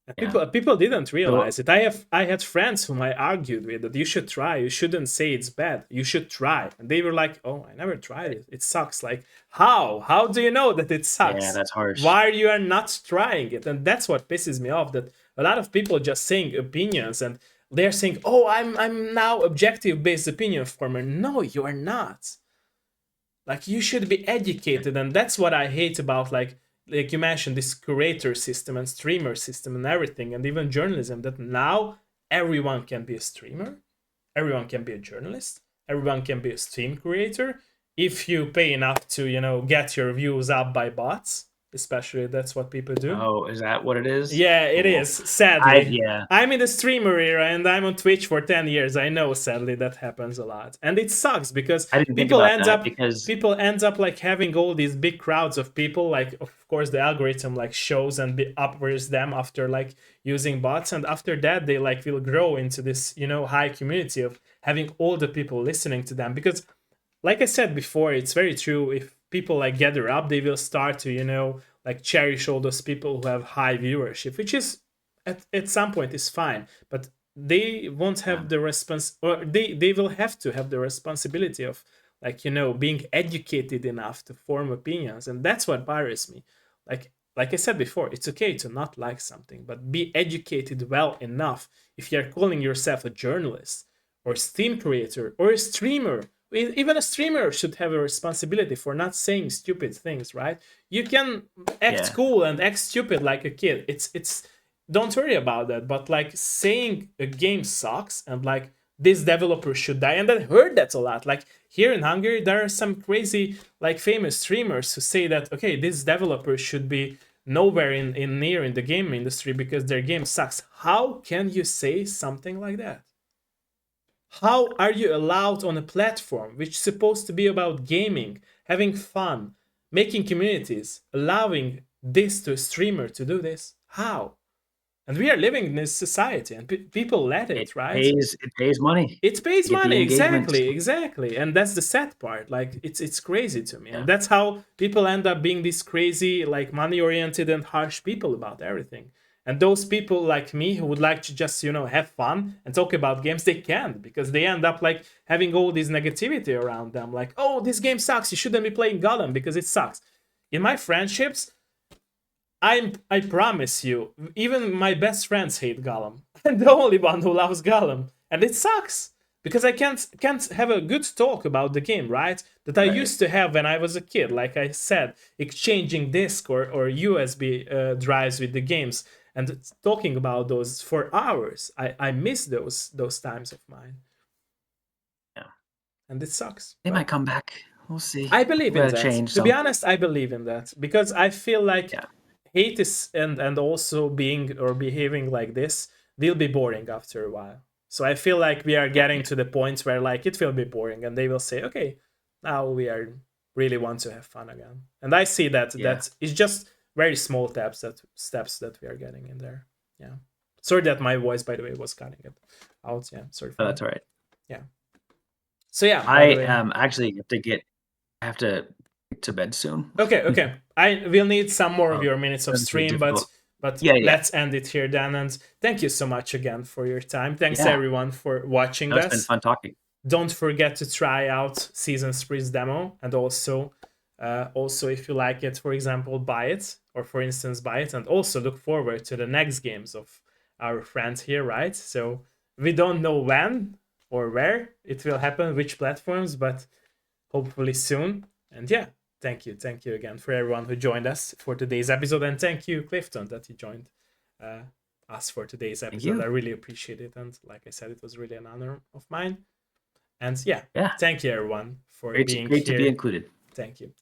And Yeah. people didn't So realize it. I had friends whom I argued with that you should try. You shouldn't say it's bad. You should try. And they were like, "Oh, I never tried it. It sucks." Like, how? How do you know that it yeah, sucks? that's harsh. Why you are not trying it? And that's what pisses me off. That a lot of people just saying opinions and they're saying, "Oh, I'm now objective based opinion former." No, you are not. Like you should be educated, and that's what I hate about like you mentioned this curator system and streamer system and everything, and even journalism. That now everyone can be a streamer, everyone can be a journalist, everyone can be a stream creator if you pay enough to get your views up by bots. Especially that's what people do. Oh, is that what it is? Yeah, it Cool. is. Sadly, Yeah. I'm in the streamer era and I'm on Twitch for 10 years. I know, sadly, that happens a lot, and it sucks because I didn't think people about ends that up because people ends up like having all these big crowds of people. Like, of course, the algorithm like shows and upwards them after like using bots, and after that they like will grow into this high community of having all the people listening to them because like I said before, it's very true. If people like gather up, they will start to, like cherish all those people who have high viewership, which is at some point is fine. But they won't yeah. have the response, or they will have to have the responsibility of like, being educated enough to form opinions. And that's what bothers me. Like like I said before, it's okay to not like something, but be educated well enough. If you're calling yourself a journalist or Steam creator or a streamer, even a streamer should have a responsibility for not saying stupid things, right? You can act Yeah. cool and act stupid like a kid. It's don't worry about that. But like saying a game sucks and like this developer should die, and I heard that a lot. Like here in Hungary, there are some crazy like famous streamers who say that okay, this developer should be nowhere in near in the game industry because their game sucks. How can you say something like that? How are you allowed on a platform which is supposed to be about gaming, having fun, making communities, allowing this to a streamer to do this? How? And we are living in this society, and people let It it, right? pays it pays money It to pays get the money, engagement. exactly, and that's the sad part. Like it's crazy to me, and Yeah. that's how people end up being these crazy, like money-oriented and harsh people about everything. And those people like me who would like to just have fun and talk about games, they can't because they end up like having all this negativity around them. Like, oh, this game sucks. You shouldn't be playing Gollum because it sucks. In my friendships, I promise you, even my best friends hate Gollum. I'm the only one who loves Gollum, and it sucks because I can't have a good talk about the game, right? That I Right. used to have when I was a kid. Like I said, exchanging disc or USB drives with the games and talking about those for hours. I miss those times of mine, Yeah. and it sucks. They But might come back. We'll see. I believe We in gotta that. change To be some. honest, I believe in that because I feel like Yeah. hate is and also being or behaving like this will be boring after a while. So I feel like we are getting Yeah. to the point where like it will be boring and they will say, okay, now we are really want to have fun again. And I see that Yeah. it's just very small steps that we are getting in there. Yeah. Sorry that my voice, by the way, was cutting it out. Yeah. Sorry for Oh, that. that's all right. Yeah. So yeah, I by the way. actually I have to get to bed soon. Okay. I will need some more of Um, your minutes of it's been stream, but difficult. Yeah. let's end it here then. And thank you so much again for your time. Thanks Yeah. everyone for watching No, it's been this. fun talking. Don't forget to try out Season Spree's demo, and also if you like it, for example, buy it, or for instance, buy it, and also look forward to the next games of our friends here, right? So we don't know when or where it will happen, which platforms, but hopefully soon. And yeah, thank you again for everyone who joined us for today's episode, and thank you, Clifton, that you joined uh, us for today's Thank episode. you. I really appreciate it, and like I said, it was really an honor of mine. And yeah, Yeah. thank you everyone for Great being to be here. included. Thank you.